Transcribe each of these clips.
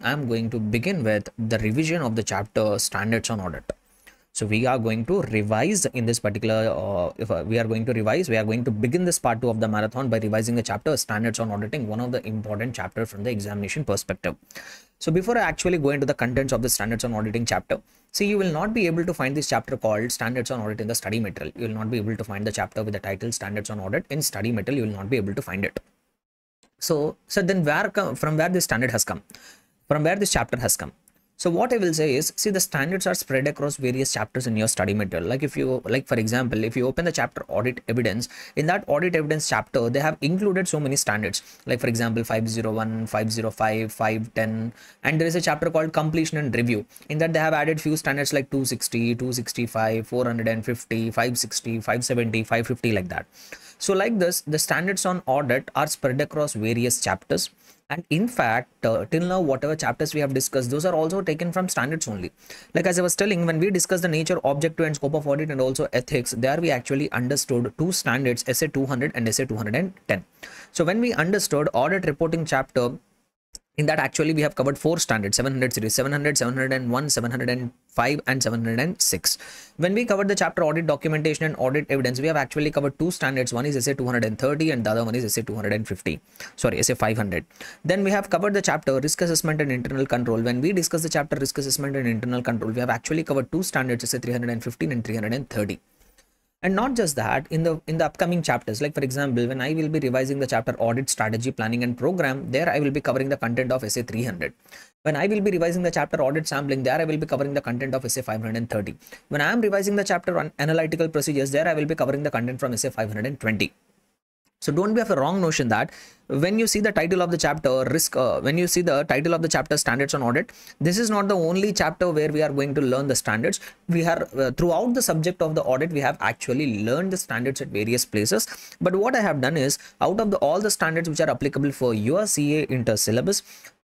I'm going to begin with the revision of the chapter Standards on Audit. So we are going to revise in this particular, we are going to begin this part 2 of the marathon by revising the chapter Standards on Auditing, one of the important chapters from the examination perspective. So before I actually go into the contents of the Standards on Auditing chapter, see, you will not be able to find this chapter called Standards on Audit in the study material. You will not be able to find the chapter with the title Standards on Audit in study material. You will not be able to find it. So then from where this standard has come, from where this chapter has come. So what I will say is, see, the standards are spread across various chapters in your study material. Like for example, if you open the chapter Audit Evidence, in that Audit Evidence chapter, they have included so many standards. Like for example, 501, 505, 510, and there is a chapter called Completion and Review. In that they have added few standards like 260, 265, 450, 560, 570, 550 like that. So like this, the standards on audit are spread across various chapters. And in fact, till now, whatever chapters we have discussed, those are also taken from standards only. Like as I was telling, when we discussed the nature, objective and scope of audit and also ethics, there we actually understood two standards, SA 200 and SA 210. So when we understood audit reporting chapter, in that actually we have covered 4 standards, 700 series, 700, 701, 705 and 706. When we covered the chapter Audit Documentation and Audit Evidence, we have actually covered 2 standards. One is SA 230 and the other one is SA 250. Sorry, SA 500. Then we have covered the chapter Risk Assessment and Internal Control. When we discuss the chapter Risk Assessment and Internal Control, we have actually covered 2 standards, SA 315 and 330. And not just that, in the upcoming chapters, like for example, when I will be revising the chapter Audit Strategy, Planning and Program, there I will be covering the content of SA 300. When I will be revising the chapter Audit Sampling, there I will be covering the content of SA 530. When I am revising the chapter on Analytical Procedures, there I will be covering the content from SA 520. So don't be of a wrong notion that when you see the title of the chapter Standards on Audit, this is not the only chapter where we are going to learn the standards. We are throughout the subject of the audit, we have actually learned the standards at various places. But what I have done is, out of all the standards which are applicable for your CA inter syllabus,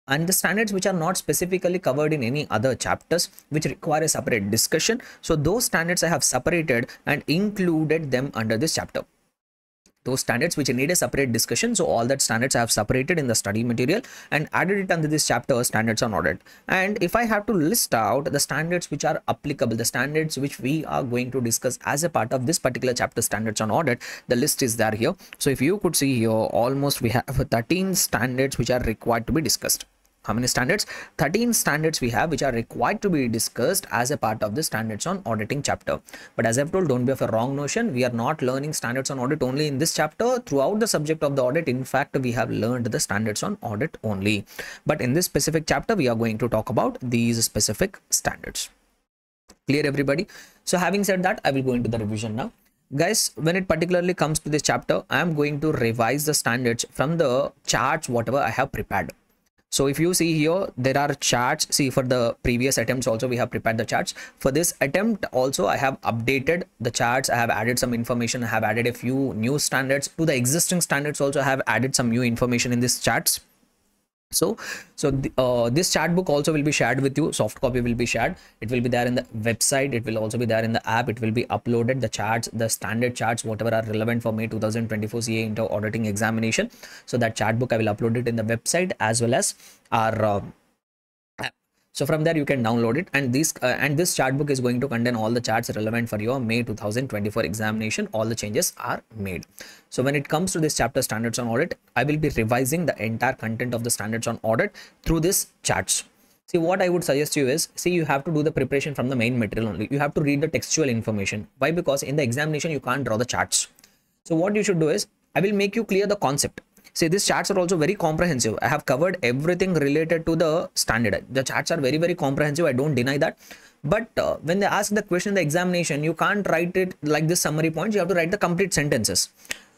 and the standards which are not specifically covered in any other chapters which require a separate discussion, so those standards I have separated and included them under this chapter. Those standards which need a separate discussion, so all that standards I have separated in the study material and added it under this chapter Standards on Audit. And if I have to list out the standards which are applicable, the standards which we are going to discuss as a part of this particular chapter Standards on Audit, the list is there here. So if you could see here, almost we have 13 standards which are required to be discussed. How many standards? 13 standards we have which are required to be discussed as a part of the Standards on Auditing chapter. But as I've told, don't be of a wrong notion. We are not learning Standards on Audit only in this chapter. Throughout the subject of the audit, in fact, we have learned the Standards on Audit only. But in this specific chapter, we are going to talk about these specific standards. Clear, everybody? So having said that, I will go into the revision now. Guys, when it particularly comes to this chapter, I am going to revise the standards from the charts, whatever I have prepared. So if you see here, there are charts. See, for the previous attempts also, we have prepared the charts. For this attempt also, I have updated the charts. I have added some information. I have added a few new standards to the existing standards. Also, I have added some new information in these charts. So this chart book also will be shared with you. Soft copy will be shared. It will be there in the website. It will also be there in the app. It will be uploaded. The charts, the standard charts, whatever are relevant for May 2024 CA inter auditing examination. So that chart book, I will upload it in the website as well as our app. So from there you can download it, and this chart book is going to contain all the charts relevant for your May 2024 examination. All the changes are made. So when it comes to this chapter Standards on Audit, I will be revising the entire content of the Standards on Audit through this charts. See, what I would suggest you is, see, you have to do the preparation from the main material only. You have to read the textual information. Why? Because in the examination you can't draw the charts. So what you should do is, I will make you clear the concept. See, these charts are also very comprehensive. I have covered everything related to the standard. The charts are very, very comprehensive. I don't deny that. But when they ask the question in the examination, you can't write it like this summary points. You have to write the complete sentences.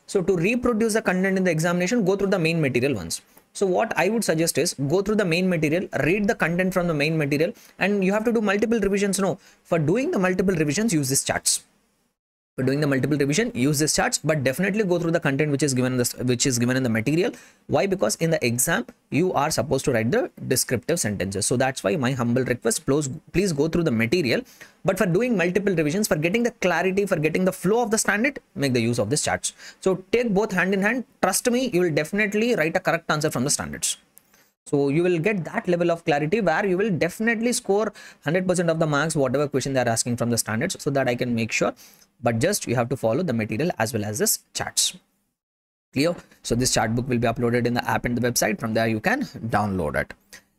So to reproduce the content in the examination, go through the main material once. So what I would suggest is, go through the main material, read the content from the main material, and you have to do multiple revisions. No, for doing the multiple revisions, use these charts. For doing the multiple revision, use these charts, but definitely go through the content which is given in the material. Why? Because in the exam you are supposed to write the descriptive sentences. So that's why my humble request, please go through the material. But for doing multiple revisions, for getting the clarity, for getting the flow of the standard, make the use of these charts. So take both hand in hand. Trust me, you will definitely write a correct answer from the standards. So you will get that level of clarity where you will definitely score 100% of the marks, whatever question they are asking from the standards, so that I can make sure. But just you have to follow the material as well as this charts. Clear? So this chart book will be uploaded in the app and the website. From there you can download it.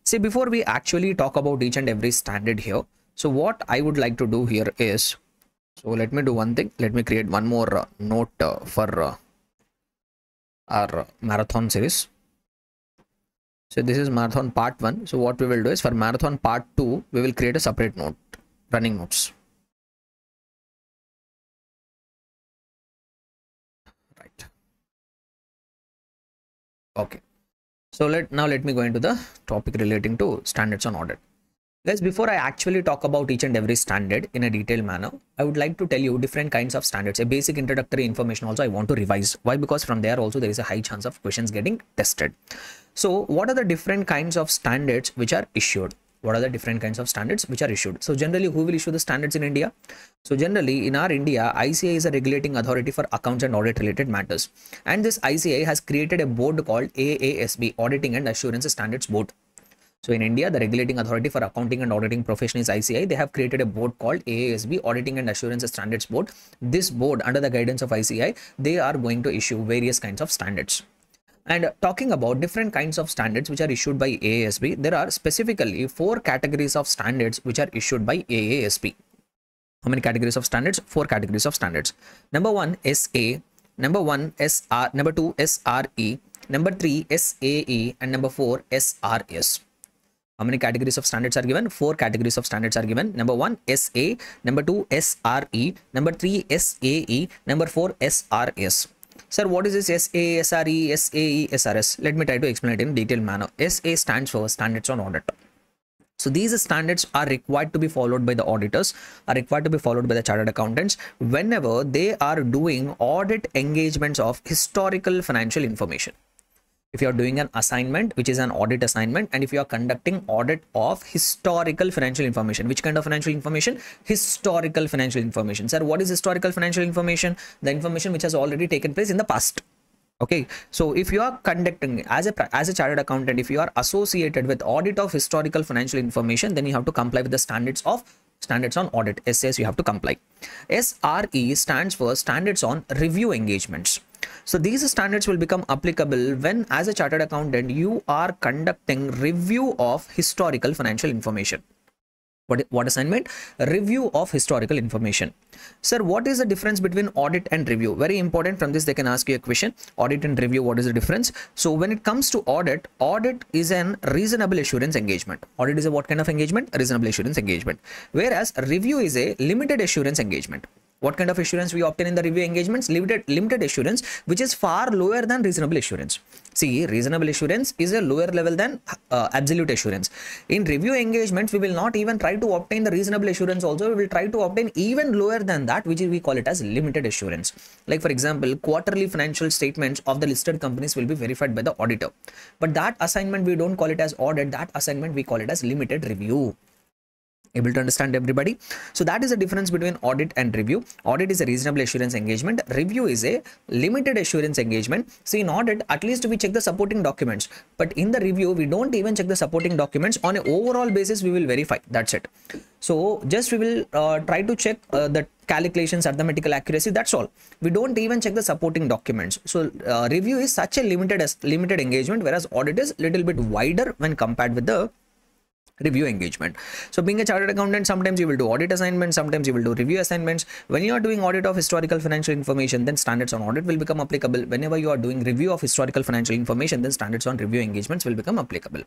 See, before we actually talk about each and every standard here, so what I would like to do here is, so let me do one thing. Let me create one more note for our marathon series. So this is marathon part 1. So what we will do is, for marathon part 2, we will create a separate note, running notes. Right. Okay. So let me go into the topic relating to standards on audit. Guys, before I actually talk about each and every standard in a detailed manner, I would like to tell you different kinds of standards, a basic introductory information also I want to revise. Why? Because from there also there is a high chance of questions getting tested. So what are the different kinds of standards which are issued? What are the different kinds of standards which are issued? So generally, who will issue the standards in India? So generally in our India, ICA is a regulating authority for accounts and audit related matters. And this ICA has created a board called AASB, Auditing and Assurance Standards Board. So in India, the regulating authority for accounting and auditing profession is ICI. They have created a board called AASB, Auditing and Assurance Standards Board. This board, under the guidance of ICI, they are going to issue various kinds of standards. And talking about different kinds of standards which are issued by AASB, there are specifically 4 categories of standards which are issued by AASB. How many categories of standards? 4 categories of standards. Number 1, SA. Number 1, SR. Number 2, SRE. Number 3, SAE. And number 4, SRS. How many categories of standards are given? 4 categories of standards are given. Number 1, SA. Number 2, SRE. Number 3, SAE. Number 4, SRS. Sir, what is this SA, SRE, SAE, SRS? Let me try to explain it in detailed manner. SA stands for Standards on Audit. So these standards are required to be followed by the auditors, are required to be followed by the chartered accountants whenever they are doing audit engagements of historical financial information. If you are doing an assignment, which is an audit assignment, and if you are conducting audit of historical financial information, which kind of financial information? Historical financial information. Sir, what is historical financial information? The information which has already taken place in the past. Okay, so if you are conducting as a chartered accountant, if you are associated with audit of historical financial information, then you have to comply with the standards on audit. SAS you have to comply. SRE stands for Standards on Review Engagements. So these standards will become applicable when, as a chartered accountant, you are conducting review of historical financial information. What assignment? Review of historical information. Sir, what is the difference between audit and review? Very important. From this they can ask you a question. Audit and review, what is the difference? So when it comes to audit is an reasonable assurance engagement. Audit is a what kind of engagement? A reasonable assurance engagement. Whereas review is a limited assurance engagement. What kind of assurance we obtain in the review engagements? Limited assurance, which is far lower than reasonable assurance. See, reasonable assurance is a lower level than absolute assurance. In review engagements, we will not even try to obtain the reasonable assurance also. We will try to obtain even lower than that, which we call it as limited assurance. Like for example, quarterly financial statements of the listed companies will be verified by the auditor. But that assignment, we don't call it as audit. That assignment, we call it as limited review. Able to understand, everybody? So that is the difference between audit and review. Audit is a reasonable assurance engagement. Review is a limited assurance engagement. See, in audit, at least we check the supporting documents. But in the review, we don't even check the supporting documents. On an overall basis, we will verify. That's it. So just we will try to check the calculations, arithmetical accuracy. That's all. We don't even check the supporting documents. So review is such a limited engagement, whereas audit is little bit wider when compared with the review engagement. So being a chartered accountant, sometimes you will do audit assignments, sometimes you will do review assignments. When you are doing audit of historical financial information, then standards on audit will become applicable. Whenever you are doing review of historical financial information, then standards on review engagements will become applicable.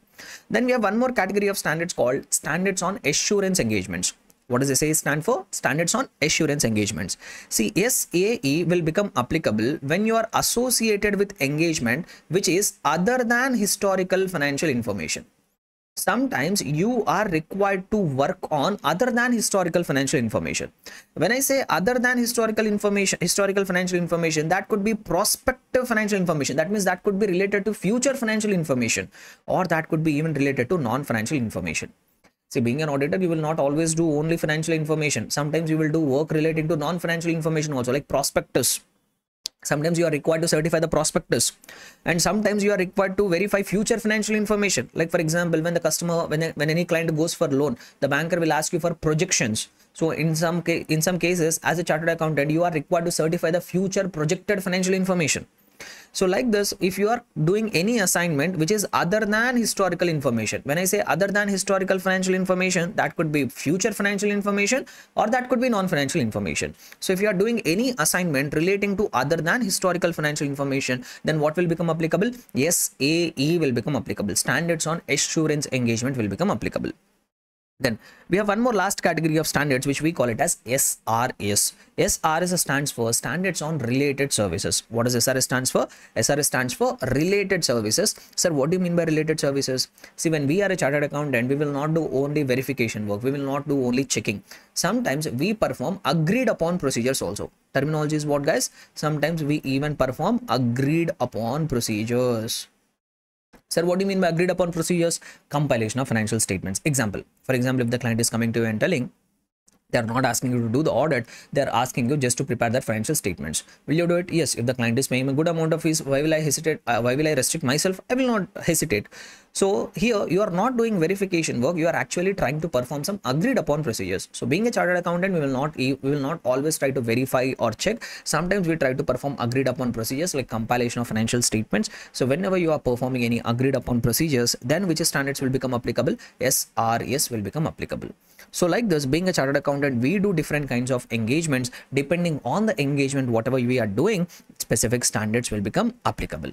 Then we have one more category of standards called standards on assurance engagements. What does SA stand for? Standards on assurance engagements. See, SAE will become applicable when you are associated with engagement which is other than historical financial information. Sometimes you are required to work on other than historical financial information. When I say other than historical financial information, that could be prospective financial information. That means that could be related to future financial information, or that could be even related to non-financial information. See, being an auditor, you will not always do only financial information. Sometimes you will do work relating to non-financial information also, like prospectus. Sometimes you are required to certify the prospectus, and sometimes you are required to verify future financial information. Like for example, when the customer, when any client goes for loan, the banker will ask you for projections. So in some cases, as a chartered accountant, you are required to certify the future projected financial information. So like this, if you are doing any assignment which is other than historical information, when I say other than historical financial information, that could be future financial information or that could be non-financial information. So if you are doing any assignment relating to other than historical financial information, then what will become applicable? SAE will become applicable. Standards on assurance engagement will become applicable. Then we have one more last category of standards which we call it as SRS. SRS stands for Standards on Related Services. What does SRS stands for? SRS stands for Related Services. Sir, what do you mean by related services? See, when we are a chartered accountant, we will not do only verification work. We will not do only checking. Sometimes we perform agreed upon procedures also. Terminology is what, guys? Sometimes we even perform agreed upon procedures. Sir, what do you mean by agreed upon procedures? Compilation of financial statements. Example. For example, if the client is coming to you and telling, they are not asking you to do the audit, they are asking you just to prepare their financial statements. Will you do it? Yes. If the client is paying a good amount of fees, why will I hesitate? Why will I restrict myself? I will not hesitate. So here you are not doing verification work, you are actually trying to perform some agreed upon procedures. So being a chartered accountant, we will not always try to verify or check. Sometimes we try to perform agreed upon procedures like compilation of financial statements. So whenever you are performing any agreed upon procedures, then which standards will become applicable? SRS will become applicable. So like this, being a chartered accountant, we do different kinds of engagements. Depending on the engagement, whatever we are doing, specific standards will become applicable.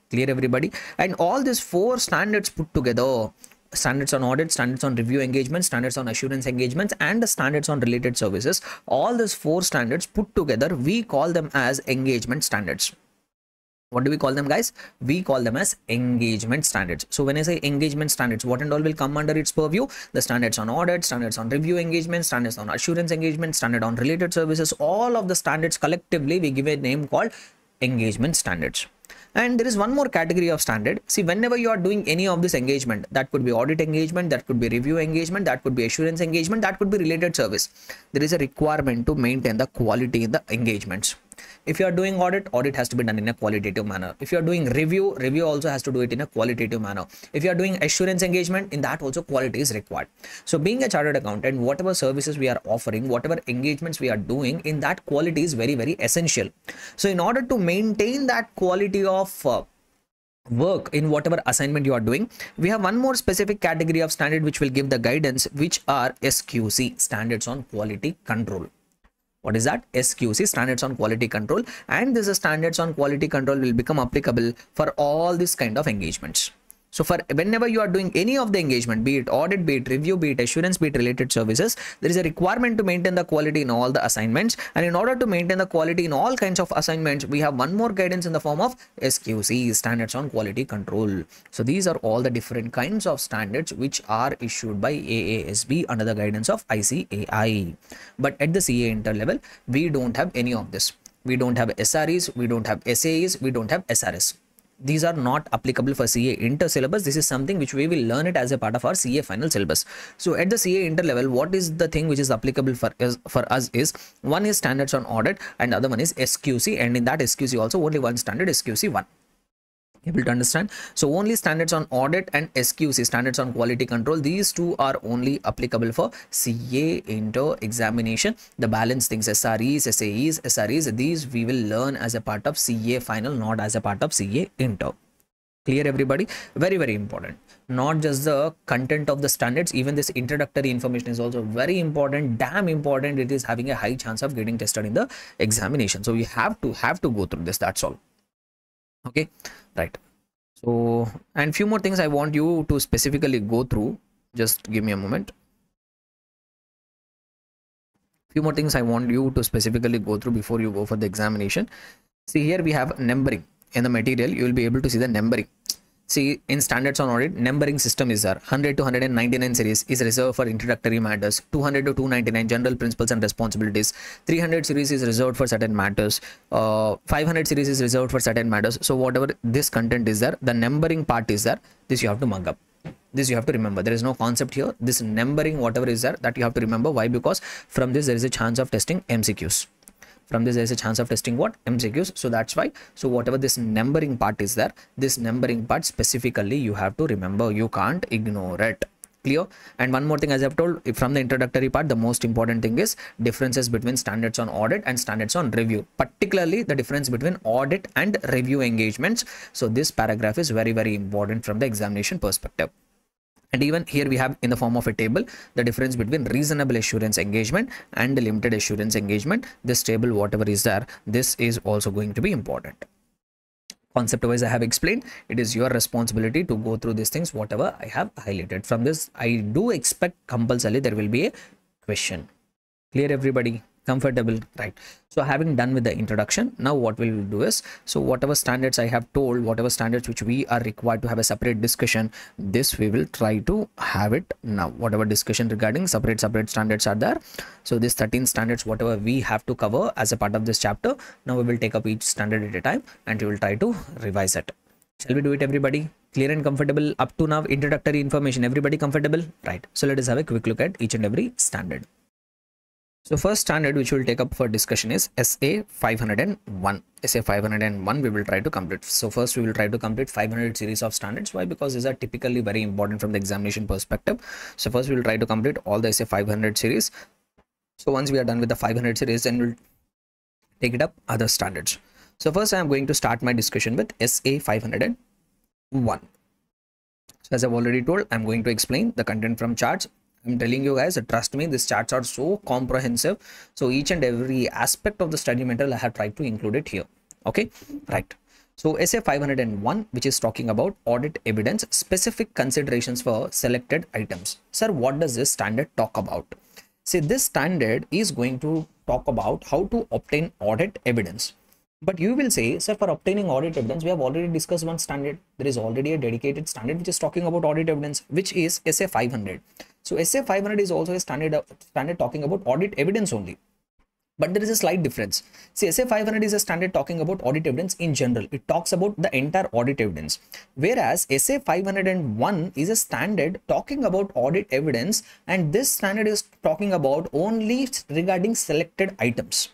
Clear, everybody? And all these 4 standards put together, standards on audit, standards on review engagement, standards on assurance engagements, and the standards on related services, all these 4 standards put together, we call them as engagement standards. What do we call them, guys? We call them as engagement standards. So when I say engagement standards, what and all will come under its purview? The standards on audit, standards on review engagement, standards on assurance engagement, standard on related services, all of the standards collectively we give a name called engagement standards. And there is one more category of standard. See, whenever you are doing any of this engagement, that could be audit engagement, that could be review engagement, that could be assurance engagement, that could be related service, there is a requirement to maintain the quality in the engagements. If you are doing audit, audit has to be done in a qualitative manner. If you are doing review, review also has to do it in a qualitative manner. If you are doing assurance engagement, in that also quality is required. So being a chartered accountant, whatever services we are offering, whatever engagements we are doing, in that quality is very, very essential. So in order to maintain that quality of work in whatever assignment you are doing, we have one more specific category of standard which will give the guidance, which are SQC, standards on quality control. What is that? SQC, standards on quality control. And this standards on quality control will become applicable for all these kind of engagements. So for whenever you are doing any of the engagement, be it audit, be it review, be it assurance, be it related services, there is a requirement to maintain the quality in all the assignments. And in order to maintain the quality in all kinds of assignments, we have one more guidance in the form of SQC, standards on quality control. So these are all the different kinds of standards which are issued by AASB under the guidance of ICAI. But at the CA inter level, we don't have any of this. We don't have SREs, we don't have SAEs, we don't have SRS. These are not applicable for CA inter syllabus. This is something which we will learn it as a part of our CA final syllabus. So at the CA inter level, what is the thing which is applicable for us is, one is standards on audit and the other one is SQC, and in that SQC also only one standard, SQC 1. Able to understand? So only standards on audit and SQC, standards on quality control, these two are only applicable for CA inter examination. The balance things, SREs, SAEs, SREs, these we will learn as a part of CA final, not as a part of CA inter. Clear, everybody? Very, very important. Not just the content of the standards, even this introductory information is also very important, damn important. It is having a high chance of getting tested in the examination. So we have to go through this, that's all. Okay, right. So, and few more things I want you to specifically go through. Just give me a moment. Few more things I want you to specifically go through before you go for the examination. See, here we have numbering. In the material, you will be able to see the numbering. See, in standards on audit, numbering system is there. 100 to 199 series is reserved for introductory matters. 200 to 299 general principles and responsibilities. 300 series is reserved for certain matters. 500 series is reserved for certain matters. So whatever this content is there, the numbering part is there. This you have to mug up. This you have to remember. There is no concept here. This numbering, whatever is there, that you have to remember. Why? Because from this there is a chance of testing MCQs. From this, there is a chance of testing what? MCQs. So that's why. So whatever this numbering part is there, this numbering part specifically you have to remember. You can't ignore it. Clear? And one more thing, as I've told from the introductory part, the most important thing is differences between standards on audit and standards on review, particularly the difference between audit and review engagements. So this paragraph is very, very important from the examination perspective. And even here we have in the form of a table the difference between reasonable assurance engagement and limited assurance engagement. This table, whatever is there, this is also going to be important. Concept wise I have explained. It is your responsibility to go through these things, whatever I have highlighted. From this, I do expect compulsorily there will be a question. Clear, everybody? Comfortable, right? So having done with the introduction, now what we will do is, so whatever standards I have told, whatever standards which we are required to have a separate discussion, this we will try to have it now. Whatever discussion regarding separate standards are there, so this 13 standards whatever we have to cover as a part of this chapter, now we will take up each standard at a time and we will try to revise it. Shall we do it, everybody? Clear and comfortable up to now? Introductory information, everybody comfortable, right? So let us have a quick look at each and every standard. So first standard which we will take up for discussion is SA 501. SA 501 we will try to complete. So first we will try to complete 500 series of standards. Why? Because these are typically very important from the examination perspective. So first we will try to complete all the SA 500 series. So once we are done with the 500 series, then we'll take it up other standards. So first I am going to start my discussion with SA 501. So as I've already told, I'm going to explain the content from charts. I'm telling you guys, trust me, these charts are so comprehensive. So each and every aspect of the study material I have tried to include it here. Okay, right. So SA 501, which is talking about audit evidence, specific considerations for selected items. Sir, what does this standard talk about? See, this standard is going to talk about how to obtain audit evidence. But you will say, sir, for obtaining audit evidence, we have already discussed one standard. There is already a dedicated standard which is talking about audit evidence, which is SA 500. So SA 500 is also a standard talking about audit evidence only. But there is a slight difference. See, SA 500 is a standard talking about audit evidence in general. It talks about the entire audit evidence. Whereas SA 501 is a standard talking about audit evidence, and this standard is talking about only regarding selected items.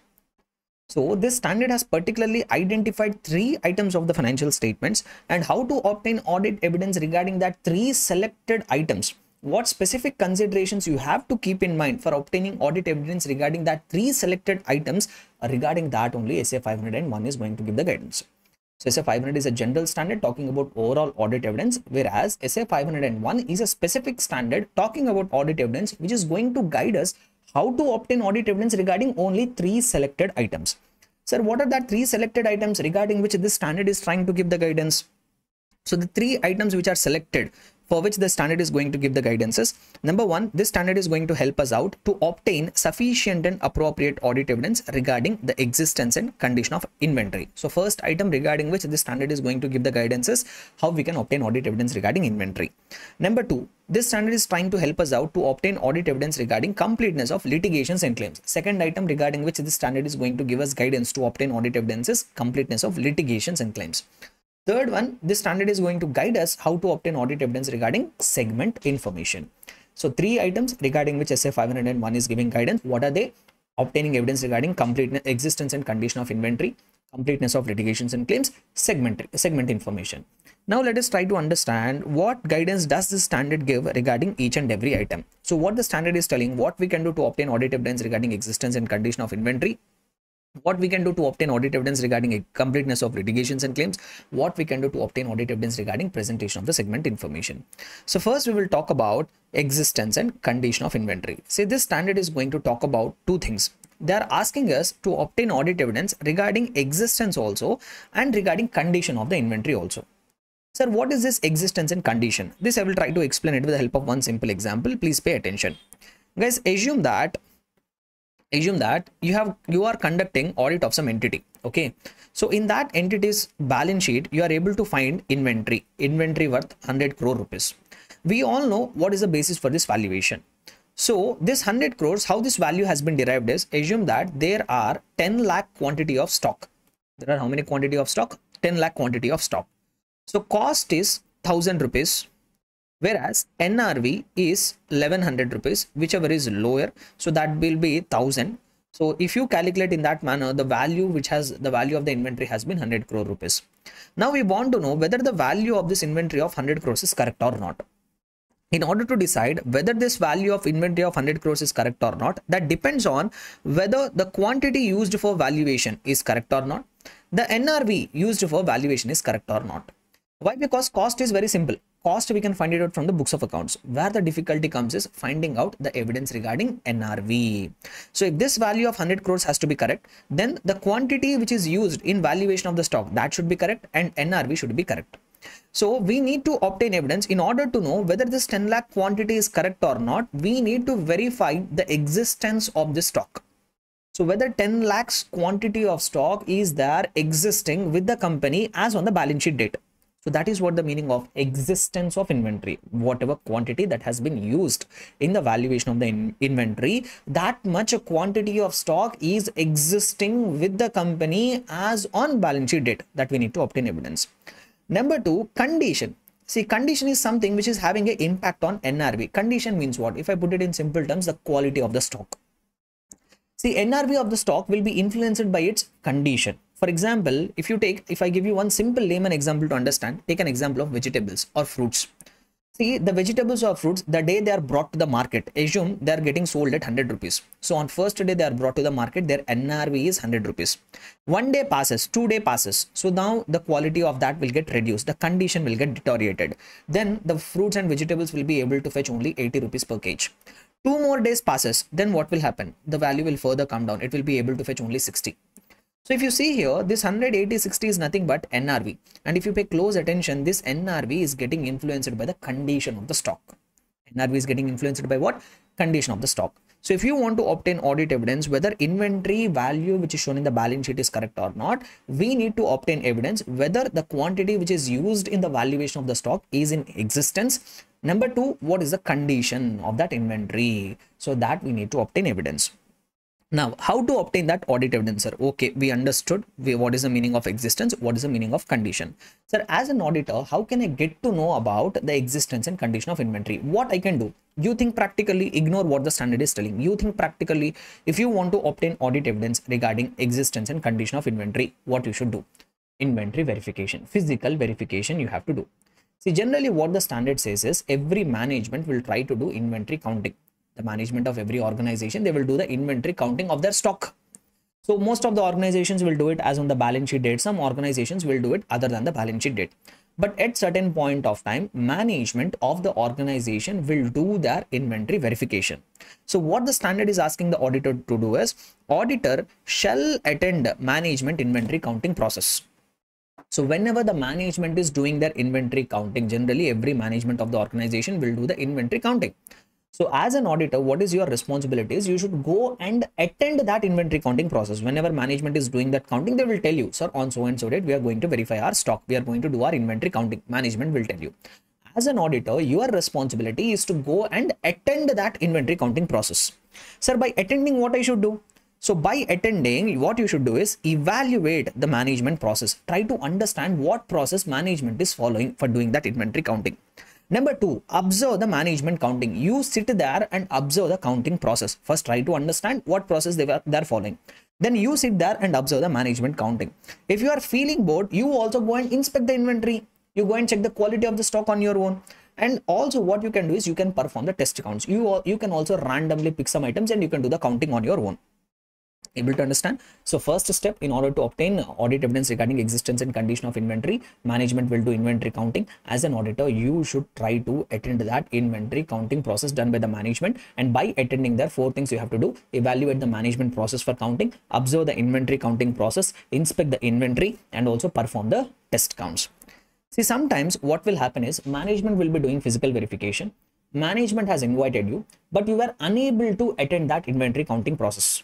So this standard has particularly identified 3 items of the financial statements and how to obtain audit evidence regarding that 3 selected items. What specific considerations you have to keep in mind for obtaining audit evidence regarding that 3 selected items, regarding that only SA 501 is going to give the guidance. So SA 500 is a general standard talking about overall audit evidence, whereas SA 501 is a specific standard talking about audit evidence, which is going to guide us how to obtain audit evidence regarding only 3 selected items. Sir, what are that 3 selected items regarding which this standard is trying to give the guidance? So the 3 items which are selected for which the standard is going to give the guidance is, number 1, this standard is going to help us out to obtain sufficient and appropriate audit evidence regarding the existence and condition of inventory. So first item regarding which this standard is going to give the guidance is how we can obtain audit evidence regarding inventory. Number 2, this standard is trying to help us out to obtain audit evidence regarding completeness of litigations and claims. Second item regarding which this standard is going to give us guidance to obtain audit evidence is completeness of litigations and claims. Third one, this standard is going to guide us how to obtain audit evidence regarding segment information. So 3 items regarding which SA 501 is giving guidance. What are they? Obtaining evidence regarding completeness, existence and condition of inventory, completeness of litigations and claims, segment information. Now let us try to understand what guidance does this standard give regarding each and every item. So what the standard is telling, what we can do to obtain audit evidence regarding existence and condition of inventory, what we can do to obtain audit evidence regarding a completeness of litigations and claims, what we can do to obtain audit evidence regarding presentation of the segment information. So first we will talk about existence and condition of inventory. See, this standard is going to talk about 2 things. They are asking us to obtain audit evidence regarding existence also and regarding condition of the inventory also. Sir, what is this existence and condition? This I will try to explain it with the help of one simple example. Please pay attention. Guys, assume that you are conducting audit of some entity. Okay, so in that entity's balance sheet you are able to find inventory worth 100 crore rupees. We all know what is the basis for this valuation. So this 100 crores, how this value has been derived is, assume that there are 10 lakh quantity of stock. There are how many quantity of stock? 10 lakh quantity of stock. So cost is 1000 rupees, whereas NRV is 1100 rupees, whichever is lower, so that will be 1000. So if you calculate in that manner, the value the value of the inventory has been 100 crore rupees. Now we want to know whether the value of this inventory of 100 crores is correct or not. In order to decide whether this value of inventory of 100 crores is correct or not, that depends on whether the quantity used for valuation is correct or not, the NRV used for valuation is correct or not. Why? Because cost is very simple. Cost we can find it out from the books of accounts. Where the difficulty comes is finding out the evidence regarding NRV. So if this value of 100 crores has to be correct, then the quantity which is used in valuation of the stock, that should be correct, and NRV should be correct. So we need to obtain evidence. In order to know whether this 10 lakh quantity is correct or not, we need to verify the existence of the stock. So whether 10 lakhs quantity of stock is there existing with the company as on the balance sheet date. So that is what the meaning of existence of inventory. Whatever quantity that has been used in the valuation of the inventory, that much a quantity of stock is existing with the company as on balance sheet date, that we need to obtain evidence. Number two, condition. See, condition is something which is having an impact on NRV. Condition means what? If I put it in simple terms, the quality of the stock. See, NRV of the stock will be influenced by its condition. For example, if I give you one simple layman example to understand, take an example of vegetables or fruits. See, the vegetables or fruits, the day they are brought to the market, assume they are getting sold at 100 rupees. So on first day they are brought to the market, their NRV is 100 rupees. 1 day passes, 2 day passes. So now the quality of that will get reduced. The condition will get deteriorated. Then the fruits and vegetables will be able to fetch only 80 rupees per kg. 2 more days passes. Then what will happen? The value will further come down. It will be able to fetch only 60. So if you see here, this 180, 60 is nothing but NRV. And if you pay close attention, this NRV is getting influenced by the condition of the stock. NRV is getting influenced by what? Condition of the stock. So if you want to obtain audit evidence whether inventory value which is shown in the balance sheet is correct or not, we need to obtain evidence whether the quantity which is used in the valuation of the stock is in existence. Number two, what is the condition of that inventory? So that we need to obtain evidence. Now, how to obtain that audit evidence, sir? Okay, we understood what is the meaning of existence, what is the meaning of condition. Sir, as an auditor, how can I get to know about the existence and condition of inventory? What I can do? You think practically, ignore what the standard is telling. You think practically, if you want to obtain audit evidence regarding existence and condition of inventory, what you should do? Inventory verification, physical verification you have to do. See, generally what the standard says is every management will try to do inventory counting. The management of every organization, they will do the inventory counting of their stock. So most of the organizations will do it as on the balance sheet date. Some organizations will do it other than the balance sheet date. But at certain point of time, management of the organization will do their inventory verification. So what the standard is asking the auditor to do is, auditor shall attend management inventory counting process. So whenever the management is doing their inventory counting, generally every management of the organization will do the inventory counting. So as an auditor, what is your responsibility is you should go and attend that inventory counting process. Whenever management is doing that counting, they will tell you, sir, on so and so date, we are going to verify our stock. We are going to do our inventory counting. Management will tell you. As an auditor, your responsibility is to go and attend that inventory counting process. Sir, by attending, what I should do? So by attending, what you should do is evaluate the management process. Try to understand what process management is following for doing that inventory counting. Number two, observe the management counting. You sit there and observe the counting process. First, try to understand what process they're following. Then you sit there and observe the management counting. If you are feeling bored, you also go and inspect the inventory. You go and check the quality of the stock on your own. And also what you can do is you can perform the test counts. You can also randomly pick some items and you can do the counting on your own. Able to understand? So first step, in order to obtain audit evidence regarding existence and condition of inventory, management will do inventory counting. As an auditor, you should try to attend that inventory counting process done by the management. And by attending there, 4 things you have to do: evaluate the management process for counting, observe the inventory counting process, inspect the inventory, and also perform the test counts. See, sometimes what will happen is management will be doing physical verification. Management has invited you, but you were unable to attend that inventory counting process.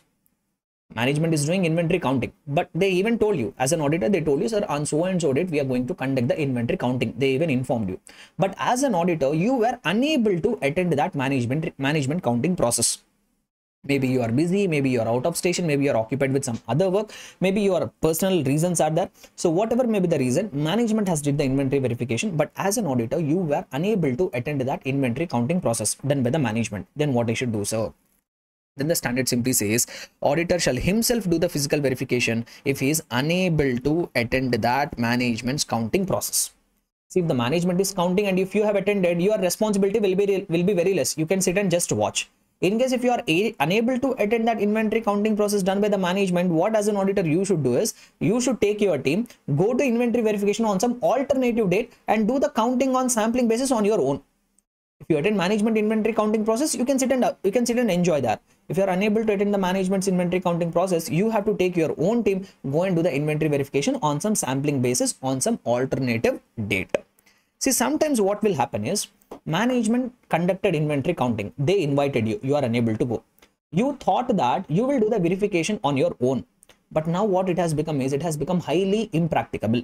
Management is doing inventory counting, but they even told you, as an auditor, they told you, sir, on so and so date, we are going to conduct the inventory counting. They even informed you. But as an auditor, you were unable to attend that management counting process. Maybe you are busy, maybe you are out of station, maybe you are occupied with some other work, maybe your personal reasons are there. So whatever may be the reason, management has did the inventory verification, but as an auditor, you were unable to attend that inventory counting process done by the management. Then what I should do, sir? Then the standard simply says auditor shall himself do the physical verification if he is unable to attend that management's counting process. See, if the management is counting and if you have attended, your responsibility will be very less. You can sit and just watch. In case if you are unable to attend that inventory counting process done by the management, what as an auditor you should do is, you should take your team, go to inventory verification on some alternative date and do the counting on sampling basis on your own. If you attend management inventory counting process, you can sit and enjoy that. If you are unable to attend the management's inventory counting process, you have to take your own team, go and do the inventory verification on some sampling basis on some alternative date. See, sometimes what will happen is management conducted inventory counting. They invited you. You are unable to go. You thought that you will do the verification on your own. But now what it has become is, it has become highly impracticable.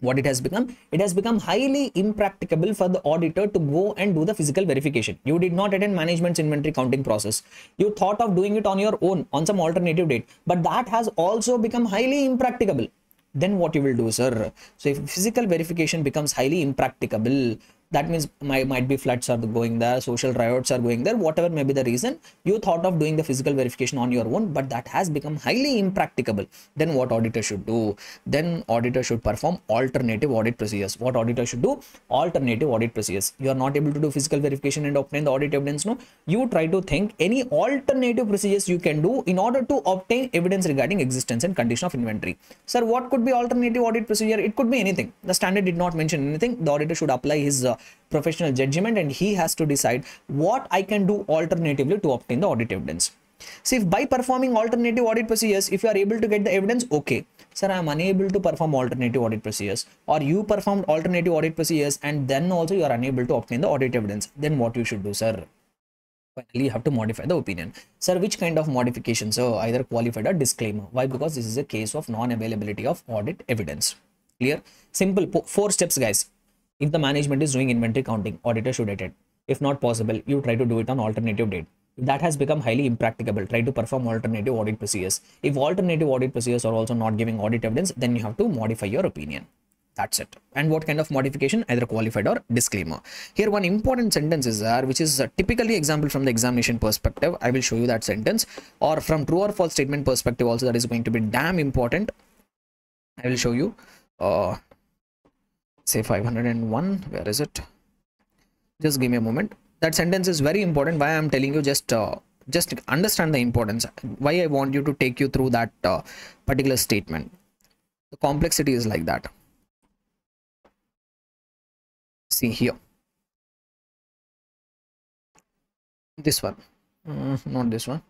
What it has become? It has become highly impracticable for the auditor to go and do the physical verification. You did not attend management's inventory counting process. You thought of doing it on your own on some alternative date, but that has also become highly impracticable. Then what you will do, sir? So if physical verification becomes highly impracticable, that means might be floods are going there, social riots are going there, whatever may be the reason, you thought of doing the physical verification on your own, but that has become highly impracticable. Then what auditor should do? Then auditor should perform alternative audit procedures. What auditor should do? Alternative audit procedures. You are not able to do physical verification and obtain the audit evidence. No, you try to think any alternative procedures you can do in order to obtain evidence regarding existence and condition of inventory. Sir, what could be alternative audit procedure? It could be anything. The standard did not mention anything. The auditor should apply his professional judgment and he has to decide what I can do alternatively to obtain the audit evidence. See, if by performing alternative audit procedures, if you are able to get the evidence, okay. Sir, I am unable to perform alternative audit procedures, or you performed alternative audit procedures and then also you are unable to obtain the audit evidence. Then what you should do, sir? Finally, you have to modify the opinion. Sir, which kind of modification? So either qualified or disclaimer. Why? Because this is a case of non-availability of audit evidence. Clear? Simple. 4 steps, guys. If the management is doing inventory counting, auditor should attend. If not possible, you try to do it on alternative date. If that has become highly impracticable, try to perform alternative audit procedures. If alternative audit procedures are also not giving audit evidence, then you have to modify your opinion. That's it. And what kind of modification? Either qualified or disclaimer. Here one important sentence is there, which is typically example from the examination perspective. I will show you that sentence, or from true or false statement perspective also, that is going to be damn important. I will show you. Say 501, where is it? Just give me a moment. That sentence is very important. Why I am telling you, just understand the importance. Why I want you to take you through that particular statement. The complexity is like that. See here. This one. Not this one.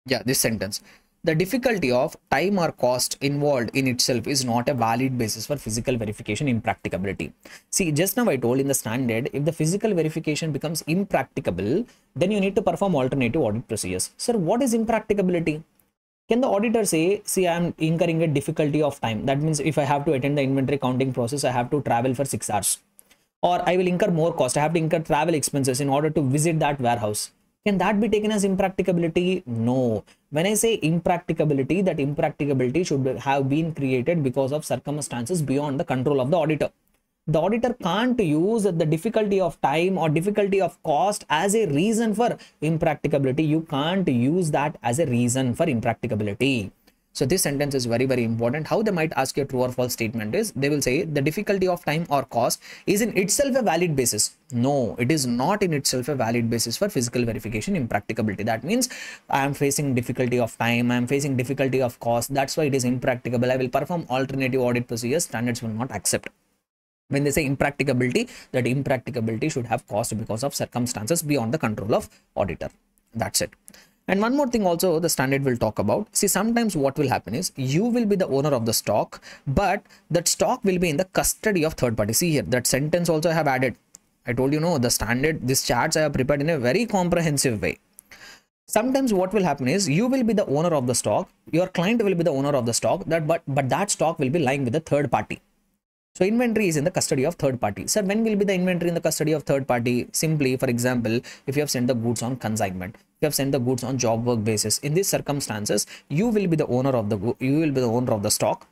Yeah, this sentence. The difficulty of time or cost involved in itself is not a valid basis for physical verification impracticability. See, just now I told in the standard, if the physical verification becomes impracticable, then you need to perform alternative audit procedures. Sir, what is impracticability? Can the auditor say, see, I am incurring a difficulty of time. That means if I have to attend the inventory counting process, I have to travel for 6 hours. Or I will incur more cost. I have to incur travel expenses in order to visit that warehouse. Can that be taken as impracticability? No. When I say impracticability, that impracticability should have been created because of circumstances beyond the control of the auditor. The auditor can't use the difficulty of time or difficulty of cost as a reason for impracticability. You can't use that as a reason for impracticability. So this sentence is very, very important. How they might ask you a true or false statement is, they will say the difficulty of time or cost is in itself a valid basis. No, it is not in itself a valid basis for physical verification impracticability. That means I am facing difficulty of time, I am facing difficulty of cost. That's why it is impracticable. I will perform alternative audit procedures. Standards will not accept. When they say impracticability, that impracticability should have caused because of circumstances beyond the control of auditor. That's it. And one more thing also the standard will talk about. See, sometimes what will happen is you will be the owner of the stock, but that stock will be in the custody of third party. See here, that sentence also I have added. I told you, no, the standard, these charts I have prepared in a very comprehensive way. Sometimes what will happen is you will be the owner of the stock, your client will be the owner of the stock, but that stock will be lying with the third party. So inventory is in the custody of third party. Sir, when will be the inventory in the custody of third party? Simply, for example, if you have sent the goods on consignment, you have sent the goods on job work basis. In these circumstances, you will be the owner of the stock,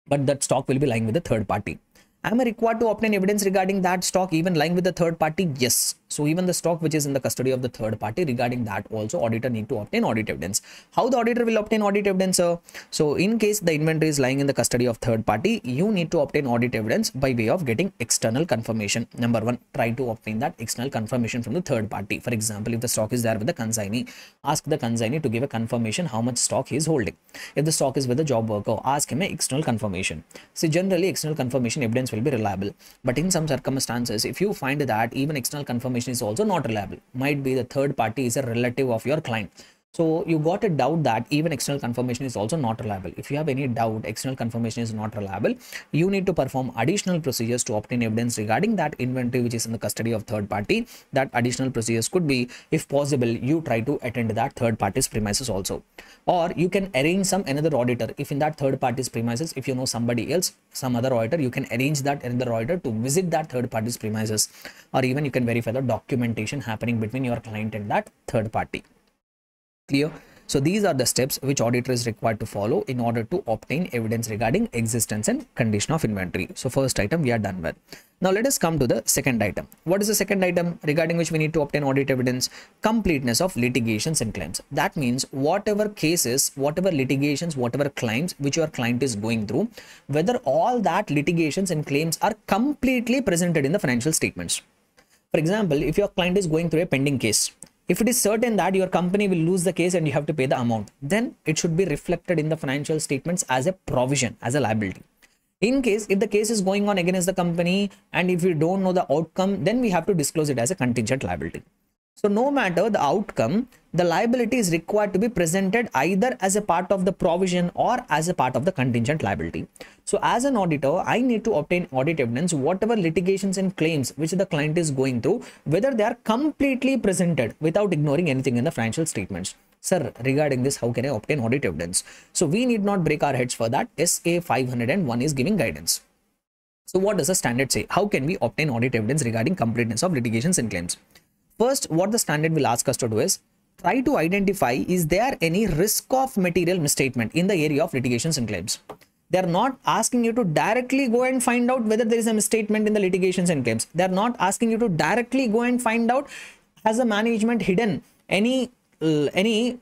but that stock will be lying with the third party. Am I required to obtain evidence regarding that stock even lying with the third party? Yes. So even the stock which is in the custody of the third party, regarding that also auditor need to obtain audit evidence. How the auditor will obtain audit evidence, sir? So in case the inventory is lying in the custody of third party, you need to obtain audit evidence by way of getting external confirmation. Number one, try to obtain that external confirmation from the third party. For example, if the stock is there with the consignee, ask the consignee to give a confirmation how much stock he is holding. If the stock is with the job worker, ask him a external confirmation. See, generally external confirmation evidence will be reliable, but in some circumstances, if you find that even external confirmation is also not reliable, might be the third party is a relative of your client. So you got a doubt that even external confirmation is also not reliable. If you have any doubt external confirmation is not reliable, you need to perform additional procedures to obtain evidence regarding that inventory which is in the custody of third party. That additional procedures could be, if possible, you try to attend that third party's premises also, or you can arrange some another auditor. If in that third party's premises, if you know somebody else, some other auditor, you can arrange that another auditor to visit that third party's premises, or even you can verify the documentation happening between your client and that third party. Clear? So these are the steps which auditor is required to follow in order to obtain evidence regarding existence and condition of inventory. So first item we are done with. Now let us come to the second item. What is the second item regarding which we need to obtain audit evidence? Completeness of litigations and claims. That means whatever cases, whatever litigations, whatever claims which your client is going through, whether all that litigations and claims are completely presented in the financial statements. For example, if your client is going through a pending case, if it is certain that your company will lose the case and you have to pay the amount, then it should be reflected in the financial statements as a provision, as a liability. In case if the case is going on against the company and if we don't know the outcome, then we have to disclose it as a contingent liability. So no matter the outcome, the liability is required to be presented either as a part of the provision or as a part of the contingent liability. So as an auditor, I need to obtain audit evidence, whatever litigations and claims which the client is going through, whether they are completely presented without ignoring anything in the financial statements. Sir, regarding this, how can I obtain audit evidence? So we need not break our heads for that. SA 501 is giving guidance. So what does the standard say? How can we obtain audit evidence regarding completeness of litigations and claims? First, what the standard will ask us to do is try to identify, is there any risk of material misstatement in the area of litigations and claims? They are not asking you to directly go and find out whether there is a misstatement in the litigations and claims. They are not asking you to directly go and find out, has the management hidden any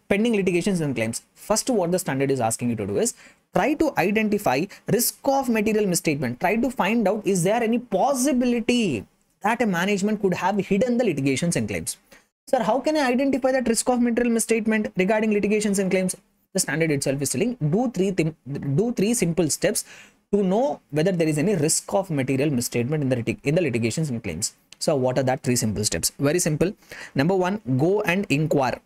pending litigations and claims. First, what the standard is asking you to do is try to identify risk of material misstatement. Try to find out, is there any possibility that a management could have hidden the litigations and claims. Sir, how can I identify that risk of material misstatement regarding litigations and claims? The standard itself is telling do three simple steps to know whether there is any risk of material misstatement in the litigations and claims. So what are that three simple steps? Very simple. Number one, go and inquire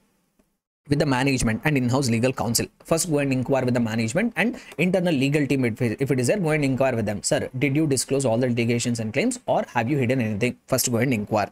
with the management and in-house legal counsel. First, go and inquire with the management and internal legal team. If it is there, go and inquire with them. Sir, did you disclose all the litigations and claims or have you hidden anything? First, go and inquire.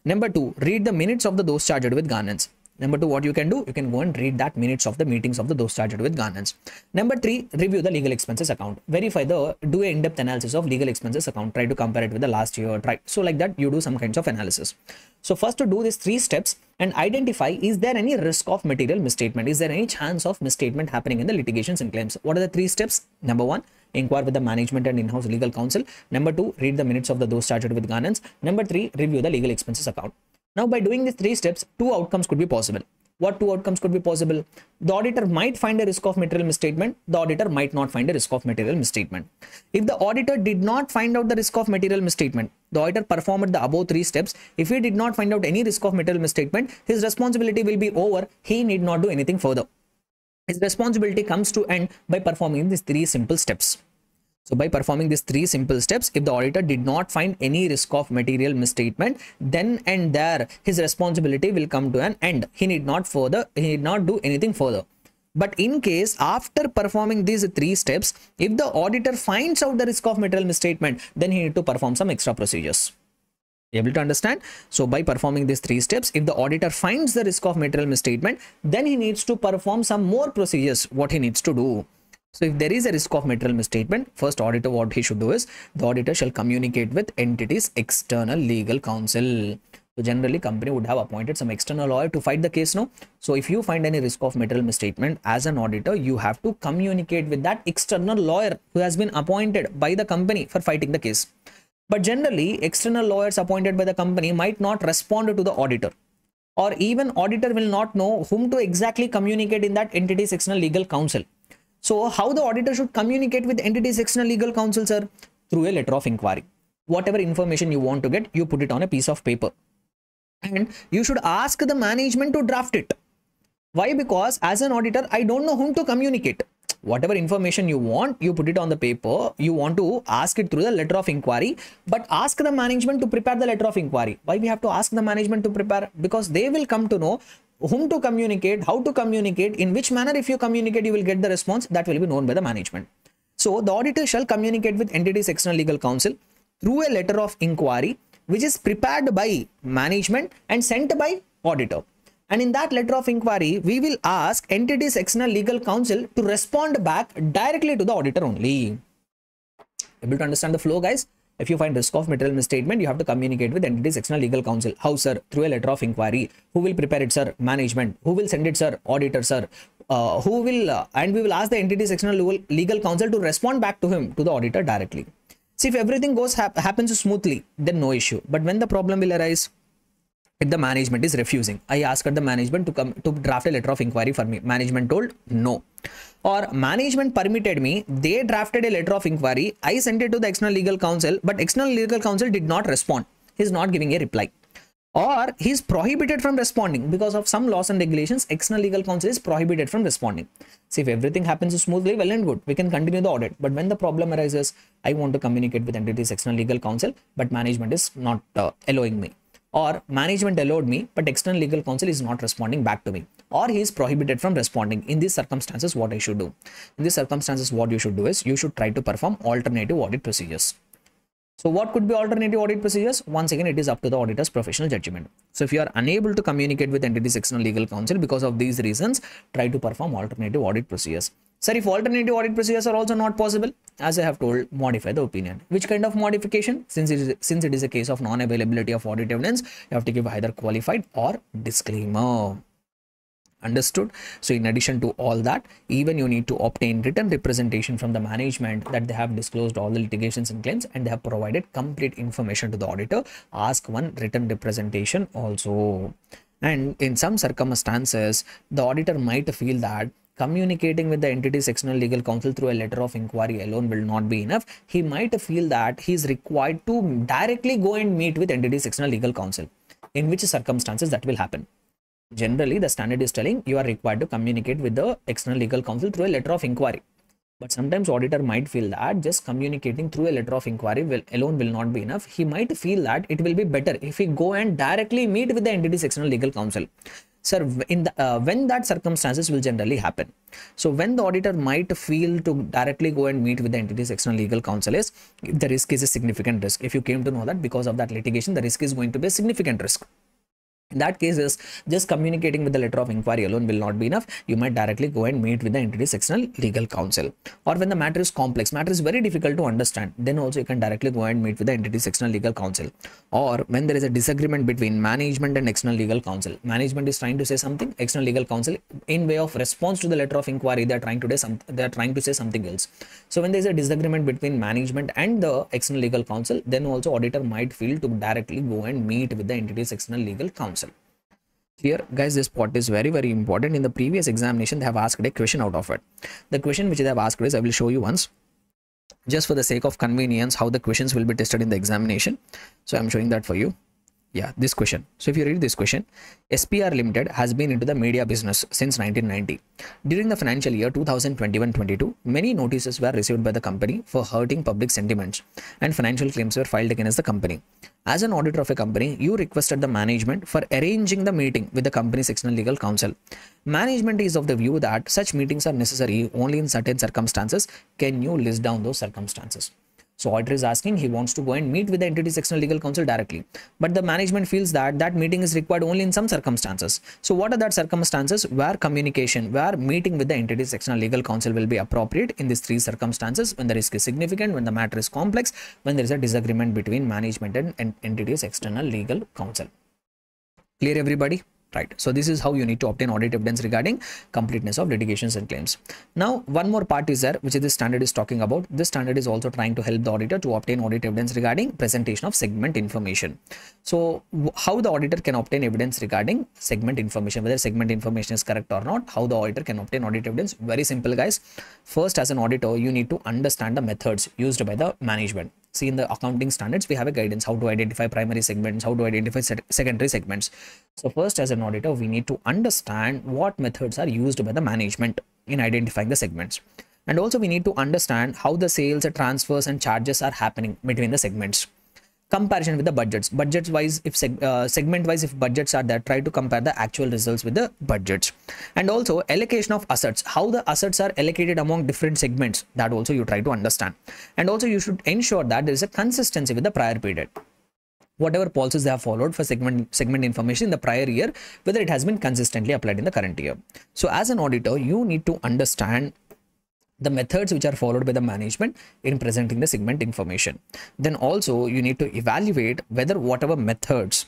Number two, read the minutes of those charged with governance. Number two, what you can do, you can go and read that minutes of the meetings of those charged with governance. Number three, review the legal expenses account. Verify do an in-depth analysis of legal expenses account. Try to compare it with the last year. So like that, you do some kinds of analysis. So first, to do these three steps and identify, is there any risk of material misstatement? Is there any chance of misstatement happening in the litigations and claims? What are the three steps? Number one, inquire with the management and in-house legal counsel. Number two, read the minutes of those charged with governance. Number three, review the legal expenses account. Now, by doing these three steps, two outcomes could be possible. What two outcomes could be possible? The auditor might find a risk of material misstatement. The auditor might not find a risk of material misstatement. If the auditor did not find out the risk of material misstatement, the auditor performed the above three steps. If he did not find out any risk of material misstatement, his responsibility will be over. He need not do anything further. His responsibility comes to end by performing these three simple steps. So by performing these three simple steps, if the auditor did not find any risk of material misstatement, then and there his responsibility will come to an end. He need not do anything further. But in case after performing these three steps, if the auditor finds out the risk of material misstatement, then he need to perform some extra procedures. Able to understand? So by performing these three steps, if the auditor finds the risk of material misstatement, then he needs to perform some more procedures. What he needs to do? So if there is a risk of material misstatement, first auditor, what he should do is the auditor shall communicate with entity's external legal counsel. So generally company would have appointed some external lawyer to fight the case. No. So if you find any risk of material misstatement as an auditor, you have to communicate with that external lawyer who has been appointed by the company for fighting the case. But generally, external lawyers appointed by the company might not respond to the auditor, or even auditor will not know whom to exactly communicate in that entity's external legal counsel. So how the auditor should communicate with entity's external legal counsel, sir? Through a letter of inquiry. Whatever information you want to get, you put it on a piece of paper. And you should ask the management to draft it. Why? Because as an auditor, I don't know whom to communicate. Whatever information you want, you put it on the paper. You want to ask it through the letter of inquiry, but ask the management to prepare the letter of inquiry. Why we have to ask the management to prepare? Because they will come to know whom to communicate, how to communicate, in which manner if you communicate, you will get the response that will be known by the management. So the auditor shall communicate with entity's external legal counsel through a letter of inquiry, which is prepared by management and sent by auditor. And in that letter of inquiry, we will ask entity's external legal counsel to respond back directly to the auditor only. Able to understand the flow, guys? If you find risk of material misstatement, you have to communicate with entity's external legal counsel. How, sir? Through a letter of inquiry. Who will prepare it, sir? Management. Who will send it, sir? Auditor, sir. And we will ask the entity's external legal counsel to respond back to him, to the auditor directly. See, if everything happens smoothly, then no issue. But when the problem will arise, if the management is refusing, I asked the management to come to draft a letter of inquiry for me. Management told no. Or management permitted me, they drafted a letter of inquiry. I sent it to the external legal counsel, but external legal counsel did not respond. He's not giving a reply. Or he's prohibited from responding because of some laws and regulations. External legal counsel is prohibited from responding. See, if everything happens smoothly, well and good, we can continue the audit. But when the problem arises, I want to communicate with entity's external legal counsel, but management is not allowing me. Or management allowed me, but external legal counsel is not responding back to me, or he is prohibited from responding. In these circumstances, what I should do? In these circumstances, what you should do is you should try to perform alternative audit procedures. So what could be alternative audit procedures? Once again, it is up to the auditor's professional judgment. So if you are unable to communicate with entity's external legal counsel because of these reasons, try to perform alternative audit procedures. Sir, if alternative audit procedures are also not possible, as I have told, modify the opinion. Which kind of modification? Since it is a case of non-availability of audit evidence, you have to give either qualified or disclaimer. Understood? So in addition to all that, even you need to obtain written representation from the management that they have disclosed all the litigations and claims and they have provided complete information to the auditor. Ask one written representation also. And in some circumstances, the auditor might feel that communicating with the entity's external legal counsel through a letter of inquiry alone will not be enough. He might feel that he is required to directly go and meet with entity's external legal counsel. In which circumstances that will happen? Generally, the standard is telling you are required to communicate with the external legal counsel through a letter of inquiry. But sometimes auditor might feel that just communicating through a letter of inquiry alone will not be enough. He might feel that it will be better if we go and directly meet with the entity's external legal counsel. Sir, when that circumstances will generally happen. So when the auditor might feel to directly go and meet with the entity's external legal counsel is, if the risk is a significant risk. If you came to know that because of that litigation, the risk is going to be a significant risk. In that case, is just communicating with the letter of inquiry alone will not be enough. You might directly go and meet with the entity's external legal counsel. Or when the matter is complex, matter is very difficult to understand, then also you can directly go and meet with the entity's external legal counsel. Or when there is a disagreement between management and external legal counsel, management is trying to say something, external legal counsel in way of response to the letter of inquiry, they are trying to say something else. So when there is a disagreement between management and the external legal counsel, then also auditor might feel to directly go and meet with the entity's external legal counsel. Here, guys, this part is very, very important. In the previous examination, they have asked a question out of it. The question which they have asked is, I will show you once, just for the sake of convenience, how the questions will be tested in the examination. So I'm showing that for you. Yeah, this question. So if you read this question, SPR Limited has been into the media business since 1990. During the financial year 2021-22, many notices were received by the company for hurting public sentiments and financial claims were filed against the company. As an auditor of a company, you requested the management for arranging the meeting with the company's external legal counsel. Management is of the view that such meetings are necessary only in certain circumstances. Can you list down those circumstances? So auditor is asking, he wants to go and meet with the entity's external legal counsel directly, but the management feels that that meeting is required only in some circumstances. So what are that circumstances where communication, where meeting with the entity's external legal counsel will be appropriate? In these three circumstances: when the risk is significant, when the matter is complex, when there is a disagreement between management and entity's external legal counsel. Clear, everybody? right? So this is how you need to obtain audit evidence regarding completeness of litigations and claims. Now, one more part is there, which is this standard is talking about. This standard is also trying to help the auditor to obtain audit evidence regarding presentation of segment information. So how the auditor can obtain evidence regarding segment information, whether segment information is correct or not, how the auditor can obtain audit evidence? Very simple, guys. First, as an auditor, you need to understand the methods used by the management. See, in the accounting standards, we have a guidance how to identify primary segments, how to identify secondary segments. So first, as an auditor, we need to understand what methods are used by the management in identifying the segments. And also we need to understand how the sales, transfers and charges are happening between the segments. Comparison with the budgets. Budgets wise, if segment wise, if budgets are there, try to compare the actual results with the budgets. And also allocation of assets, how the assets are allocated among different segments, that also you try to understand. And also you should ensure that there is a consistency with the prior period. Whatever policies they have followed for segment information in the prior year, whether it has been consistently applied in the current year. So as an auditor, you need to understand the methods which are followed by the management in presenting the segment information. Then also you need to evaluate whether whatever methods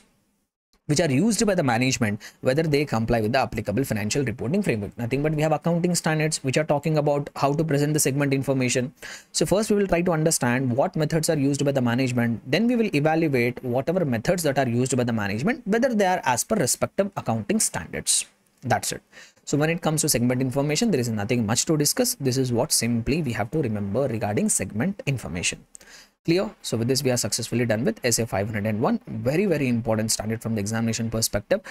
which are used by the management, whether they comply with the applicable financial reporting framework. Nothing but we have accounting standards which are talking about how to present the segment information. So first we will try to understand what methods are used by the management. Then we will evaluate whatever methods that are used by the management, whether they are as per respective accounting standards. That's it. So when it comes to segment information, there is nothing much to discuss. This is what simply we have to remember regarding segment information. Clear? So with this, we are successfully done with SA 501. Very, very important standard from the examination perspective.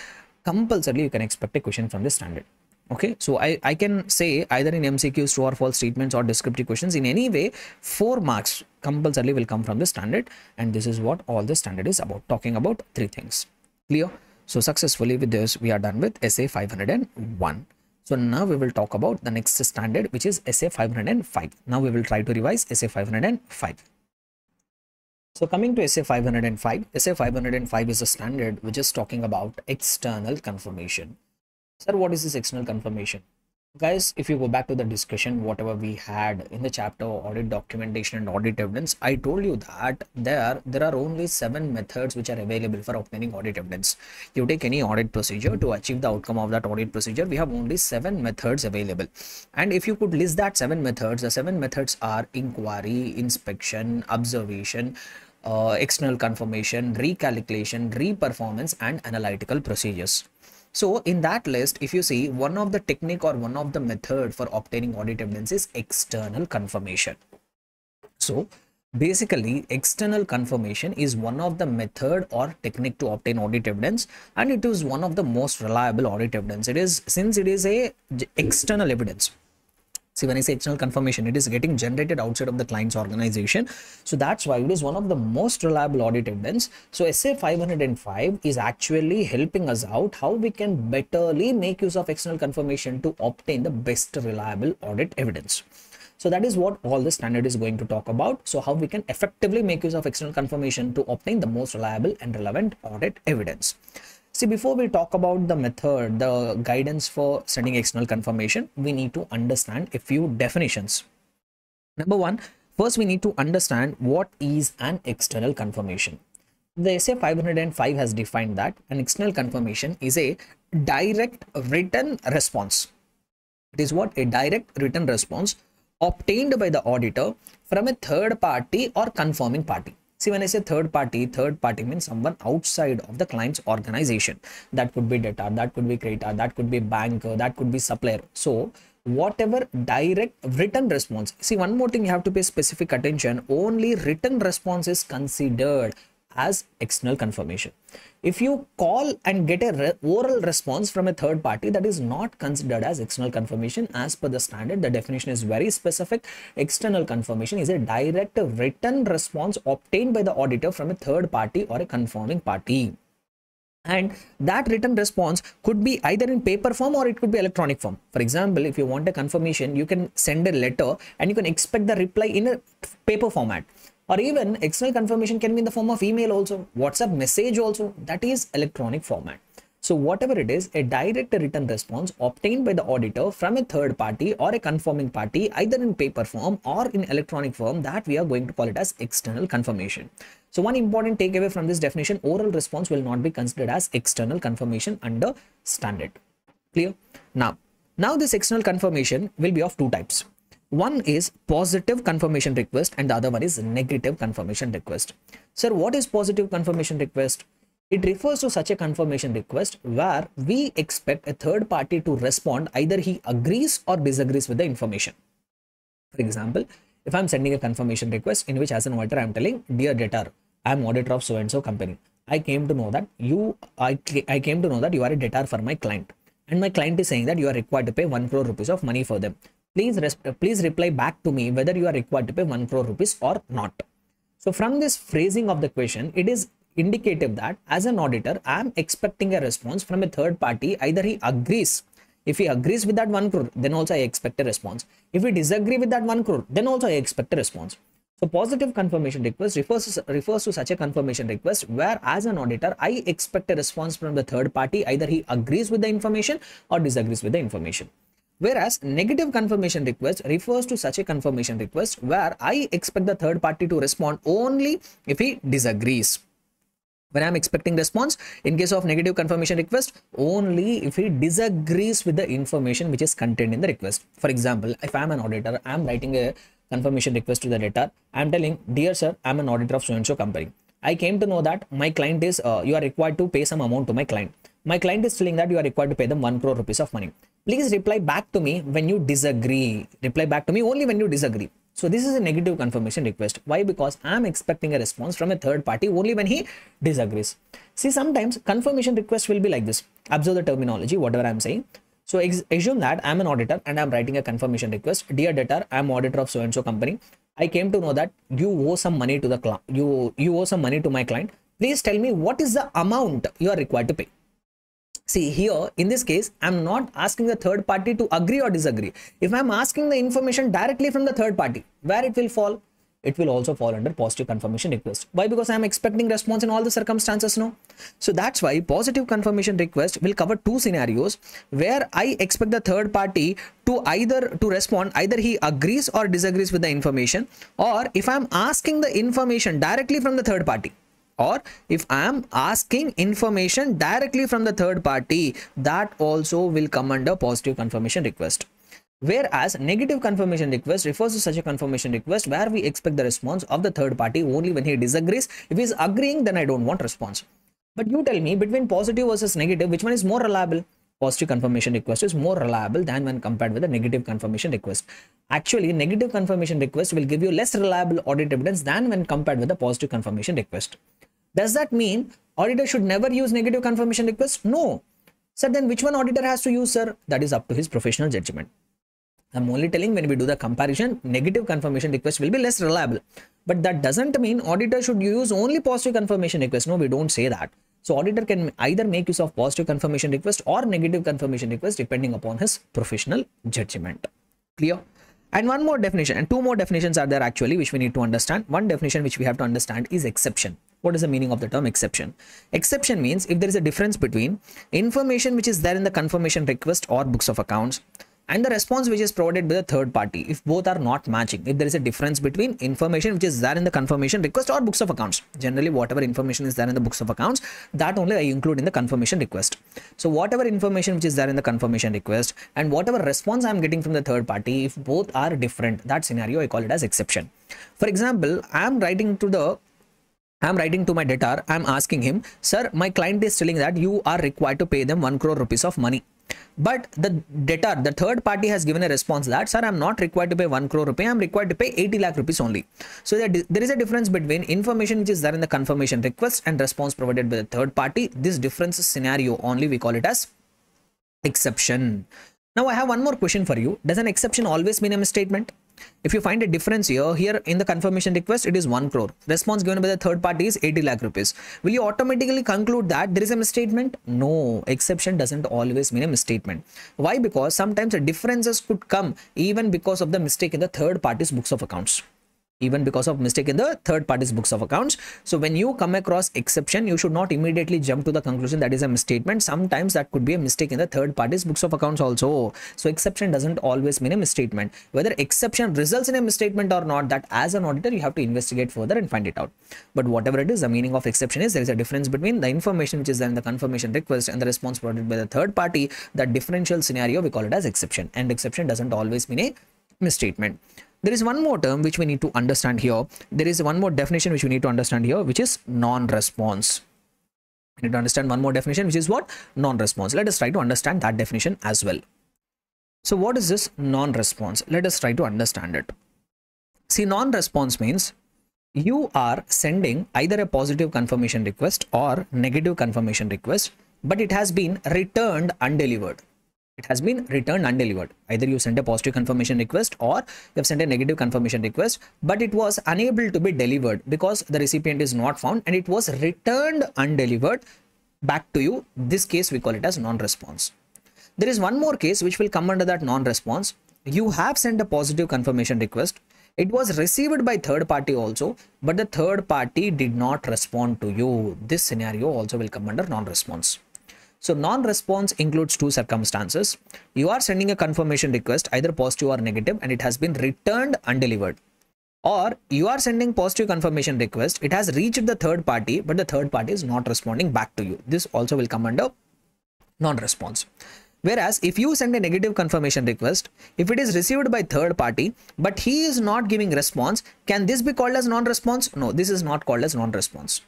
Compulsorily, you can expect a question from this standard. Okay, so I can say either in MCQs, true or false statements or descriptive questions, in any way, 4 marks compulsorily will come from the standard. And this is what all the standard is about, talking about 3 things. Clear? So successfully with this, we are done with SA 501. So now we will talk about the next standard, which is SA 505. Now we will try to revise SA 505. So coming to SA 505, SA 505 is a standard which is talking about external confirmation. Sir, what is this external confirmation? Guys, if you go back to the discussion, whatever we had in the chapter audit documentation and audit evidence, I told you that there are only 7 methods which are available for obtaining audit evidence. You take any audit procedure to achieve the outcome of that audit procedure, we have only 7 methods available. And if you could list that 7 methods, the 7 methods are inquiry, inspection, observation, external confirmation, recalculation, reperformance and analytical procedures. So in that list, if you see, one of the technique or one of the method for obtaining audit evidence is external confirmation. So basically, external confirmation is one of the method or technique to obtain audit evidence, and it is one of the most reliable audit evidence. It is, since it is a external evidence. See, when I say external confirmation, it is getting generated outside of the client's organization. So that's why it is one of the most reliable audit evidence. So SA 505 is actually helping us out how we can betterly make use of external confirmation to obtain the best reliable audit evidence. So that is what all the standard is going to talk about. So how we can effectively make use of external confirmation to obtain the most reliable and relevant audit evidence. See, before we talk about the method, the guidance for sending external confirmation, we need to understand a few definitions. Number one, first we need to understand what is an external confirmation. The SA 505 has defined that an external confirmation is a direct written response. It is what? A direct written response obtained by the auditor from a third party or confirming party. See, when I say third party means someone outside of the client's organization. That could be debtor, that could be creditor, that could be banker, that could be supplier. So whatever direct written response. See, one more thing you have to pay specific attention. Only written response is considered as external confirmation. If you call and get a oral response from a third party, that is not considered as external confirmation. As per the standard, the definition is very specific. External confirmation is a direct written response obtained by the auditor from a third party or a confirming party. And that written response could be either in paper form or it could be electronic form. For example, if you want a confirmation, you can send a letter and you can expect the reply in a paper format. Or even external confirmation can be in the form of email also, WhatsApp message also, that is electronic format. So whatever it is, a direct written response obtained by the auditor from a third party or a confirming party, either in paper form or in electronic form, that we are going to call it as external confirmation. So one important takeaway from this definition, oral response will not be considered as external confirmation under standard. Clear? Now this external confirmation will be of two types. One is positive confirmation request and the other one is negative confirmation request. Sir, what is positive confirmation request? It refers to such a confirmation request where we expect a third party to respond, either he agrees or disagrees with the information. For example, if I'm sending a confirmation request in which as an auditor I'm telling, dear debtor, I'm auditor of so and so company. I came to know that you are a debtor for my client, and my client is saying that you are required to pay 1 crore rupees of money for them. Please reply back to me whether you are required to pay 1 crore rupees or not. So from this phrasing of the question, it is indicative that as an auditor, I am expecting a response from a third party. Either he agrees. If he agrees with that 1 crore, then also I expect a response. If he disagree with that 1 crore, then also I expect a response. So positive confirmation request refers to such a confirmation request where as an auditor, I expect a response from the third party. Either he agrees with the information or disagrees with the information. Whereas negative confirmation request refers to such a confirmation request where I expect the third party to respond only if he disagrees. When I'm expecting response in case of negative confirmation request, only if he disagrees with the information which is contained in the request. For example, if I'm an auditor, I'm writing a confirmation request to the debtor. I'm telling, dear sir, I'm an auditor of so and so company. I came to know that my client is, you are required to pay some amount to my client. My client is telling that you are required to pay them 1 crore rupees of money. Please reply back to me when you disagree. Reply back to me only when you disagree. So this is a negative confirmation request. Why? Because I am expecting a response from a third party only when he disagrees. See, sometimes confirmation request will be like this. Observe the terminology, whatever I am saying. So assume that I am an auditor and I am writing a confirmation request. Dear debtor, I am auditor of so and so company. I came to know that you owe some money to the client. You owe some money to my client. Please tell me what is the amount you are required to pay. See, here in this case, I'm not asking the third party to agree or disagree. If I'm asking the information directly from the third party, where it will fall? It will also fall under positive confirmation request. Why? Because I'm expecting response in all the circumstances, no? So that's why positive confirmation request will cover two scenarios where I expect the third party to respond, either he agrees or disagrees with the information, or if I'm asking the information directly from the third party. Or if I am asking information directly from the third party, that also will come under positive confirmation request. Whereas negative confirmation request refers to such a confirmation request where we expect the response of the third party only when he disagrees. If he is agreeing, then I don't want response. But you tell me, between positive versus negative, which one is more reliable? Positive confirmation request is more reliable than when compared with the negative confirmation request. Actually, negative confirmation request will give you less reliable audit evidence than when compared with the positive confirmation request. Does that mean auditor should never use negative confirmation request? No. Sir, then which one auditor has to use, sir? That is up to his professional judgment. I'm only telling when we do the comparison, negative confirmation request will be less reliable. But that doesn't mean auditor should use only positive confirmation request. No, we don't say that. So auditor can either make use of positive confirmation request or negative confirmation request depending upon his professional judgment. Clear? And one more definition, and two more definitions are there actually which we need to understand. One definition which we have to understand is exception. What is the meaning of the term exception? Exception means if there is a difference between information which is there in the confirmation request or books of accounts and the response which is provided by the third party, if both are not matching, if there is a difference between information which is there in the confirmation request or books of accounts, generally whatever information is there in the books of accounts, that only I include in the confirmation request. So whatever information which is there in the confirmation request and whatever response I am getting from the third party, if both are different, that scenario I call it as exception. For example, I am writing to my debtor, I am asking him, sir, my client is telling that you are required to pay them 1 crore rupees of money. But the debtor, the third party has given a response that, sir, I am not required to pay 1 crore rupee, I am required to pay 80 lakh rupees only. So there is a difference between information which is there in the confirmation request and response provided by the third party. This difference scenario only we call it as exception. Now I have one more question for you. Does an exception always mean a misstatement? If you find a difference here in the confirmation request, it is 1 crore. Response given by the third party is 80 lakh rupees. Will you automatically conclude that there is a misstatement? No, exception doesn't always mean a misstatement. Why? Because sometimes the differences could come even because of the mistake in the third party's books of accounts. even because of mistake in the third party's books of accounts. So when you come across exception, you should not immediately jump to the conclusion that is a misstatement. Sometimes that could be a mistake in the third party's books of accounts also. So exception doesn't always mean a misstatement. Whether exception results in a misstatement or not, that as an auditor you have to investigate further and find it out. But whatever it is, the meaning of exception is there is a difference between the information which is there in the confirmation request and the response provided by the third party. That differential scenario we call it as exception, and exception doesn't always mean a misstatement. There is one more term which we need to understand here. There is one more definition which we need to understand here, which is non-response. We need to understand one more definition, which is what? Non-response. Let us try to understand that definition as well. So what is this non-response? Let us try to understand it. See, non-response means you are sending either a positive confirmation request or negative confirmation request, but it has been returned undelivered. It has been returned undelivered. Either you sent a positive confirmation request or you have sent a negative confirmation request, but it was unable to be delivered because the recipient is not found and it was returned undelivered back to you. This case we call it as non-response. There is one more case which will come under that non-response. You have sent a positive confirmation request. It was received by third party also, but the third party did not respond to you. This scenario also will come under non-response. So non-response includes two circumstances. You are sending a confirmation request, either positive or negative, and it has been returned undelivered. Or you are sending positive confirmation request, it has reached the third party, but the third party is not responding back to you. This also will come under non-response. Whereas if you send a negative confirmation request, if it is received by third party, but he is not giving response, can this be called as non-response? No, this is not called as non-response.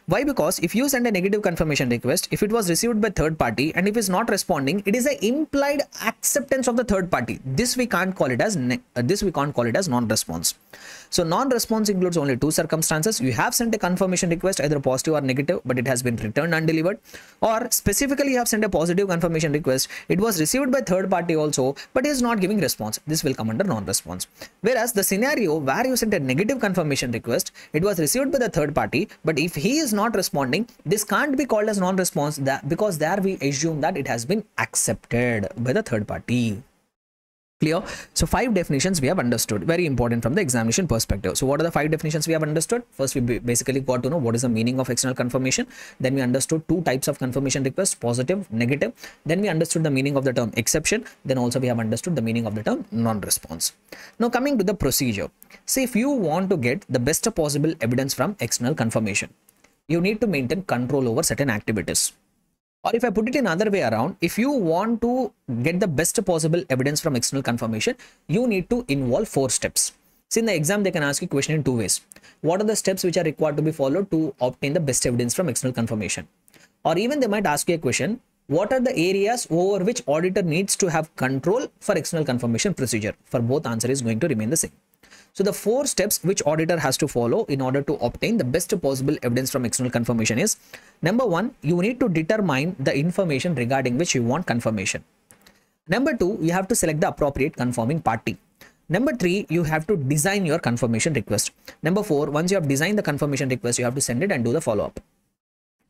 Why? Because if you send a negative confirmation request, if it was received by third party and if it's not responding, it is an implied acceptance of the third party. This we can't call it as non-response. So non-response includes only two circumstances. You have sent a confirmation request, either positive or negative, but it has been returned undelivered. Or specifically you have sent a positive confirmation request, it was received by third party also, but is not giving response. This will come under non-response. Whereas the scenario where you sent a negative confirmation request, it was received by the third party, but if he is not responding, this can't be called as non-response, because there we assume that it has been accepted by the third party. Clear? So 5 definitions we have understood, very important from the examination perspective. So what are the 5 definitions we have understood? First, we basically got to know what is the meaning of external confirmation. Then we understood 2 types of confirmation requests, positive, negative. Then we understood the meaning of the term exception. Then also we have understood the meaning of the term non-response. Now coming to the procedure. See, if you want to get the best possible evidence from external confirmation, you need to maintain control over certain activities. Or if I put it in other way around, if you want to get the best possible evidence from external confirmation, you need to involve 4 steps. See, in the exam, they can ask you a question in 2 ways. What are the steps which are required to be followed to obtain the best evidence from external confirmation? Or even they might ask you a question, what are the areas over which auditor needs to have control for external confirmation procedure? For both, answer is going to remain the same. So the 4 steps which auditor has to follow in order to obtain the best possible evidence from external confirmation is: number 1, you need to determine the information regarding which you want confirmation. Number 2, you have to select the appropriate confirming party. Number 3, you have to design your confirmation request. Number 4, once you have designed the confirmation request, you have to send it and do the follow-up.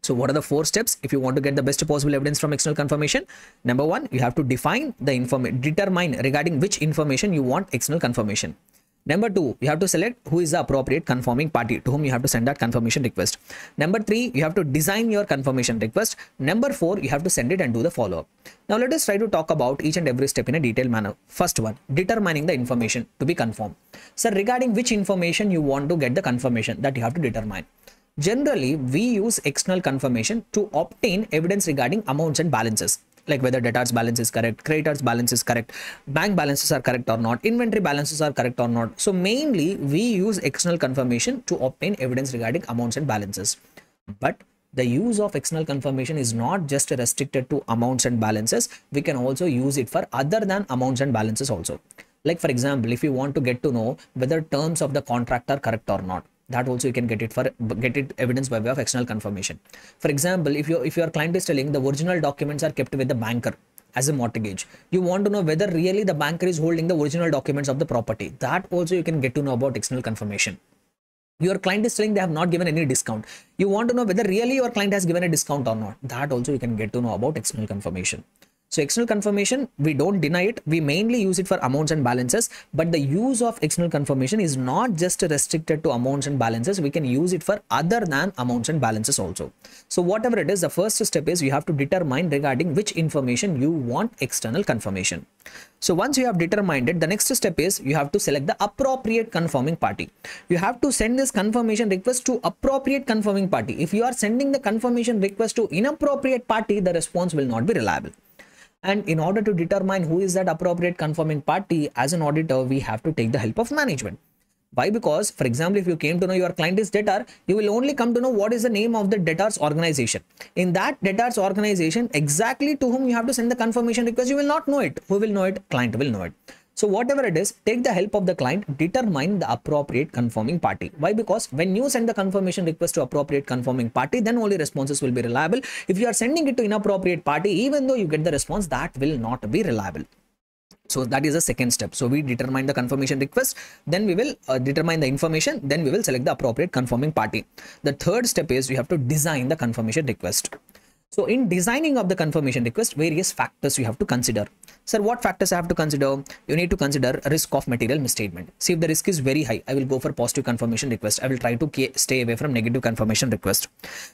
So what are the 4 steps if you want to get the best possible evidence from external confirmation? Number 1, you have to define the determine regarding which information you want external confirmation. Number 2, you have to select who is the appropriate confirming party to whom you have to send that confirmation request. Number 3, you have to design your confirmation request. Number 4, you have to send it and do the follow-up. Now let us try to talk about each and every step in a detailed manner. First one, determining the information to be confirmed. So regarding which information you want to get the confirmation, that you have to determine. Generally, we use external confirmation to obtain evidence regarding amounts and balances, like whether debtors balance is correct, creditors balance is correct, bank balances are correct or not, inventory balances are correct or not. So mainly we use external confirmation to obtain evidence regarding amounts and balances. But the use of external confirmation is not just restricted to amounts and balances. We can also use it for other than amounts and balances also. Like for example, if you want to get to know whether terms of the contract are correct or not, that also you can get it evidence by way of external confirmation. For example, if your client is telling the original documents are kept with the banker as a mortgage, you want to know whether really the banker is holding the original documents of the property. That also you can get to know about external confirmation. Your client is saying they have not given any discount. You want to know whether really your client has given a discount or not. That also you can get to know about external confirmation. So external confirmation, we don't deny it. We mainly use it for amounts and balances, but the use of external confirmation is not just restricted to amounts and balances. We can use it for other than amounts and balances also. So whatever it is, the first step is you have to determine regarding which information you want external confirmation. So once you have determined it, the next step is you have to select the appropriate confirming party. You have to send this confirmation request to appropriate confirming party. If you are sending the confirmation request to inappropriate party, the response will not be reliable. And in order to determine who is that appropriate confirming party, as an auditor, we have to take the help of management. Why? Because, for example, if you came to know your client is debtor, you will only come to know what is the name of the debtor's organization. In that debtor's organization, exactly to whom you have to send the confirmation request, you will not know it. Who will know it? Client will know it. So whatever it is, take the help of the client, determine the appropriate confirming party. Why? Because when you send the confirmation request to appropriate confirming party, then only responses will be reliable. If you are sending it to inappropriate party, even though you get the response, that will not be reliable. So that is the second step. So we determine the confirmation request, then we will determine the information, then we will select the appropriate confirming party. The third step is you have to design the confirmation request. So in designing of the confirmation request, various factors you have to consider. Sir, what factors I have to consider? You need to consider risk of material misstatement. See, if the risk is very high, I will go for positive confirmation request. I will try to stay away from negative confirmation request.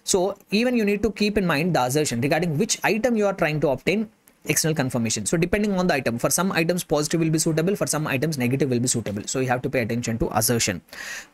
So even you need to keep in mind the assertion regarding which item you are trying to obtain external confirmation. So depending on the item, for some items positive will be suitable, for some items negative will be suitable. So you have to pay attention to assertion.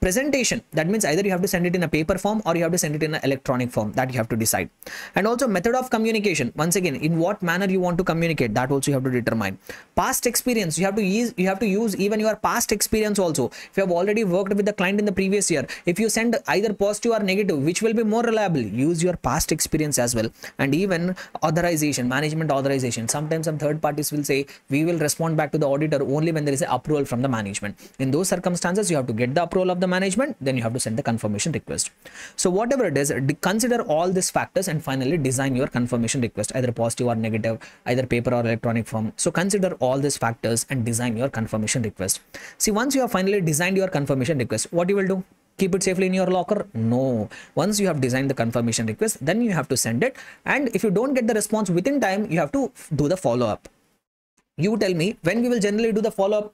Presentation, that means either you have to send it in a paper form or you have to send it in an electronic form, that you have to decide. And also method of communication, once again, in what manner you want to communicate, that also you have to determine. Past experience, you have to use even your past experience also. If you have already worked with the client in the previous year, if you send either positive or negative, which will be more reliable, use your past experience as well. And even authorization, management authorization. Sometimes some third parties will say we will respond back to the auditor only when there is an approval from the management. In those circumstances, you have to get the approval of the management, then you have to send the confirmation request. So whatever it is, consider all these factors and finally design your confirmation request, either positive or negative, either paper or electronic form. So consider all these factors and design your confirmation request. See, once you have finally designed your confirmation request, what you will do? Keep it safely in your locker? No. Once you have designed the confirmation request, then you have to send it. And if you don't get the response within time, you have to do the follow-up. You tell me when we will generally do the follow-up.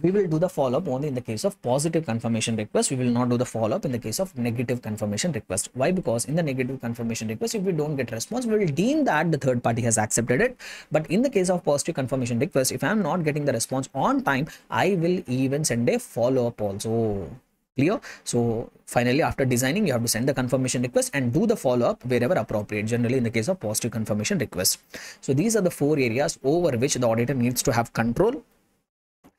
We will do the follow-up only in the case of positive confirmation request. We will not do the follow-up in the case of negative confirmation request. Why? Because in the negative confirmation request, if we don't get response, we will deem that the third party has accepted it. But in the case of positive confirmation request, if I am not getting the response on time, I will even send a follow-up also. Clear? So finally, after designing, you have to send the confirmation request and do the follow-up wherever appropriate, generally in the case of positive confirmation request. So these are the 4 areas over which the auditor needs to have control.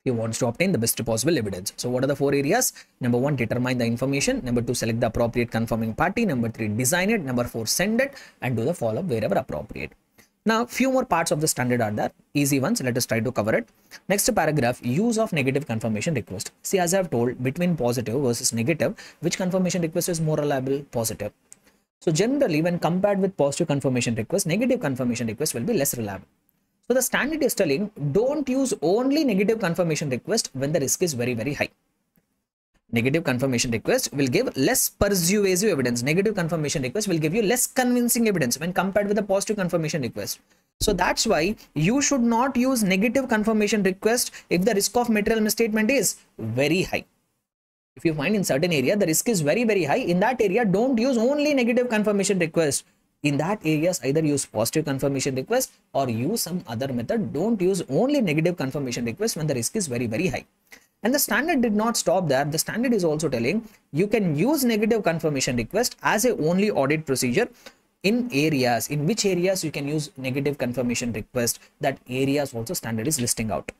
He wants to obtain the best possible evidence. So what are the 4 areas? Number 1, determine the information. Number 2, select the appropriate confirming party. Number 3, design it. Number 4, send it and do the follow-up wherever appropriate. Now, few more parts of the standard are there, easy ones. Let us try to cover it. Next paragraph, use of negative confirmation request. See, as I have told, between positive versus negative, which confirmation request is more reliable? Positive. So generally, when compared with positive confirmation request, negative confirmation request will be less reliable. So the standard is telling, don't use only negative confirmation request when the risk is very, very high. Negative confirmation request will give less persuasive evidence. Negative confirmation request will give you less convincing evidence when compared with the positive confirmation request. So that's why you should not use negative confirmation request if the risk of material misstatement is very high. If you find in certain area the risk is very, very high, in that area don't use only negative confirmation request. In that areas, either use positive confirmation request or use some other method. Don't use only negative confirmation request when the risk is very, very high. And the standard did not stop there. The standard is also telling you can use negative confirmation request as a only audit procedure in areas. In which areas you can use negative confirmation request, that areas also standard is listing out.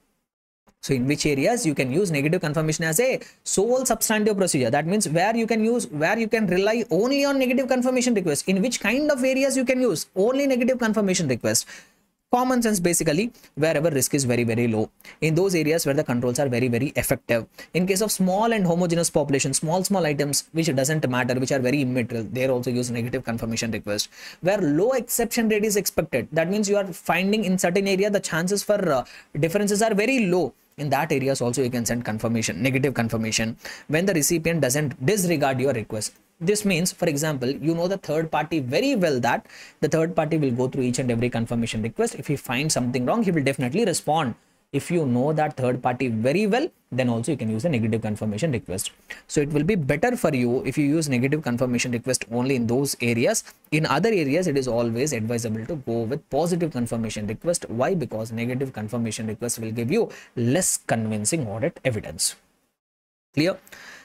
So in which areas you can use negative confirmation as a sole substantive procedure. That means where you can rely only on negative confirmation request. In which kind of areas you can use only negative confirmation request. Common sense, basically, wherever risk is very, very low. In those areas where the controls are very, very effective. In case of small and homogeneous population, small items which doesn't matter, which are very immaterial, they also use negative confirmation request. Where low exception rate is expected, that means you are finding in certain area the chances for differences are very low. In that areas also you can send confirmation, negative confirmation, when the recipient doesn't disregard your request. This means, for example, you know the third party very well, that the third party will go through each and every confirmation request. If he finds something wrong, he will definitely respond. If you know that third party very well, then also you can use a negative confirmation request. So it will be better for you if you use negative confirmation request only in those areas. In other areas, it is always advisable to go with positive confirmation request. Why? Because negative confirmation request will give you less convincing audit evidence. Clear?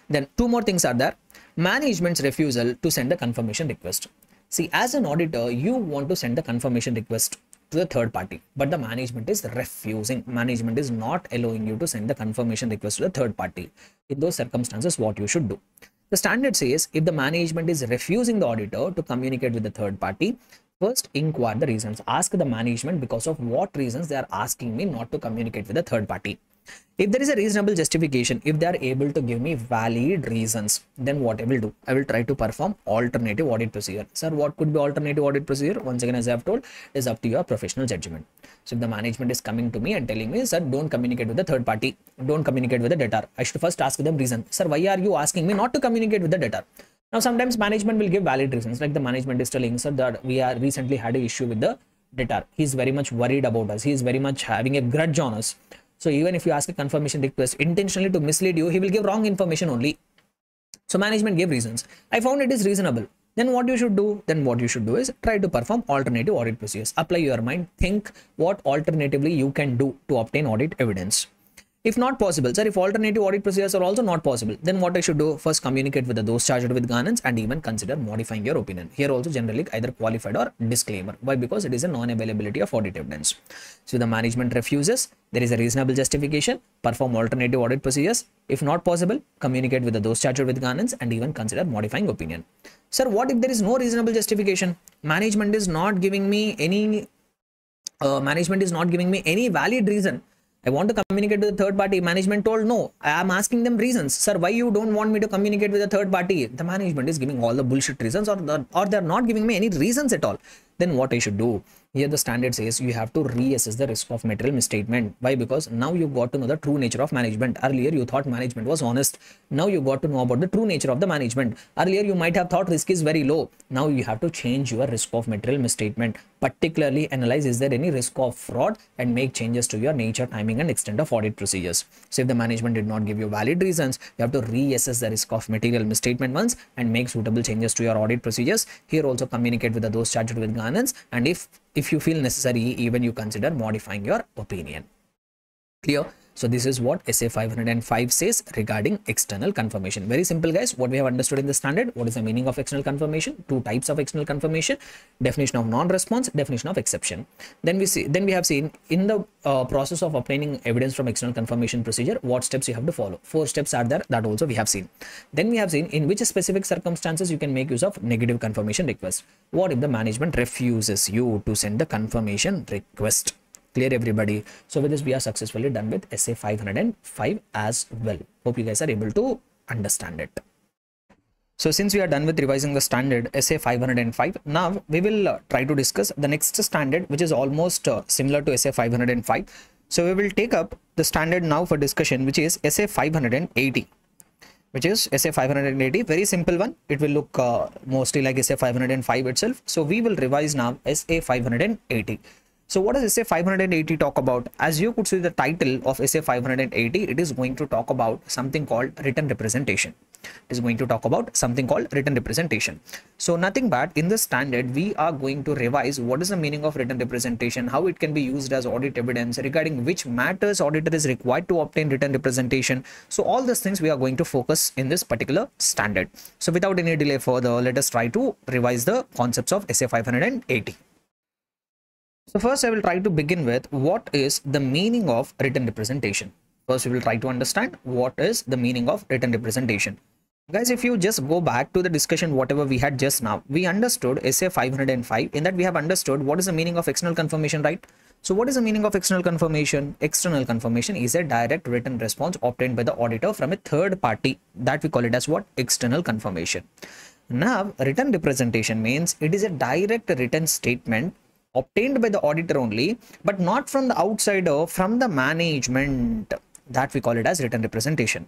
Then two more things are there. Management's refusal to send a confirmation request. See, as an auditor, you want to send the confirmation request to the third party, but the management is refusing. Management is not allowing you to send the confirmation request to the third party. In those circumstances, what you should do? The standard says if the management is refusing the auditor to communicate with the third party, first inquire the reasons. Ask the management because of what reasons they are asking me not to communicate with the third party. If there is a reasonable justification, if they are able to give me valid reasons, then what I will do? I will try to perform alternative audit procedure. Sir, what could be alternative audit procedure? Once again, as I have told, is up to your professional judgment. So if the management is coming to me and telling me, sir, don't communicate with the third party, don't communicate with the debtor, I should first ask them reason. Sir, why are you asking me not to communicate with the debtor? Now, sometimes management will give valid reasons, like the management is telling, sir, that we are recently had an issue with the debtor. He is very much worried about us. He is very much having a grudge on us. So even if you ask a confirmation request intentionally to mislead you, he will give wrong information only. So management gave reasons. I found it is reasonable. Then what you should do? Then what you should do is try to perform alternative audit procedures. Apply your mind. Think what alternatively you can do to obtain audit evidence. If not possible, sir, if alternative audit procedures are also not possible, then what I should do? First, communicate with those charged with governance and even consider modifying your opinion. Here also generally either qualified or disclaimer. Why? Because it is a non-availability of audit evidence. So the management refuses, there is a reasonable justification, perform alternative audit procedures. If not possible, communicate with those charged with governance and even consider modifying opinion. Sir, what if there is no reasonable justification? Management is not giving me any valid reason. I want to communicate with the third party. Management told no. I am asking them reasons. Sir, why you don't want me to communicate with the third party? The management is giving all the bullshit reasons, or they're not giving me any reasons at all. Then what I should do? Here the standard says you have to reassess the risk of material misstatement. Why? Because now you got to know the true nature of management. Earlier you thought management was honest. Now you got to know about the true nature of the management. Earlier you might have thought risk is very low. Now you have to change your risk of material misstatement. Particularly analyze is there any risk of fraud and make changes to your nature, timing and extent of audit procedures. So if the management did not give you valid reasons, you have to reassess the risk of material misstatement once and make suitable changes to your audit procedures. Here also communicate with those charged with governance, and if you feel necessary, even you consider modifying your opinion. Clear? So this is what SA 505 says regarding external confirmation. Very simple, guys. What we have understood in the standard, what is the meaning of external confirmation? Two types of external confirmation: definition of non-response, definition of exception. Then we have seen in the process of obtaining evidence from external confirmation procedure, what steps you have to follow. 4 steps are there, that also we have seen. Then we have seen in which specific circumstances you can make use of negative confirmation request. What if the management refuses you to send the confirmation request? Clear, everybody? So with this, we are successfully done with SA 505 as well. Hope you guys are able to understand it. So since we are done with revising the standard SA 505, now we will try to discuss the next standard, which is almost similar to SA 505. So we will take up the standard now for discussion, which is SA 580. Which is SA 580, very simple one. It will look mostly like SA 505 itself. So we will revise now SA 580. So what does SA 580 talk about? As you could see the title of SA 580, it is going to talk about something called written representation. It is going to talk about something called written representation. So nothing but in the standard, we are going to revise what is the meaning of written representation, how it can be used as audit evidence, regarding which matters auditor is required to obtain written representation. So all these things we are going to focus in this particular standard. So without any delay further, let us try to revise the concepts of SA 580. So first I will try to begin with what is the meaning of written representation. First we will try to understand what is the meaning of written representation. Guys, if you just go back to the discussion whatever we had just now, we understood SA 505. In that we have understood what is the meaning of external confirmation, right? So what is the meaning of external confirmation? External confirmation is a direct written response obtained by the auditor from a third party. That we call it as what? External confirmation. Now written representation means it is a direct written statement obtained by the auditor only, but not from the outsider, from the management. That we call it as written representation.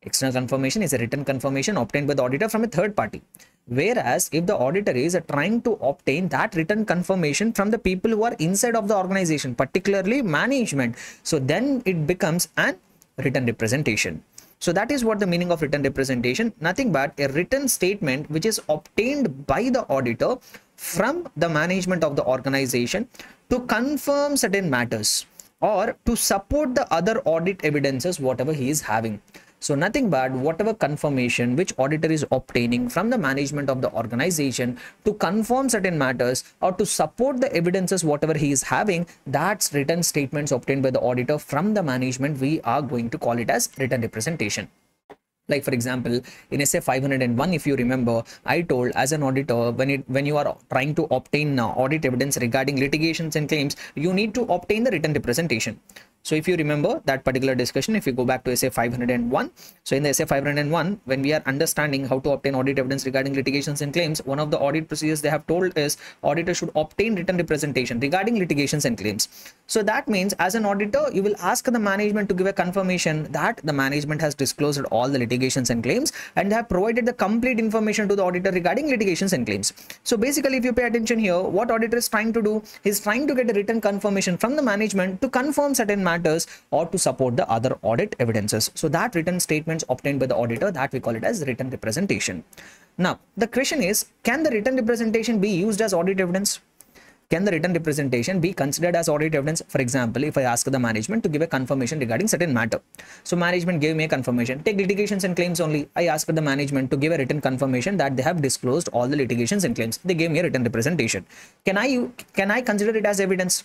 External confirmation is a written confirmation obtained by the auditor from a third party. Whereas if the auditor is trying to obtain that written confirmation from the people who are inside of the organization, particularly management, so then it becomes an written representation. So that is what the meaning of written representation, nothing but a written statement which is obtained by the auditor from the management of the organization to confirm certain matters or to support the other audit evidences whatever he is having. So nothing but whatever confirmation which auditor is obtaining from the management of the organization to confirm certain matters or to support the evidences whatever he is having, that's written statements obtained by the auditor from the management. We are going to call it as written representation. Like for example, in SA 501, if you remember, I told as an auditor, when you are trying to obtain audit evidence regarding litigations and claims, you need to obtain the written representation. So if you remember that particular discussion, if you go back to SA 501, so in the SA 501, when we are understanding how to obtain audit evidence regarding litigations and claims, one of the audit procedures they have told is auditor should obtain written representation regarding litigations and claims. So that means as an auditor, you will ask the management to give a confirmation that the management has disclosed all the litigations and claims and they have provided the complete information to the auditor regarding litigations and claims. So basically, if you pay attention here, what auditor is trying to do is trying to get a written confirmation from the management to confirm certain matters or to support the other audit evidences. So that written statements obtained by the auditor, that we call it as written representation. Now, the question is, can the written representation be used as audit evidence? Can the written representation be considered as audit evidence? For example, if I ask the management to give a confirmation regarding certain matter. So management gave me a confirmation. Take litigations and claims only. I asked the management to give a written confirmation that they have disclosed all the litigations and claims. They gave me a written representation. Can I consider it as evidence?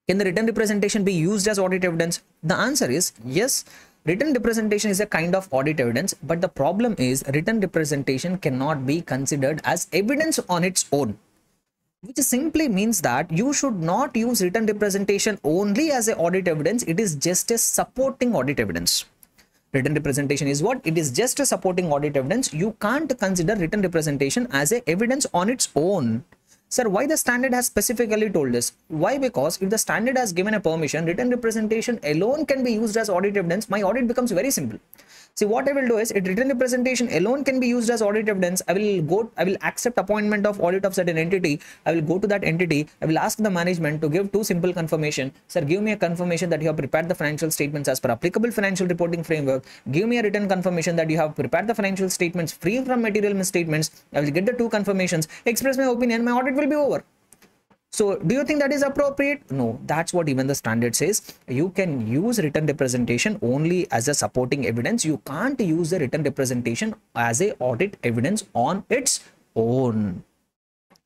Can the written representation be used as audit evidence? The answer is yes. Written representation is a kind of audit evidence, but the problem is written representation cannot be considered as evidence on its own, which simply means that you should not use written representation only as an audit evidence. It is just a supporting audit evidence. Written representation is what? It is just a supporting audit evidence. You can't consider written representation as a evidence on its own. Sir, why the standard has specifically told this? Why? Because if the standard has given a permission, written representation alone can be used as audit evidence, my audit becomes very simple. See, what I will do is, if written representation alone can be used as audit evidence, I will accept appointment of audit of certain entity. I will go to that entity. I will ask the management to give two simple confirmation. Sir, give me a confirmation that you have prepared the financial statements as per applicable financial reporting framework. Give me a written confirmation that you have prepared the financial statements free from material misstatements. I will get the two confirmations, express my opinion, my audit will be over. So do you think that is appropriate? No, that's what even the standard says. You can use written representation only as a supporting evidence. You can't use the written representation as a audit evidence on its own.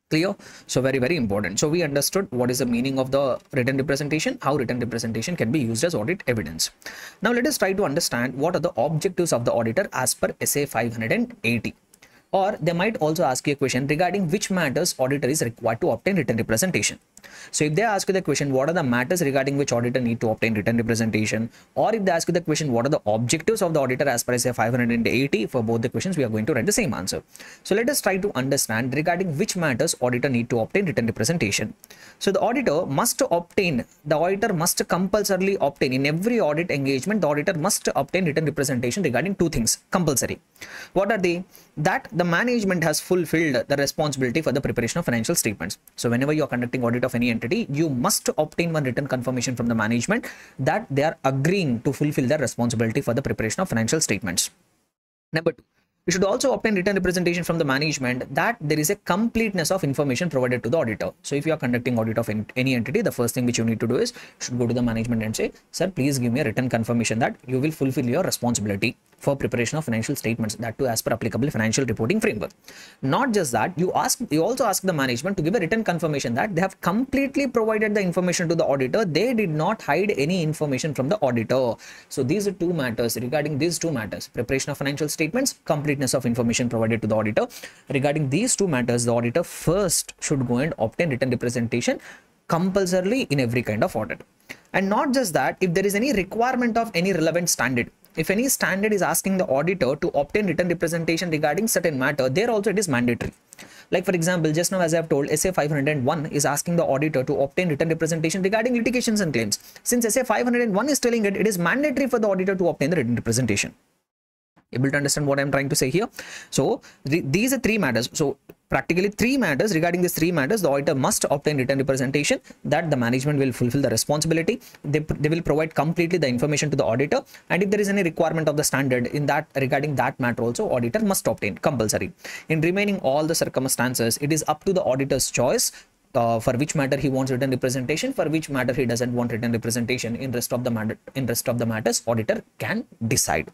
Clear? So very, very important. So we understood what is the meaning of the written representation, how written representation can be used as audit evidence. Now let us try to understand what are the objectives of the auditor as per SA 580. Or they might also ask you a question regarding which matters auditor is required to obtain written representation. So if they ask you the question, what are the matters regarding which auditor need to obtain written representation? Or if they ask you the question, what are the objectives of the auditor as per SA 580? For both the questions, we are going to write the same answer. So let us try to understand regarding which matters auditor need to obtain written representation. So the auditor must compulsorily obtain in every audit engagement, the auditor must obtain written representation regarding two things, compulsory. What are they? That the management has fulfilled the responsibility for the preparation of financial statements. So whenever you are conducting audit of any entity, you must obtain one written confirmation from the management that they are agreeing to fulfill their responsibility for the preparation of financial statements. Number two, you should also obtain written representation from the management that there is a completeness of information provided to the auditor. So if you are conducting audit of any entity, the first thing which you need to do is, you should go to the management and say, sir, please give me a written confirmation that you will fulfill your responsibility for preparation of financial statements, that too as per applicable financial reporting framework. Not just that, you also ask the management to give a written confirmation that they have completely provided the information to the auditor. They did not hide any information from the auditor. So these are two matters. Regarding these two matters, preparation of financial statements, completeness of information provided to the auditor. Regarding these two matters, the auditor first should go and obtain written representation compulsorily in every kind of audit. And not just that, if there is any requirement of any relevant standard, if any standard is asking the auditor to obtain written representation regarding certain matter, there also it is mandatory. Like for example, just now as I have told, SA 501 is asking the auditor to obtain written representation regarding litigations and claims. Since SA 501 is telling it, it is mandatory for the auditor to obtain the written representation. Able to understand what I'm trying to say here? So these are three matters. So practically three matters. Regarding these three matters, the auditor must obtain written representation that the management will fulfill the responsibility. They will provide completely the information to the auditor, and if there is any requirement of the standard in that regarding that matter also, auditor must obtain compulsory. In remaining all the circumstances, it is up to the auditor's choice for which matter he wants written representation, for which matter he doesn't want written representation. In rest of the matters, auditor can decide.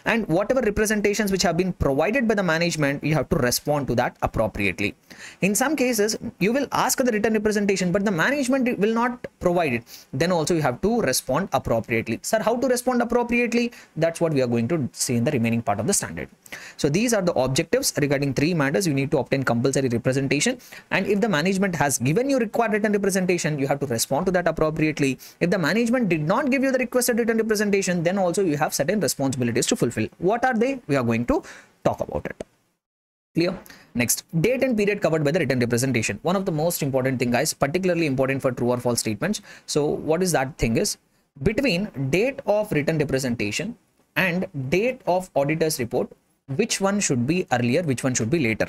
And whatever representations which have been provided by the management, you have to respond to that appropriately. In some cases, you will ask the written representation, but the management will not provide it. Then also you have to respond appropriately. Sir, how to respond appropriately? That's what we are going to see in the remaining part of the standard. So these are the objectives regarding three matters. You need to obtain compulsory representation, and if the management has given you required written representation, you have to respond to that appropriately. If the management did not give you the requested written representation, then also you have certain responsibilities to fulfill. What are they? We are going to talk about it. Clear? Next, date and period covered by the written representation. One of the most important thing, guys, particularly important for true or false statements. So what is that thing is, between date of written representation and date of auditor's report, which one should be earlier, which one should be later?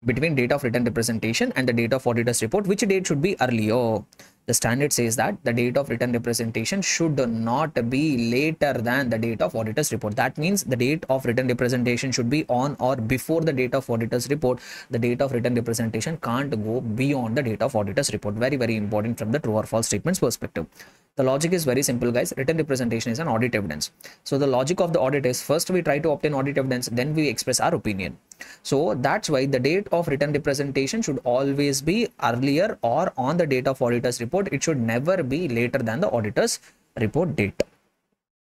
Between date of written representation and the date of auditor's report, which date should be earlier? The standard says that the date of written representation should not be later than the date of auditor's report. That means the date of written representation should be on or before the date of auditor's report. The date of written representation can't go beyond the date of auditor's report. Very, very important from the true or false statements perspective. The logic is very simple, guys. Written representation is an audit evidence. So the logic of the audit is, first we try to obtain audit evidence, then we express our opinion. So that's why the date of written representation should always be earlier or on the date of auditor's report. It should never be later than the auditor's report date.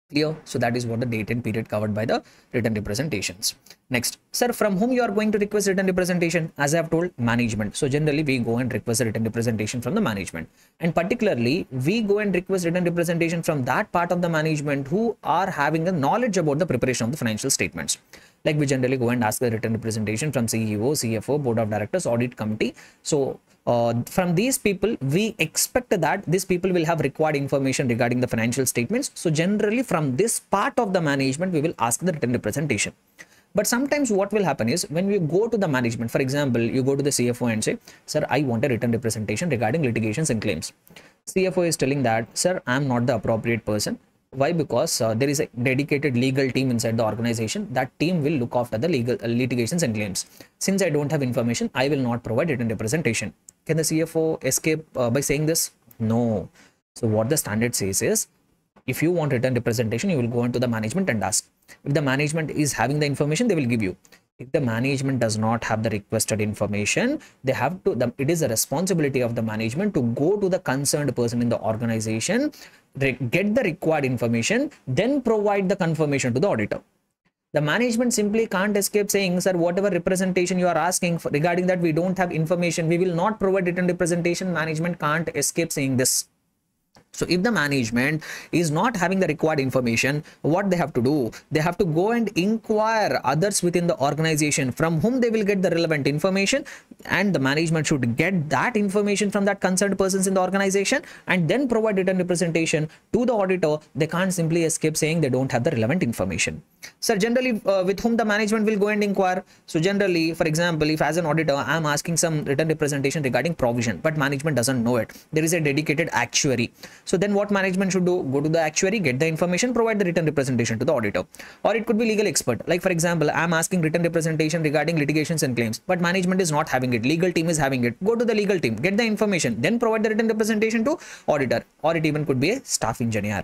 Clear? So that is what the date and period covered by the written representations. Next, sir, from whom you are going to request written representation? As I have told, management. So generally we go and request a written representation from the management, and particularly we go and request written representation from that part of the management who are having a knowledge about the preparation of the financial statements. Like we generally go and ask the written representation from CEO, CFO, board of directors, audit committee. So from these people, we expect that these people will have required information regarding the financial statements. So generally from this part of the management, we will ask the written representation. But sometimes what will happen is, when we go to the management, for example, you go to the CFO and say, sir, I want a written representation regarding litigations and claims. CFO is telling that, sir, I am not the appropriate person. Why? Because there is a dedicated legal team inside the organization. That team will look after the legal litigations and claims. Since I don't have information, I will not provide written representation. Can the CFO escape by saying this? No. So what the standard says is, if you want written representation, you will go into the management and ask. If the management is having the information, they will give you. If the management does not have the requested information, they have to, it is a responsibility of the management to go to the concerned person in the organization, get the required information, then provide the confirmation to the auditor. The management simply can't escape saying, sir, whatever representation you are asking for, regarding that we don't have information, we will not provide written representation. Management can't escape saying this. So if the management is not having the required information, what they have to do? They have to go and inquire others within the organization from whom they will get the relevant information, and the management should get that information from that concerned persons in the organization and then provide written representation to the auditor. They can't simply escape saying they don't have the relevant information. So generally with whom the management will go and inquire. So generally, for example, if as an auditor I am asking some written representation regarding provision, but management doesn't know it, there is a dedicated actuary. So then what management should do? Go to the actuary, get the information, provide the written representation to the auditor. Or it could be legal expert. Like for example, I am asking written representation regarding litigations and claims, but management is not having it. Legal team is having it. Go to the legal team, get the information, then provide the written representation to auditor. Or it even could be a staff engineer.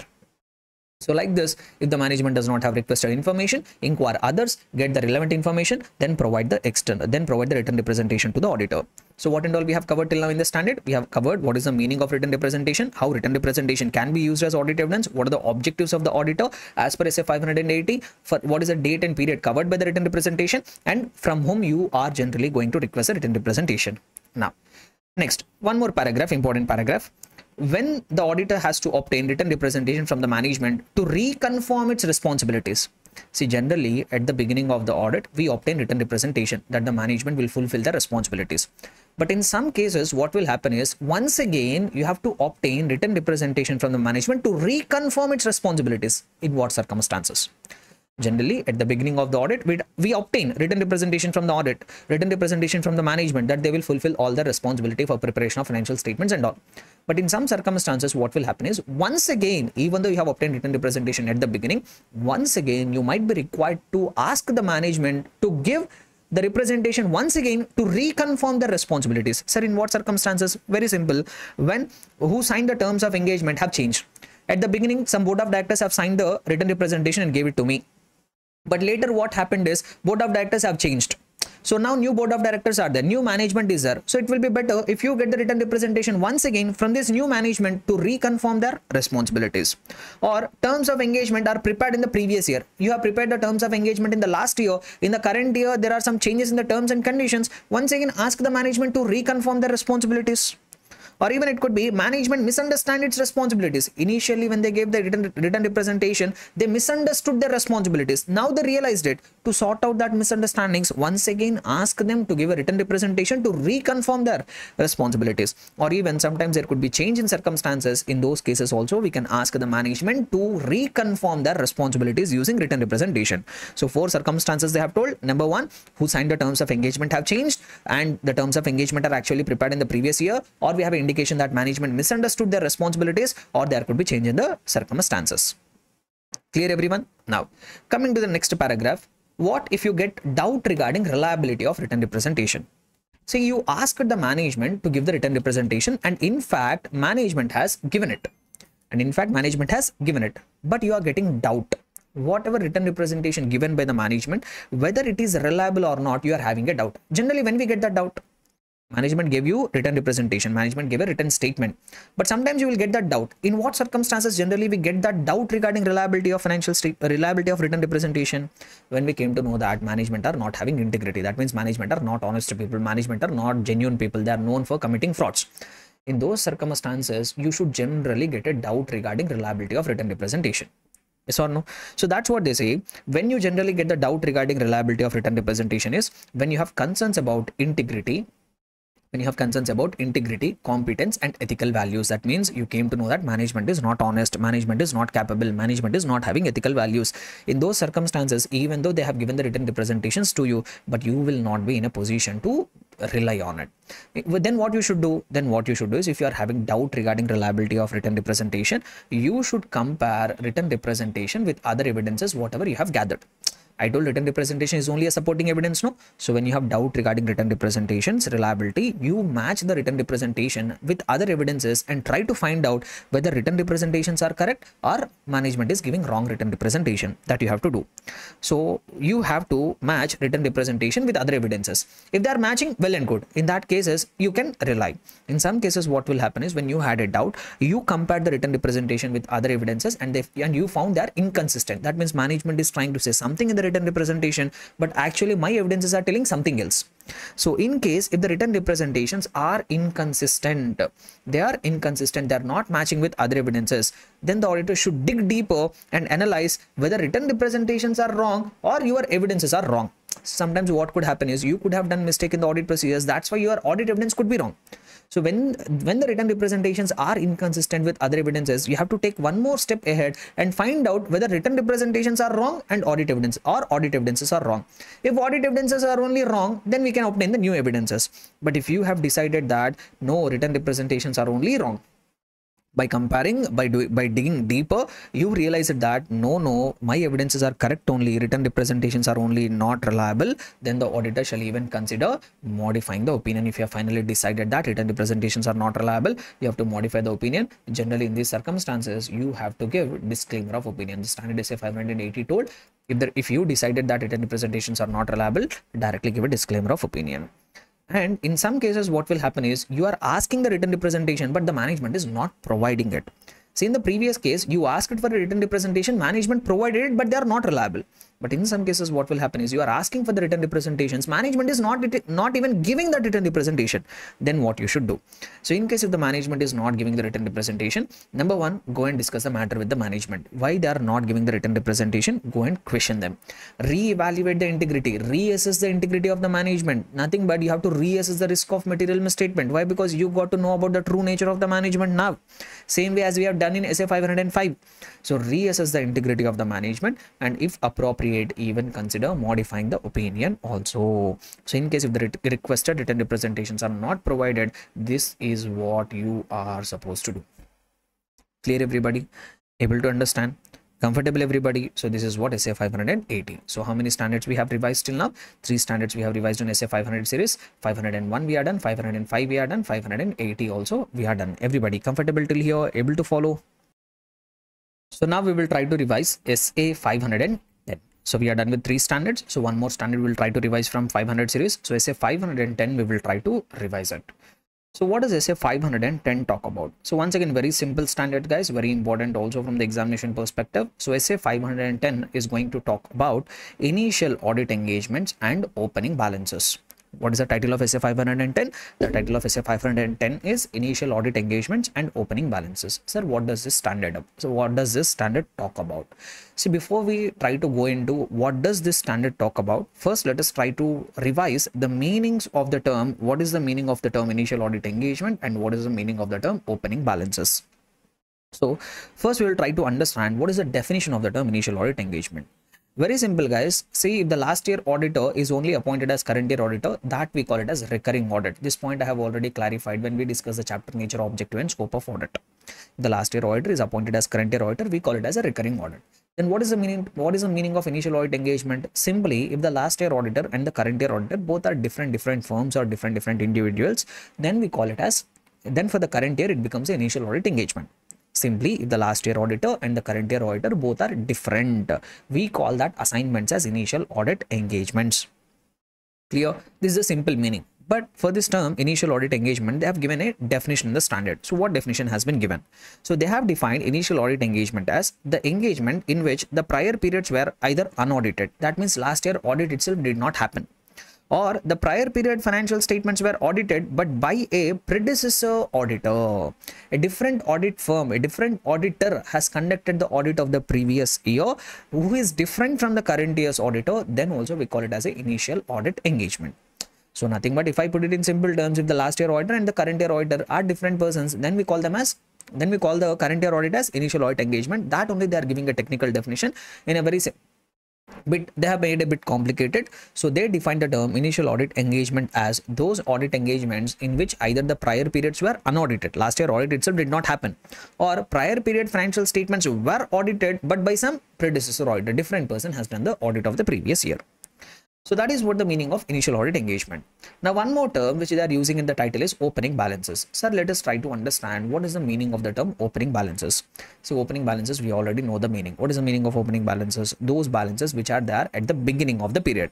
So like this, if the management does not have requested information, inquire others, get the relevant information, then provide the written representation to the auditor. So what and all we have covered till now in the standard? We have covered what is the meaning of written representation, how written representation can be used as audit evidence, what are the objectives of the auditor as per SA 580, for what is the date and period covered by the written representation, and from whom you are generally going to request a written representation. Now, next, one more paragraph, important paragraph. When the auditor has to obtain written representation from the management to reconfirm its responsibilities. See, generally at the beginning of the audit, we obtain written representation that the management will fulfill the responsibilities. But in some cases, what will happen is, once again, you have to obtain written representation from the management to reconfirm its responsibilities. In what circumstances? Generally, at the beginning of the audit, we obtain written representation from the audit, written representation from the management that they will fulfill all the responsibility for preparation of financial statements and all. But in some circumstances, what will happen is, once again, even though you have obtained written representation at the beginning, once again, you might be required to ask the management to give the representation once again to reconfirm the responsibilities. Sir, in what circumstances? Very simple. When who signed the terms of engagement have changed. At the beginning, some board of directors have signed the written representation and gave it to me. But later what happened is, board of directors have changed. So now new board of directors are there, new management is there. So it will be better if you get the written representation once again from this new management to reconfirm their responsibilities. Or terms of engagement are prepared in the previous year. You have prepared the terms of engagement in the last year. In the current year, there are some changes in the terms and conditions. Once again, ask the management to reconfirm their responsibilities. Or even it could be management misunderstand its responsibilities. Initially, when they gave the written representation, they misunderstood their responsibilities. Now they realized it. To sort out that misunderstandings, once again ask them to give a written representation to reconfirm their responsibilities. Or even sometimes there could be change in circumstances. In those cases also, we can ask the management to reconfirm their responsibilities using written representation. So 4 circumstances they have told. Number 1, who signed the terms of engagement have changed, and the terms of engagement are actually prepared in the previous year, or we have an indication that management misunderstood their responsibilities, or there could be change in the circumstances. Clear, everyone? Now, coming to the next paragraph, what if you get doubt regarding reliability of written representation? See, you asked the management to give the written representation, and in fact, management has given it. But you are getting doubt. Whatever written representation given by the management, whether it is reliable or not, you are having a doubt. Generally, when we get that doubt, management gave you written representation, management gave a written statement, but sometimes you will get that doubt. In what circumstances generally we get that doubt regarding reliability of reliability of written representation? When we came to know that management are not having integrity. That means management are not honest people, management are not genuine people, they are known for committing frauds. In those circumstances, you should generally get a doubt regarding reliability of written representation. Yes or no? So that's what they say. When you generally get the doubt regarding reliability of written representation is when you have concerns about integrity, competence, and ethical values. That means you came to know that management is not honest, management is not capable, management is not having ethical values. In those circumstances, even though they have given the written representations to you, but you will not be in a position to rely on it. Then what you should do? Is if you are having doubt regarding reliability of written representation, you should compare written representation with other evidences, whatever you have gathered. I told written representation is only a supporting evidence, no? So when you have doubt regarding written representations, reliability, you match the written representation with other evidences and try to find out whether written representations are correct or management is giving wrong written representation. That you have to do. So you have to match written representation with other evidences. If they are matching, well and good. In that cases, you can rely. In some cases, what will happen is when you had a doubt, you compared the written representation with other evidences and you found they are inconsistent. That means management is trying to say something in the written representation, but actually my evidences are telling something else. So in case if the written representations are inconsistent, they are not matching with other evidences, then the auditor should dig deeper and analyze whether written representations are wrong or your evidences are wrong. Sometimes what could happen is you could have done mistake in the audit procedures. That's why your audit evidence could be wrong. So when the written representations are inconsistent with other evidences, you have to take one more step ahead and find out whether written representations are wrong and audit evidences are wrong. If audit evidences are only wrong, then we can obtain the new evidences. But if you have decided that no, written representations are only wrong, by comparing, by digging deeper, you realize that no, my evidences are correct only, written representations are only not reliable, then the auditor shall even consider modifying the opinion. If you have finally decided that written representations are not reliable, you have to modify the opinion. Generally, in these circumstances, you have to give disclaimer of opinion. The standard SA 580 told, if you decided that written representations are not reliable, directly give a disclaimer of opinion. And in some cases, what will happen is you are asking the written representation, but the management is not providing it. See, in the previous case, you asked for a written representation, management provided it, but they are not reliable. But in some cases, what will happen is you are asking for the written representations, management is not even giving that written representation. Then what you should do? So in case if the management is not giving the written representation, number 1, go and discuss the matter with the management. Why they are not giving the written representation? Go and question them. Re-evaluate the integrity, reassess the integrity of the management. Nothing but you have to reassess the risk of material misstatement. Why? Because you got to know about the true nature of the management now. Same way as we have done in SA 505. So reassess the integrity of the management, and if appropriate, even consider modifying the opinion also. So in case if the requested written representations are not provided, this is what you are supposed to do. Clear, everybody? Able to understand? Comfortable, everybody? So this is what SA 580. So how many standards we have revised till now? 3 standards we have revised in SA 500 series. 501 we are done, 505 we are done, 580 also we are done. Everybody comfortable till here? Able to follow? So now we will try to revise SA 510. So we are done with 3 standards. So one more standard we will try to revise from 500 series. So SA 510 we will try to revise it. So what does SA 510 talk about? So once again, very simple standard, guys, very important also from the examination perspective. So SA 510 is going to talk about initial audit engagements and opening balances. What is the title of SA 510? The title of SA 510 is initial audit engagements and opening balances. Sir, what does this standard So what does this standard talk about? See, before we try to go into what does this standard talk about, first let us try to revise the meanings of the term. What is the meaning of the term initial audit engagement and what is the meaning of the term opening balances? So first we will try to understand what is the definition of the term initial audit engagement. Very simple, guys. See, if the last year auditor is only appointed as current year auditor, that we call it as recurring audit. This point I have already clarified when we discussed the chapter nature, objective and scope of audit. If the last year auditor is appointed as current year auditor, we call it as a recurring audit. Then what is the meaning? What is the meaning of initial audit engagement? Simply, if the last year auditor and the current year auditor both are different firms or different individuals, then we call it as, then for the current year it becomes an initial audit engagement. Simply, if the last year auditor and the current year auditor both are different, we call that assignments as initial audit engagements. Clear? This is a simple meaning. But for this term initial audit engagement, they have given a definition in the standard. So what definition has been given? So they have defined initial audit engagement as the engagement in which the prior periods were either unaudited. That means last year audit itself did not happen, or the prior period financial statements were audited but by a predecessor auditor. A different audit firm, a different auditor has conducted the audit of the previous year who is different from the current year's auditor, then also we call it as an initial audit engagement. So nothing but if I put it in simple terms, if the last year auditor and the current year auditor are different persons, then we call the current year audit as initial audit engagement. That only they are giving a technical definition in a very but they have made a bit complicated. So they define the term initial audit engagement as those audit engagements in which either the prior periods were unaudited, last year audit itself did not happen, or prior period financial statements were audited but by some predecessor auditor, different person has done the audit of the previous year. So that is what the meaning of initial audit engagement. Now one more term which they are using in the title is opening balances. Sir, let us try to understand what is the meaning of the term opening balances. So opening balances, we already know the meaning. What is the meaning of opening balances? Those balances which are there at the beginning of the period.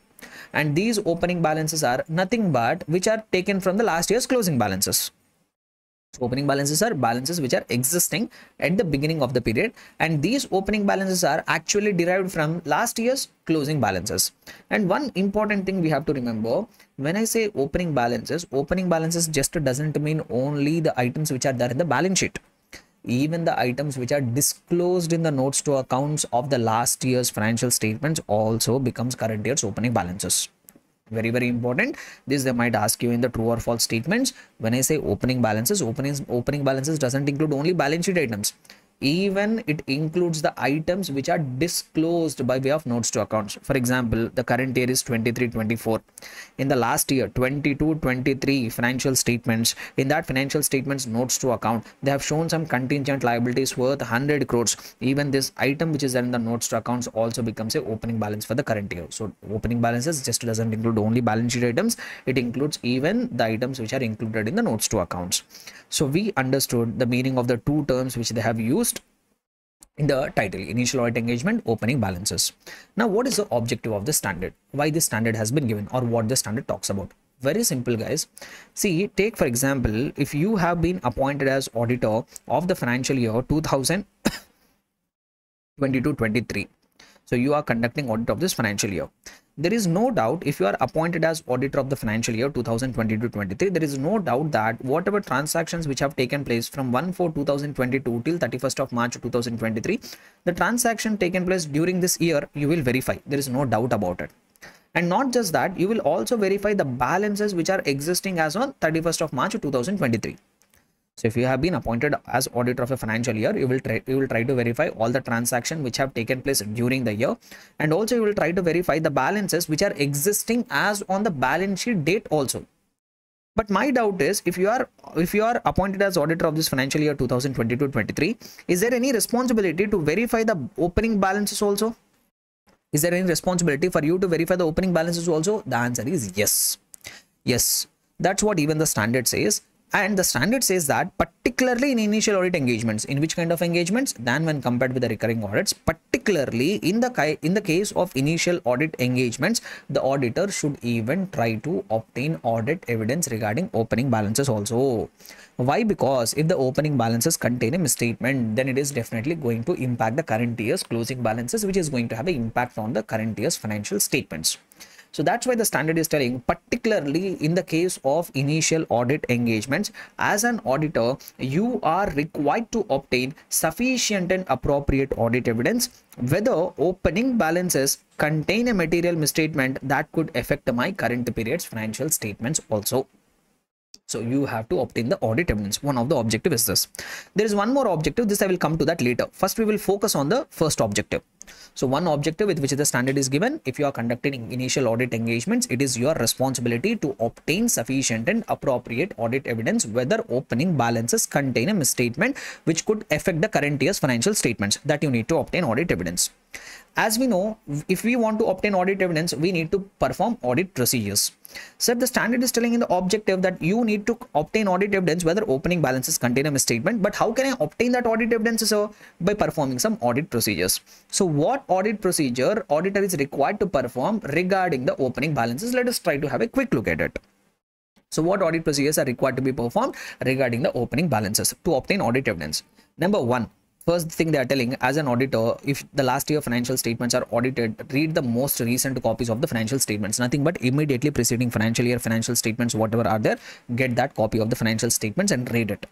And these opening balances are nothing but which are taken from the last year's closing balances. So opening balances are balances which are existing at the beginning of the period, and these opening balances are actually derived from last year's closing balances. And one important thing we have to remember, when I say opening balances just doesn't mean only the items which are there in the balance sheet. Even the items which are disclosed in the notes to accounts of the last year's financial statements also becomes current year's opening balances. Very important. This they might ask you in the true or false statements. When I say opening balances, opening balances doesn't include only balance sheet items. Even it includes the items which are disclosed by way of notes to accounts. For example, the current year is 23-24. In the last year 22-23 financial statements, in that financial statements notes to account, they have shown some contingent liabilities worth 100 crores. Even this item which is there in the notes to accounts also becomes a opening balance for the current year. So opening balances just doesn't include only balance sheet items, it includes even the items which are included in the notes to accounts. So we understood the meaning of the two terms which they have used in the title, initial audit engagement, opening balances. Now what is the objective of the standard? Why this standard has been given, or what the standard talks about? Very simple, guys. See, take for example, if you have been appointed as auditor of the financial year 2022-23. So you are conducting audit of this financial year. There is no doubt, if you are appointed as auditor of the financial year 2022-23, there is no doubt that whatever transactions which have taken place from 1/4/2022 till 31st of March 2023, the transaction taken place during this year, you will verify. There is no doubt about it. And not just that, you will also verify the balances which are existing as on 31st of March 2023. So if you have been appointed as auditor of a financial year, you will try to verify all the transactions which have taken place during the year, and also you will try to verify the balances which are existing as on the balance sheet date also. But my doubt is, if you are appointed as auditor of this financial year 2022-23, is there any responsibility to verify the opening balances also? Is there any responsibility for you to verify the opening balances also? The answer is yes. Yes, that's what even the standard says. And the standard says that particularly in initial audit engagements, in which kind of engagements? Than when compared with the recurring audits, particularly in the case of initial audit engagements, the auditor should even try to obtain audit evidence regarding opening balances also. Why? Because if the opening balances contain a misstatement, then it is definitely going to impact the current year's closing balances, which is going to have an impact on the current year's financial statements. So that's why the standard is telling, particularly in the case of initial audit engagements, as an auditor, you are required to obtain sufficient and appropriate audit evidence whether opening balances contain a material misstatement that could affect my current period's financial statements also. So you have to obtain the audit evidence. One of the objective is this. There is one more objective. This I will come to that later. First, we will focus on the first objective. So one objective with which the standard is given, if you are conducting initial audit engagements, it is your responsibility to obtain sufficient and appropriate audit evidence whether opening balances contain a misstatement which could affect the current year's financial statements, that you need to obtain audit evidence. As we know, if we want to obtain audit evidence, we need to perform audit procedures. So the standard is telling in the objective that you need to obtain audit evidence whether opening balances contain a misstatement. But how can I obtain that audit evidence? So by performing some audit procedures. So what audit procedure auditor is required to perform regarding the opening balances? Let us try to have a quick look at it. So what audit procedures are required to be performed regarding the opening balances to obtain audit evidence? Number one, first thing they are telling, as an auditor, if the last year financial statements are audited, read the most recent copies of the financial statements. Nothing but immediately preceding financial year financial statements, whatever are there, get that copy of the financial statements and read it.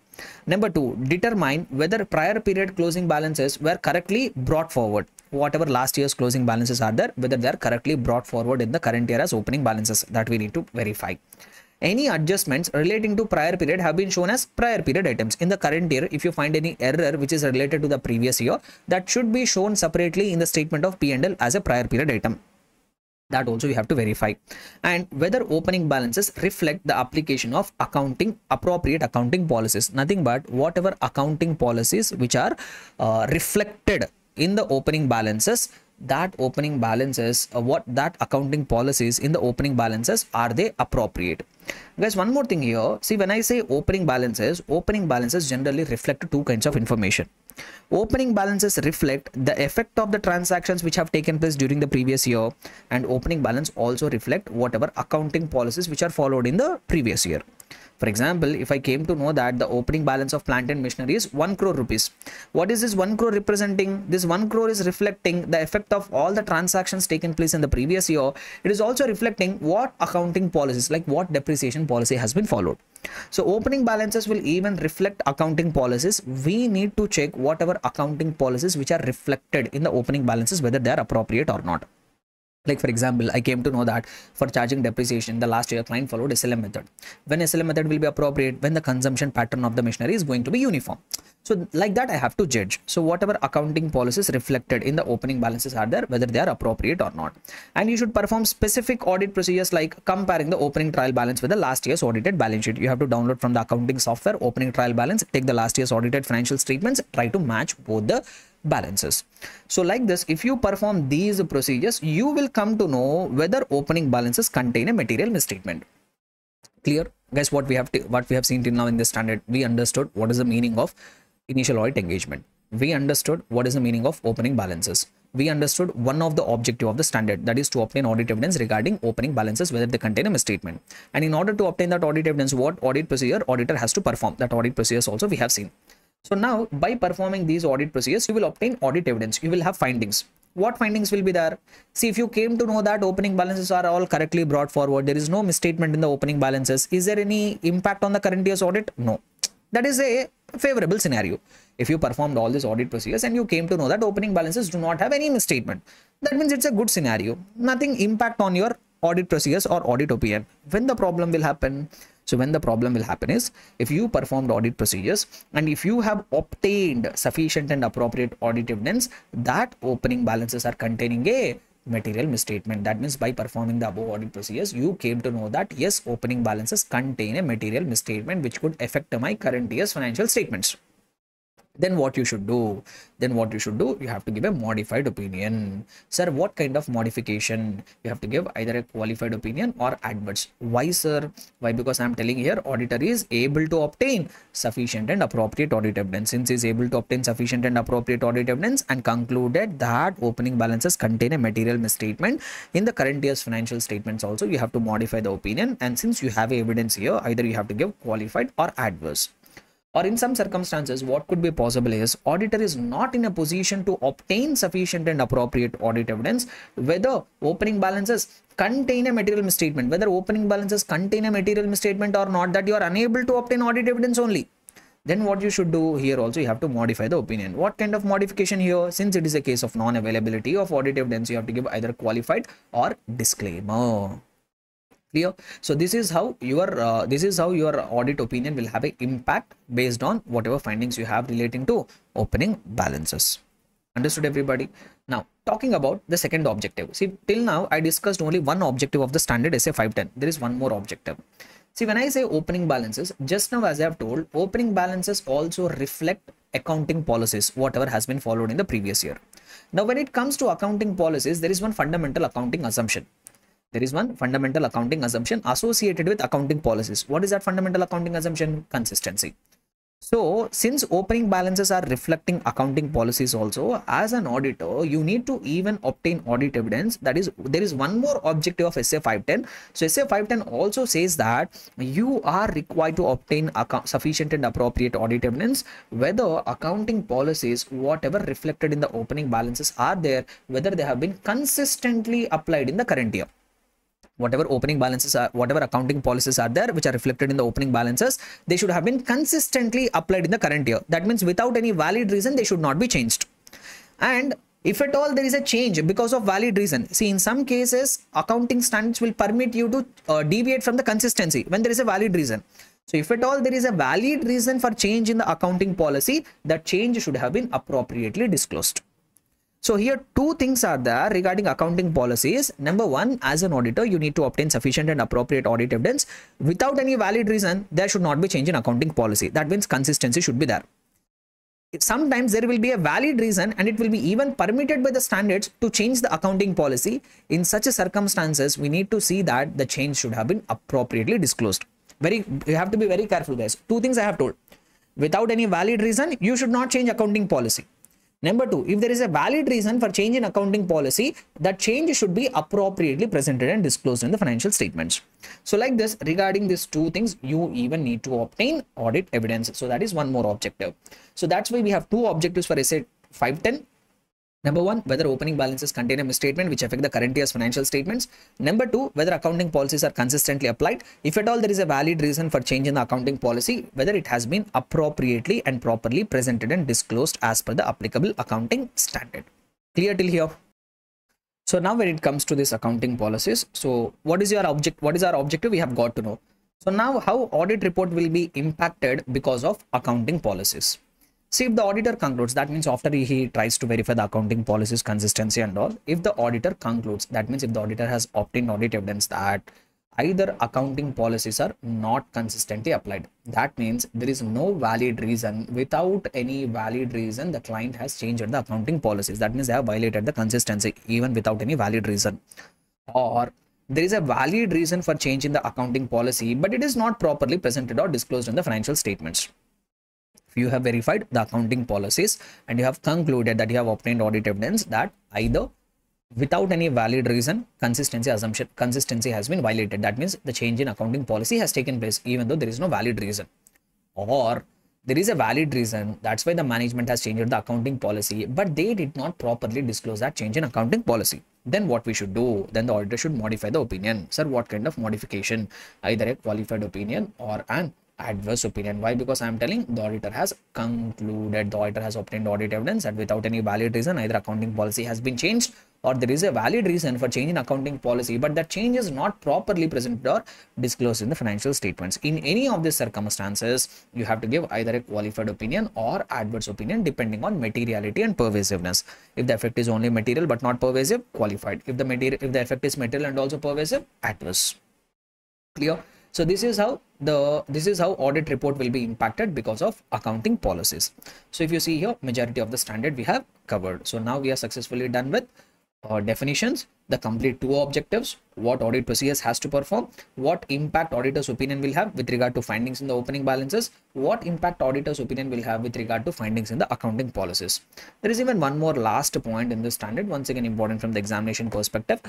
Number two, determine whether prior period closing balances were correctly brought forward. Whatever last year's closing balances are there, whether they are correctly brought forward in the current year as opening balances, that we need to verify. Any adjustments relating to prior period have been shown as prior period items. In the current year, if you find any error which is related to the previous year, that should be shown separately in the statement of P&L as a prior period item. That also you have to verify. And whether opening balances reflect the application of appropriate accounting policies. Nothing but whatever accounting policies which are reflected in the opening balances, that opening balances, what that accounting policies in the opening balances, are they appropriate? Guys, one more thing here. See, when I say opening balances generally reflect two kinds of information. Opening balances reflect the effect of the transactions which have taken place during the previous year, and opening balance also reflect whatever accounting policies which are followed in the previous year. For example, if I came to know that the opening balance of plant and machinery is 1 crore rupees, what is this 1 crore representing? This 1 crore is reflecting the effect of all the transactions taken place in the previous year. It is also reflecting what accounting policies, like what depreciation policy has been followed. So opening balances will even reflect accounting policies. We need to check whatever accounting policies which are reflected in the opening balances, whether they are appropriate or not. Like, for example, I came to know that for charging depreciation, the last year client followed SLM method. When SLM method will be appropriate? When the consumption pattern of the machinery is going to be uniform. So like that, I have to judge. So whatever accounting policies reflected in the opening balances are there, whether they are appropriate or not. And you should perform specific audit procedures like comparing the opening trial balance with the last year's audited balance sheet. You have to download from the accounting software opening trial balance, take the last year's audited financial statements, try to match both the balances. So like this, if you perform these procedures, you will come to know whether opening balances contain a material misstatement. Clear? Guys, what we have seen till now in this standard, we understood what is the meaning of initial audit engagement. We understood what is the meaning of opening balances. We understood one of the objective of the standard, that is to obtain audit evidence regarding opening balances, whether they contain a misstatement. And in order to obtain that audit evidence, what audit procedure auditor has to perform, that audit procedures also we have seen. So now, by performing these audit procedures, you will obtain audit evidence. You will have findings. What findings will be there? See, if you came to know that opening balances are all correctly brought forward, there is no misstatement in the opening balances, is there any impact on the current year's audit? No. That is a favorable scenario. If you performed all these audit procedures and you came to know that opening balances do not have any misstatement, that means it's a good scenario. Nothing impact on your audit procedures or audit opinion. When the problem will happen? So when the problem will happen is, if you performed audit procedures and if you have obtained sufficient and appropriate audit evidence that opening balances are containing a material misstatement. That means by performing the above audit procedures, you came to know that yes, opening balances contain a material misstatement which could affect my current year's financial statements. Then what you should do? You have to give a modified opinion. Sir, what kind of modification? You have to give either a qualified opinion or adverse. Why, sir? Why? Because I'm telling here, auditor is able to obtain sufficient and appropriate audit evidence. Since he is able to obtain sufficient and appropriate audit evidence and concluded that opening balances contain a material misstatement in the current year's financial statements also, you have to modify the opinion. And since you have evidence here, either you have to give qualified or adverse. Or in some circumstances, what could be possible is auditor is not in a position to obtain sufficient and appropriate audit evidence whether opening balances contain a material misstatement, whether opening balances contain a material misstatement or not, that you are unable to obtain audit evidence only. Then what you should do here also, you have to modify the opinion. What kind of modification here? Since it is a case of non-availability of audit evidence, you have to give either qualified or disclaimer. Clear? So this is how your audit opinion will have an impact based on whatever findings you have relating to opening balances. Understood, everybody? Now talking about the second objective. See, till now I discussed only one objective of the standard SA 510. There is one more objective. See, when I say opening balances, just now as I have told, opening balances also reflect accounting policies, whatever has been followed in the previous year. Now when it comes to accounting policies, there is one fundamental accounting assumption. There is one fundamental accounting assumption associated with accounting policies. What is that fundamental accounting assumption? Consistency. So since opening balances are reflecting accounting policies also, as an auditor, you need to even obtain audit evidence. That is, there is one more objective of SA 510. So SA 510 also says that you are required to obtain sufficient and appropriate audit evidence whether accounting policies, whatever reflected in the opening balances are there, whether they have been consistently applied in the current year. Whatever opening balances are, whatever accounting policies are there which are reflected in the opening balances, they should have been consistently applied in the current year. That means without any valid reason, they should not be changed. And if at all there is a change because of valid reason, see, in some cases, accounting standards will permit you to deviate from the consistency when there is a valid reason. So if at all there is a valid reason for change in the accounting policy, that change should have been appropriately disclosed. So here two things are there regarding accounting policies. Number one, as an auditor, you need to obtain sufficient and appropriate audit evidence. Without any valid reason, there should not be change in accounting policy. That means consistency should be there. Sometimes there will be a valid reason and it will be even permitted by the standards to change the accounting policy. In such a circumstances, we need to see that the change should have been appropriately disclosed. You have to be very careful, guys. Two things I have told. Without any valid reason, you should not change accounting policy. Number two, if there is a valid reason for change in accounting policy, that change should be appropriately presented and disclosed in the financial statements. So like this, regarding these two things, you even need to obtain audit evidence. So that is one more objective. So that's why we have two objectives for SA 510. Number one, whether opening balances contain a misstatement which affect the current year's financial statements. Number two, whether accounting policies are consistently applied. If at all there is a valid reason for change in the accounting policy, whether it has been appropriately and properly presented and disclosed as per the applicable accounting standard. Clear till here? So now when it comes to this accounting policies, so what is our objective? We have got to know. So now how audit report will be impacted because of accounting policies. See, if the auditor concludes, that means after he tries to verify the accounting policies, consistency and all, if the auditor concludes, that means if the auditor has obtained audit evidence that either accounting policies are not consistently applied, that means there is no valid reason. Without any valid reason, the client has changed the accounting policies. That means they have violated the consistency even without any valid reason. Or there is a valid reason for change in the accounting policy, but it is not properly presented or disclosed in the financial statements. If you have verified the accounting policies and you have concluded that you have obtained audit evidence that either without any valid reason, consistency has been violated. That means the change in accounting policy has taken place even though there is no valid reason. Or there is a valid reason, that's why the management has changed the accounting policy, but they did not properly disclose that change in accounting policy. Then what we should do? Then the auditor should modify the opinion. Sir, what kind of modification? Either a qualified opinion or an adverse opinion. Why? Because I am telling the auditor has concluded, the auditor has obtained audit evidence that without any valid reason either accounting policy has been changed or there is a valid reason for change in accounting policy, but that change is not properly presented or disclosed in the financial statements. In any of these circumstances, you have to give either a qualified opinion or adverse opinion depending on materiality and pervasiveness. If the effect is only material but not pervasive, qualified. If the effect is material and also pervasive, adverse. Clear? So this is how audit report will be impacted because of accounting policies. So if you see here, majority of the standard we have covered. So now we are successfully done with definitions, the complete two objectives, what audit procedures has to perform, what impact auditor's opinion will have with regard to findings in the opening balances, what impact auditor's opinion will have with regard to findings in the accounting policies. There is even one more last point in this standard, once again important from the examination perspective.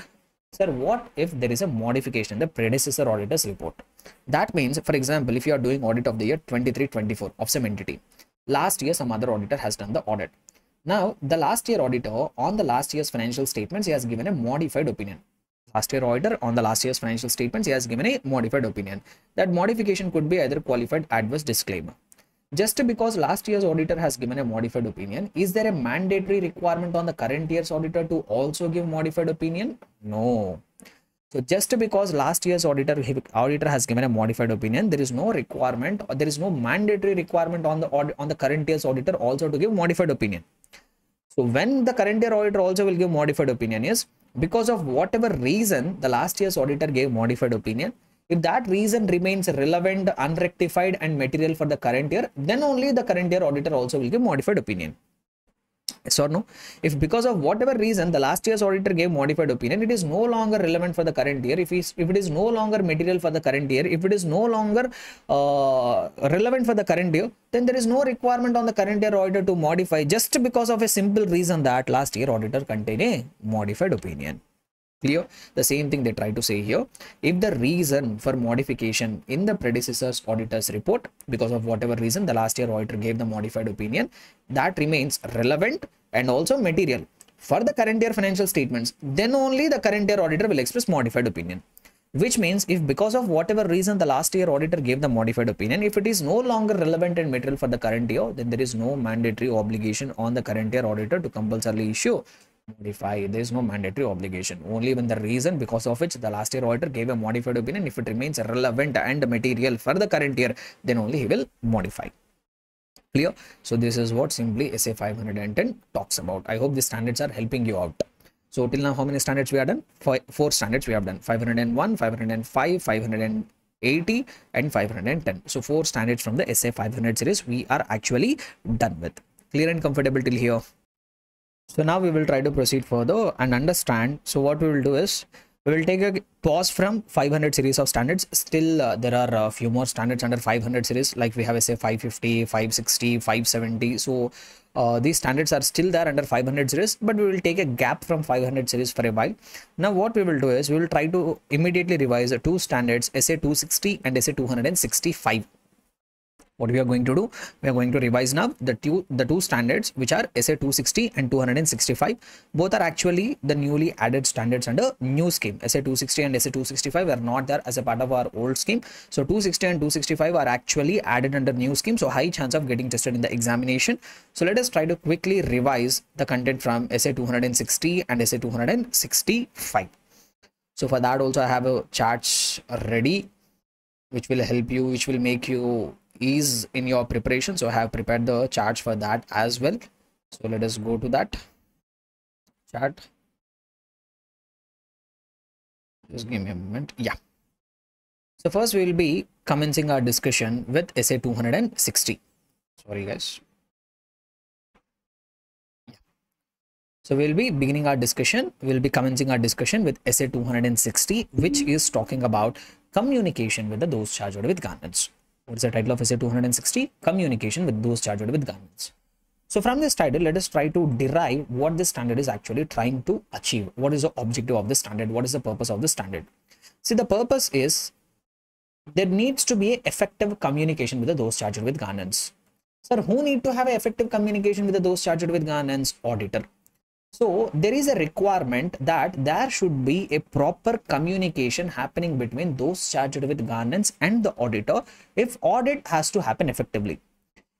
Sir, what if there is a modification in the predecessor auditor's report? That means, for example, if you are doing audit of the year 23-24 of some entity, last year some other auditor has done the audit. Now, the last year auditor on the last year's financial statements, he has given a modified opinion. Last year auditor on the last year's financial statements, he has given a modified opinion. That modification could be either qualified, adverse, disclaimer. Just because last year's auditor has given a modified opinion, is there a mandatory requirement on the current year's auditor to also give modified opinion? No. So just because last year's auditor has given a modified opinion, there is no requirement or there is no mandatory requirement on the current year's auditor also to give modified opinion. So when the current year auditor also will give modified opinion is because of whatever reason the last year's auditor gave modified opinion. If that reason remains relevant, unrectified and material for the current year, then only the current year auditor also will give modified opinion. Yes or no? If because of whatever reason the last year's auditor gave modified opinion, it is no longer relevant for the current year. If it is no longer material for the current year, if it is no longer relevant for the current year, then there is no requirement on the current year auditor to modify just because of a simple reason that last year auditor contained a modified opinion. Clear? The same thing they try to say here. If the reason for modification in the predecessor's auditor's report, because of whatever reason the last year auditor gave the modified opinion, that remains relevant and also material for the current year financial statements, then only the current year auditor will express modified opinion. Which means if because of whatever reason the last year auditor gave the modified opinion, if it is no longer relevant and material for the current year, then there is no mandatory obligation on the current year auditor to compulsorily issue modify. There is no mandatory obligation. Only when the reason because of which the last year auditor gave a modified opinion, if it remains relevant and material for the current year, then only he will modify. Clear? So this is what simply SA 510 talks about. I hope these standards are helping you out. So till now, how many standards we have done? Four standards we have done: 501, 505, 580 and 510. So 4 standards from the SA 500 series we are actually done with. Clear and comfortable till here? So now we will try to proceed further and understand. So what we will do is we will take a pause from 500 series of standards. Still there are a few more standards under 500 series, like we have say 550, 560, 570. So these standards are still there under 500 series, but we will take a gap from 500 series for a while. Now what we will do is we will try to immediately revise the 2 standards, SA 260 and SA 265. What we are going to do, we are going to revise now the two standards, which are SA 260 and 265. Both are actually the newly added standards under new scheme. SA 260 and SA 265 are not there as a part of our old scheme. So 260 and 265 are actually added under new scheme. So high chance of getting tested in the examination. So let us try to quickly revise the content from SA 260 and SA 265. So for that also I have a charts ready, which will help you, which will make you ease in your preparation. So I have prepared the charts for that as well. So let us go to that chart. Just give me a moment. Yeah. So first we will be commencing our discussion with SA 260. Sorry guys. Yeah. So we'll be beginning our discussion. We'll be commencing our discussion with SA 260, which is talking about communication with those charged with garments. What is the title of SA 260? Communication with those charged with garments. So from this title, let us try to derive what this standard is actually trying to achieve. What is the objective of the standard? What is the purpose of the standard? See, the purpose is there needs to be effective communication with those charged with garments. Sir, who need to have effective communication with those charged with garments? Auditor. So there is a requirement that there should be a proper communication happening between those charged with governance and the auditor if audit has to happen effectively.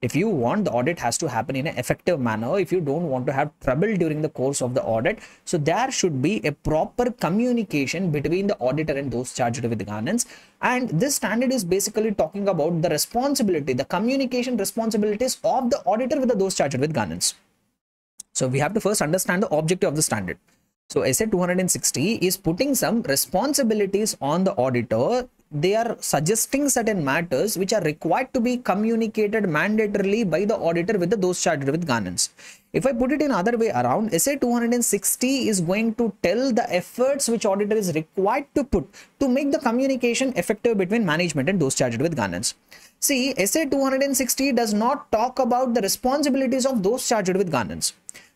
If you want the audit has to happen in an effective manner, if you don't want to have trouble during the course of the audit, so there should be a proper communication between the auditor and those charged with governance. And this standard is basically talking about the responsibility, the communication responsibilities of the auditor with those charged with governance. So we have to first understand the objective of the standard. So SA 260 is putting some responsibilities on the auditor. They are suggesting certain matters which are required to be communicated mandatorily by the auditor with those charged with governance. If I put it in other way around, SA 260 is going to tell the efforts which auditor is required to put to make the communication effective between management and those charged with governance. See, SA 260 does not talk about the responsibilities of those charged with governance.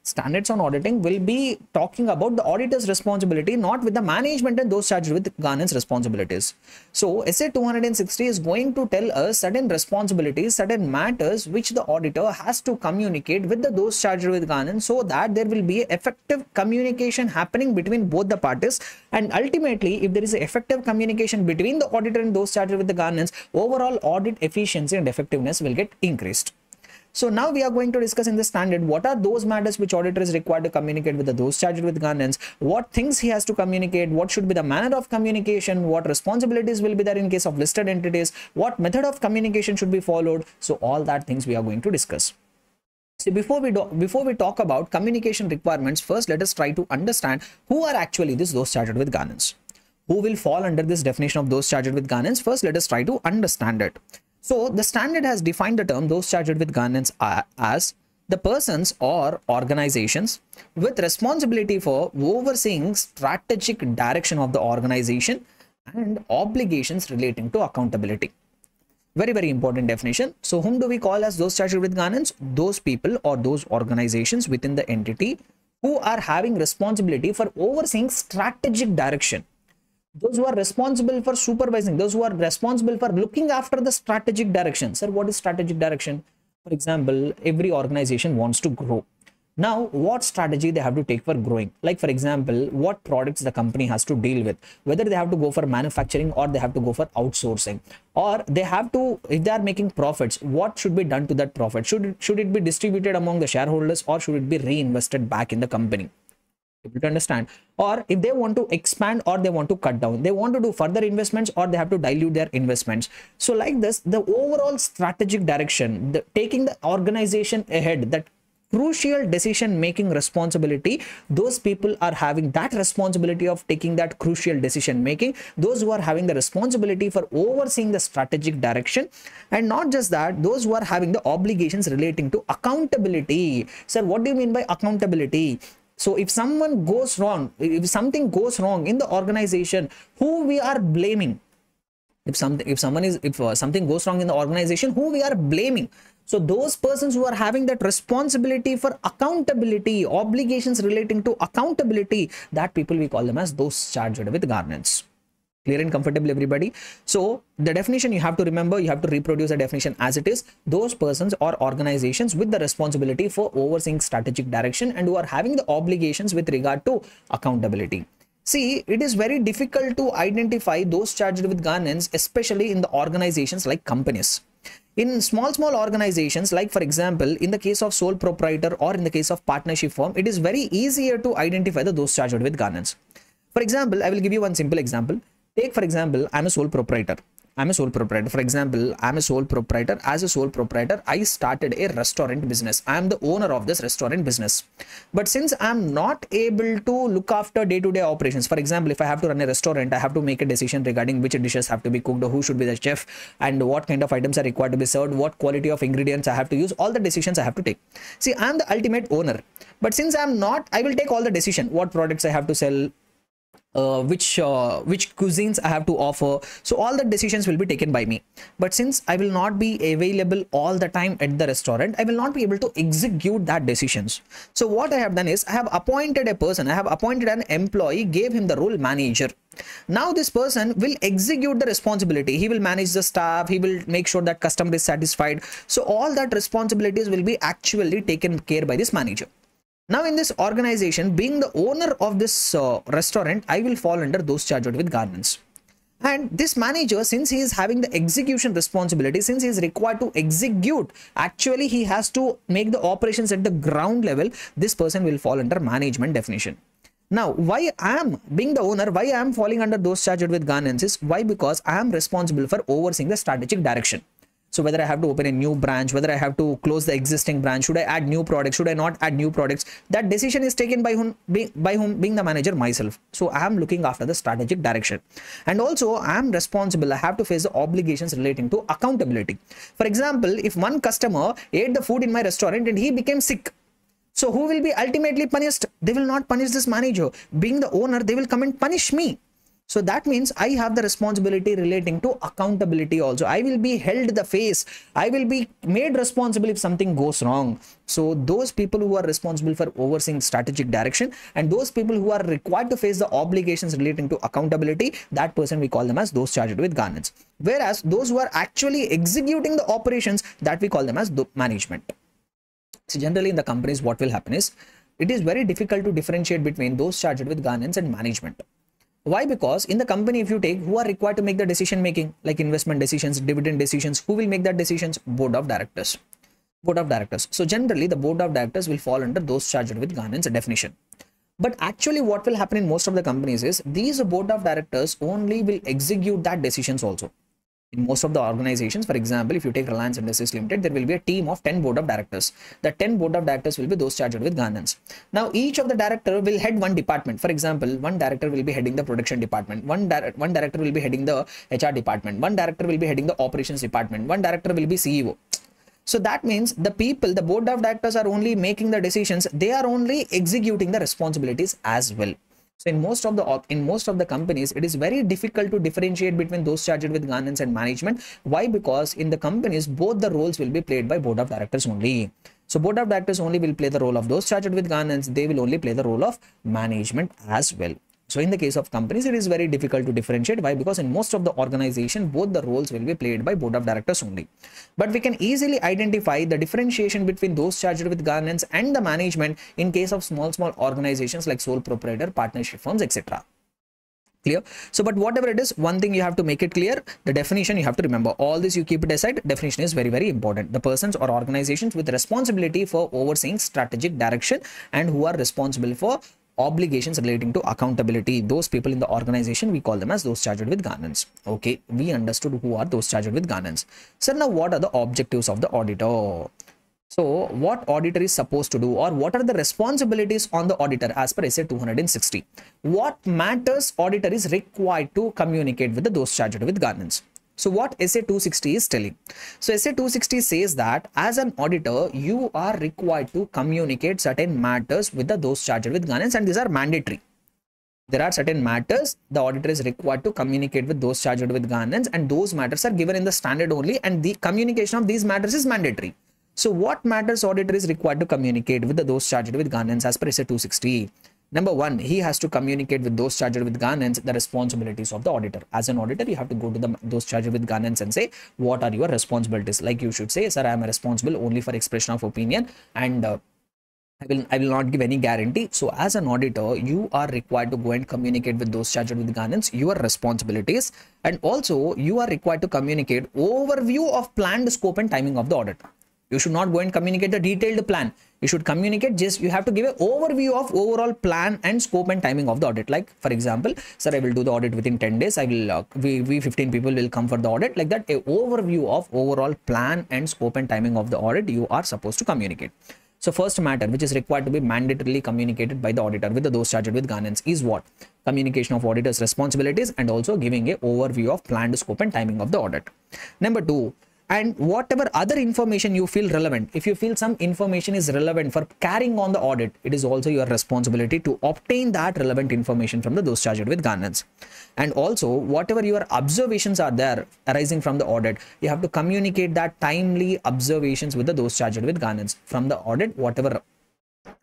Standards on auditing will be talking about the auditor's responsibility, not with the management and those charged with governance responsibilities. So SA 260 is going to tell us certain responsibilities, certain matters which the auditor has to communicate with those charged with governance, so that there will be effective communication happening between both the parties. And ultimately, if there is effective communication between the auditor and those charged with the governance, overall audit efficiency and effectiveness will get increased. So now we are going to discuss in the standard what are those matters which auditor is required to communicate with those charged with governance, what things he has to communicate, what should be the manner of communication, what responsibilities will be there in case of listed entities, what method of communication should be followed. So all that things we are going to discuss. So before we talk about communication requirements, first let us try to understand who are actually those charged with governance. Who will fall under this definition of those charged with governance? First, let us try to understand it. So the standard has defined the term those charged with governance as the persons or organizations with responsibility for overseeing strategic direction of the organization and obligations relating to accountability. Very, very important definition. So whom do we call as those charged with governance? Those people or those organizations within the entity who are having responsibility for overseeing strategic direction. Those who are responsible for supervising, those who are responsible for looking after the strategic direction. Sir, what is strategic direction? For example, every organization wants to grow. Now, what strategy they have to take for growing? Like, for example, what products the company has to deal with, whether they have to go for manufacturing or they have to go for outsourcing, or they have to, if they are making profits, what should be done to that profit? Should it be distributed among the shareholders or should it be reinvested back in the company? Able to understand? Or if they want to expand or they want to cut down, they want to do further investments or they have to dilute their investments. So like this, the overall strategic direction, taking the organization ahead, that crucial decision making responsibility, those people are having that responsibility of taking that crucial decision making, those who are having the responsibility for overseeing the strategic direction. And not just that, those who are having the obligations relating to accountability. Sir, what do you mean by accountability? So if someone goes wrong, if something goes wrong in the organization, who we are blaming? If something goes wrong in the organization, who we are blaming? So those persons who are having that responsibility for accountability, obligations relating to accountability, that people we call them as those charged with governance. Clear and comfortable, everybody? So the definition you have to remember, you have to reproduce the definition as it is. Those persons or organizations with the responsibility for overseeing strategic direction and who are having the obligations with regard to accountability. See, it is very difficult to identify those charged with governance, especially in the organizations like companies. In small organizations, like for example, in the case of sole proprietor or in the case of partnership firm, it is very easier to identify those charged with governance. For example, I will give you one simple example. Take, for example, I'm a sole proprietor. For example, I'm a sole proprietor. As a sole proprietor, I started a restaurant business. I'm the owner of this restaurant business. But since I'm not able to look after day-to-day operations, for example, if I have to run a restaurant, I have to make a decision regarding which dishes have to be cooked, or who should be the chef, and what kind of items are required to be served, what quality of ingredients I have to use, all the decisions I have to take. See, I'm the ultimate owner. But since I'm not, I will take all the decision, what products I have to sell, which cuisines I have to offer. So all the decisions will be taken by me. But since I will not be available all the time at the restaurant, I will not be able to execute that decisions. So what I have done is I have appointed a person, I have appointed an employee, gave him the role manager. Now this person will execute the responsibility. He will manage the staff. He will make sure that customer is satisfied. So all that responsibilities will be actually taken care by this manager. Now in this organization, being the owner of this restaurant, I will fall under those charged with governance. And this manager, since he is having the execution responsibility, since he is required to execute, actually he has to make the operations at the ground level, this person will fall under management definition. Now, why I am being the owner, why I am falling under those charged with governance is why? Because I am responsible for overseeing the strategic direction. So whether I have to open a new branch, whether I have to close the existing branch, should I add new products, should I not add new products, that decision is taken by whom? Being the manager myself. So I am looking after the strategic direction. And also I am responsible, I have to face the obligations relating to accountability. For example, if one customer ate the food in my restaurant and he became sick, so who will be ultimately punished? They will not punish this manager. Being the owner, they will come and punish me. So that means I have the responsibility relating to accountability also. I will be held the face. I will be made responsible if something goes wrong. So those people who are responsible for overseeing strategic direction and those people who are required to face the obligations relating to accountability, that person we call them as those charged with governance. Whereas those who are actually executing the operations, that we call them as the management. So generally in the companies, what will happen is it is very difficult to differentiate between those charged with governance and management. Why? Because in the company, if you take who are required to make the decision making, like investment decisions, dividend decisions, who will make that decisions? Board of directors. Board of directors. So generally the board of directors will fall under those charged with governance definition. But actually what will happen in most of the companies is these board of directors only will execute that decisions also. In most of the organizations, for example, if you take Reliance Industries Limited, there will be a team of 10 board of directors. The 10 board of directors will be those charged with governance. Now, each of the director will head one department. For example, one director will be heading the production department. One director will be heading the HR department. One director will be heading the operations department. One director will be CEO. So that means the people, the board of directors are only making the decisions. They are only executing the responsibilities as well. So in most of the companies, it is very difficult to differentiate between those charged with governance and management. Why? Because in the companies, both the roles will be played by board of directors only. So board of directors only will play the role of those charged with governance. They will only play the role of management as well. So in the case of companies, it is very difficult to differentiate. Why? Because in most of the organization, both the roles will be played by board of directors only. But we can easily identify the differentiation between those charged with governance and the management in case of small organizations like sole proprietor, partnership firms, etc. Clear? So, but whatever it is, one thing you have to make it clear, the definition you have to remember. All this you keep it aside. Definition is very, very important. The persons or organizations with responsibility for overseeing strategic direction and who are responsible for obligations relating to accountability, those people in the organization, we call them as those charged with governance. Okay, we understood who are those charged with governance. So now what are the objectives of the auditor? So what auditor is supposed to do, or what are the responsibilities on the auditor as per SA 260? What matters auditor is required to communicate with those charged with governance? So what SA 260 is telling? So SA 260 says that as an auditor, you are required to communicate certain matters with those charged with governance, and these are mandatory. There are certain matters the auditor is required to communicate with those charged with governance, and those matters are given in the standard only, and the communication of these matters is mandatory. So what matters auditor is required to communicate with those charged with governance as per SA 260? Number one, he has to communicate with those charged with governance the responsibilities of the auditor. As an auditor, you have to go to those charged with governance and say, what are your responsibilities? Like you should say, sir, I am responsible only for expression of opinion, and I will not give any guarantee. So as an auditor, you are required to go and communicate with those charged with governance your responsibilities, and also you are required to communicate overview of planned scope and timing of the audit. You should not go and communicate the detailed plan. You should communicate just, you have to give an overview of overall plan and scope and timing of the audit. Like for example, sir, I will do the audit within 10 days. I will, we 15 people will come for the audit. Like that, a overview of overall plan and scope and timing of the audit you are supposed to communicate. So first matter which is required to be mandatorily communicated by the auditor with those charged with governance is what? Communication of auditor's responsibilities and also giving a overview of planned scope and timing of the audit. Number two, and whatever other information you feel relevant, if you feel some information is relevant for carrying on the audit, it is also your responsibility to obtain that relevant information from those charged with governance. And also whatever your observations are there arising from the audit, you have to communicate that timely observations with those charged with governance from the audit. Whatever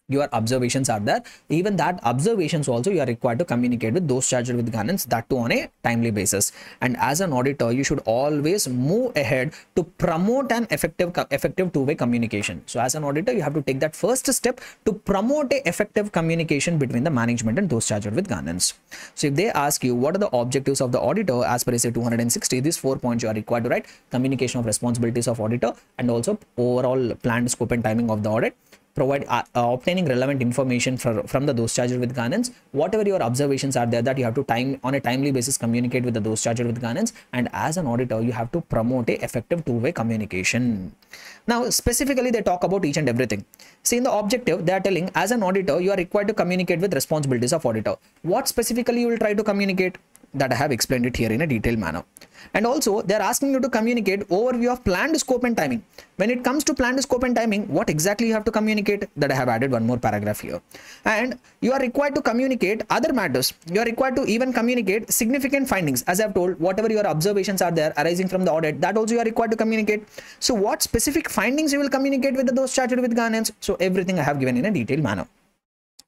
your observations are there, even that observations also you are required to communicate with those charged with governance, that too on a timely basis. And as an auditor, you should always move ahead to promote an effective two-way communication. So as an auditor, you have to take that first step to promote a effective communication between the management and those charged with governance. So if they ask you what are the objectives of the auditor as per SA 260, these 4 points you are required to write: communication of responsibilities of auditor, and also overall planned scope and timing of the audit, provide obtaining relevant information from the those charged with governance, whatever your observations are there, that you have to on a timely basis communicate with the those charged with governance. And as an auditor, you have to promote a effective two-way communication. Now specifically they talk about each and everything. See, in the objective they are telling, as an auditor you are required to communicate with responsibilities of auditor. What specifically you will try to communicate, that I have explained it here in a detailed manner. And also they are asking you to communicate overview of planned scope and timing. When it comes to planned scope and timing, what exactly you have to communicate, that I have added one more paragraph here. And you are required to communicate other matters. You are required to even communicate significant findings. As I have told, whatever your observations are there arising from the audit, that also you are required to communicate. So what specific findings you will communicate with those charged with governance? So everything I have given in a detailed manner.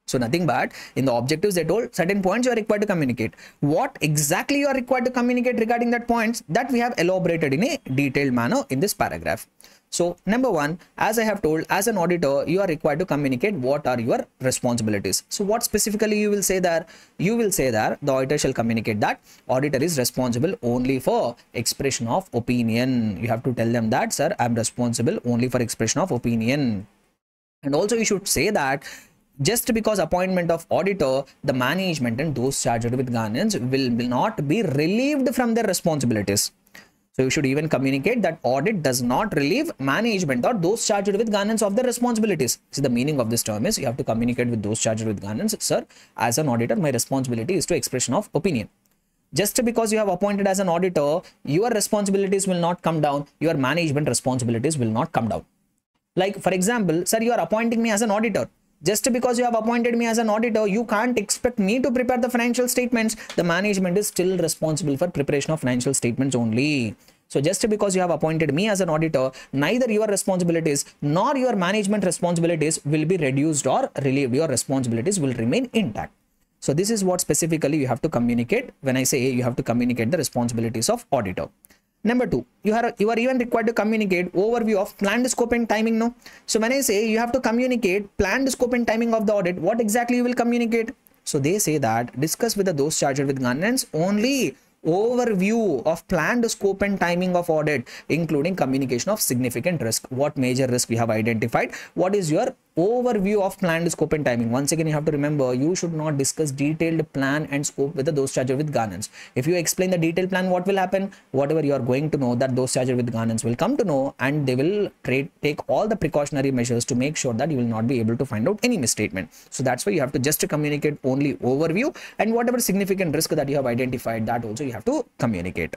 So nothing but in the objectives they told certain points you are required to communicate. What exactly you are required to communicate regarding that points, that we have elaborated in a detailed manner in this paragraph. So number one, as I have told, as an auditor you are required to communicate what are your responsibilities. So what specifically you will say there? You will say that the auditor shall communicate that auditor is responsible only for expression of opinion. You have to tell them that, sir, I am responsible only for expression of opinion. And also you should say that just because appointment of auditor, the management and those charged with governance will not be relieved from their responsibilities. So you should even communicate that audit does not relieve management or those charged with governance of their responsibilities. So the meaning of this term is you have to communicate with those charged with governance, sir, as an auditor, my responsibility is to expression of opinion. Just because you have appointed as an auditor, your responsibilities will not come down, your management responsibilities will not come down. Like for example, sir, you are appointing me as an auditor. Just because you have appointed me as an auditor, you can't expect me to prepare the financial statements. The management is still responsible for preparation of financial statements only. So just because you have appointed me as an auditor, neither your responsibilities nor your management responsibilities will be reduced or relieved. Your responsibilities will remain intact. So this is what specifically you have to communicate when I say you have to communicate the responsibilities of auditor. Number two, you are even required to communicate overview of planned scope and timing. No. So when I say you have to communicate planned scope and timing of the audit, what exactly you will communicate? So they say that discuss with those charged with governance only overview of planned scope and timing of audit, including communication of significant risk. What major risk we have identified? What is your overview of planned scope and timing? Once again, you have to remember, you should not discuss detailed plan and scope with those charged with governance. If you explain the detailed plan, what will happen? Whatever you are going to know, that those charged with governance will come to know, and they will take all the precautionary measures to make sure that you will not be able to find out any misstatement. So that's why you have to just communicate only overview, and whatever significant risk that you have identified, that also you have to communicate.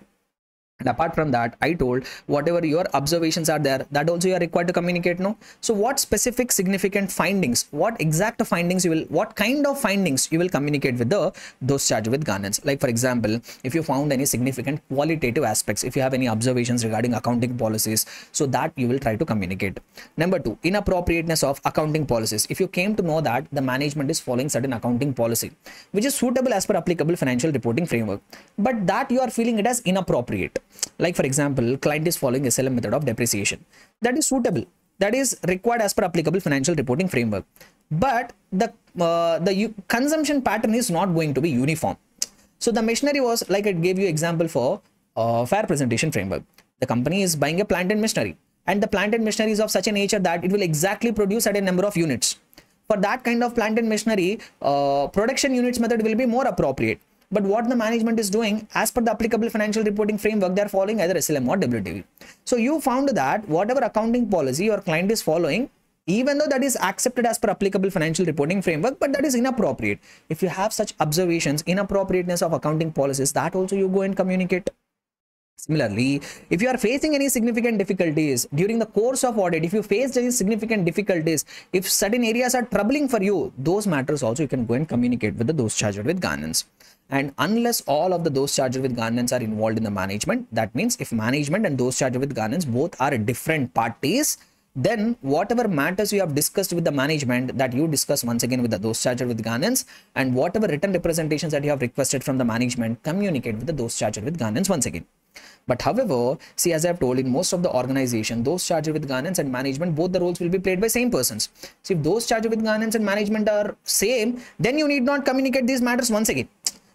And apart from that, I told whatever your observations are there, that also you are required to communicate. No. So what specific significant findings, what exact findings you will, what kind of findings you will communicate with those charged with governance? Like for example, if you found any significant qualitative aspects, if you have any observations regarding accounting policies, so that you will try to communicate. Number two, inappropriateness of accounting policies. If you came to know that the management is following certain accounting policy which is suitable as per applicable financial reporting framework, but that you are feeling it as inappropriate. Like for example, client is following SLM method of depreciation. That is suitable. That is required as per applicable financial reporting framework. But the consumption pattern is not going to be uniform. So the machinery was, like I gave you example for fair presentation framework. The company is buying a plant and machinery, and the plant and machinery is of such a nature that it will exactly produce at a number of units. For that kind of plant and machinery, production units method will be more appropriate. But what the management is doing, as per the applicable financial reporting framework, they are following either SLM or WTV. So you found that whatever accounting policy your client is following, even though that is accepted as per applicable financial reporting framework, but that is inappropriate. If you have such observations, inappropriateness of accounting policies, that also you go and communicate. Similarly, if you are facing any significant difficulties during the course of audit, if you face any significant difficulties, if certain areas are troubling for you, those matters also you can go and communicate with those charged with governance. And unless all of those charged with governance are involved in the management, that means if management and those charged with governance both are different parties, then whatever matters you have discussed with the management, that you discuss once again with those charged with governance, and whatever written representations that you have requested from the management, communicate with those charged with governance once again. But however, see, as I have told, in most of the organization, those charged with governance and management, both the roles will be played by same persons. So if those charged with governance and management are same, then you need not communicate these matters once again.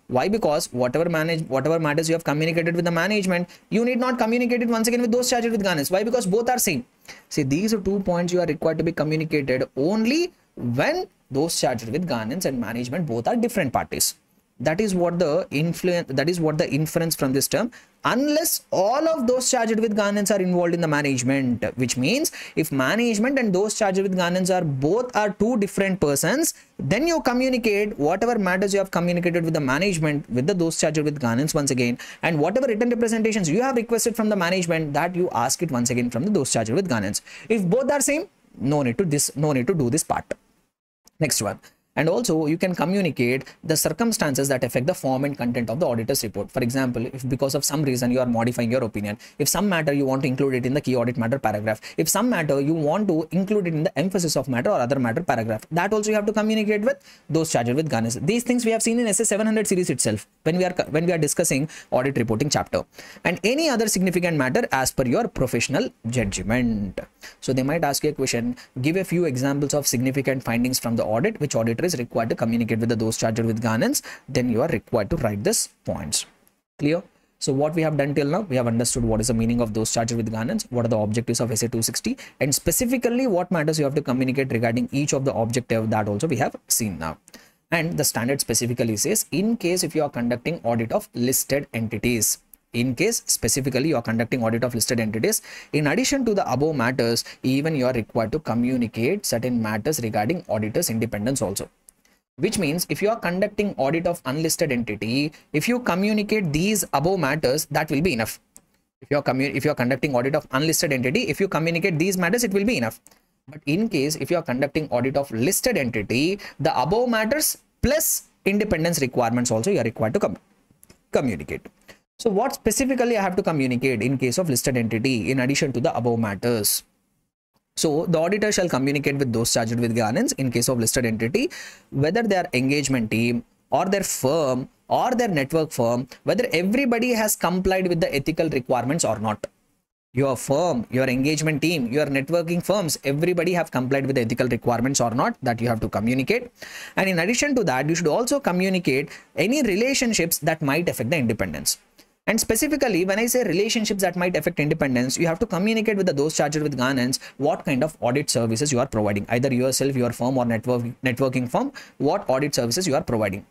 Why? Because whatever matters you have communicated with the management, you need not communicate it once again with those charged with governance. Why? Because both are same. See, these are 2 points you are required to be communicated only when those charged with governance and management both are different parties. That is what the inference from this term, unless all of those charged with governance are involved in the management, which means if management and those charged with governance are both are two different persons, then you communicate whatever matters you have communicated with the management with those charged with governance once again, and whatever written representations you have requested from the management, that you ask it once again from those charged with governance. If both are same, no need to do this part. Next one. And also you can communicate the circumstances that affect the form and content of the auditor's report. For example, if because of some reason you are modifying your opinion, if some matter you want to include it in the key audit matter paragraph, if some matter you want to include it in the emphasis of matter or other matter paragraph, that also you have to communicate with those charged with governance. These things we have seen in SS 700 series itself when we are discussing audit reporting chapter, and any other significant matter as per your professional judgment. So they might ask you a question, give a few examples of significant findings from the audit which auditor is required to communicate with those charged with governance. Then you are required to write this points. Clear? So what we have done till now, we have understood what is the meaning of those charged with governance, what are the objectives of SA 260, and specifically what matters you have to communicate regarding each of the objective, that also we have seen now. And the standard specifically says, in case if you are conducting audit of listed entities, in case specifically you are conducting audit of listed entities, in addition to the above matters, even you are required to communicate certain matters regarding auditor's independence also. Which means if you are conducting audit of unlisted entity, if you communicate these above matters, that will be enough. If you are conducting audit of unlisted entity, if you communicate these matters, it will be enough. But in case if you are conducting audit of listed entity, the above matters plus independence requirements also you are required to communicate. So what specifically I have to communicate in case of listed entity in addition to the above matters? So the auditor shall communicate with those charged with governance in case of listed entity, whether their engagement team or their firm or their network firm, whether everybody has complied with the ethical requirements or not. Your firm, your engagement team, your networking firms, everybody have complied with the ethical requirements or not, that you have to communicate. And in addition to that, you should also communicate any relationships that might affect the independence. And specifically, when I say relationships that might affect independence, you have to communicate with those charged with governance what kind of audit services you are providing, either yourself, your firm, or networking firm, what audit services you are providing.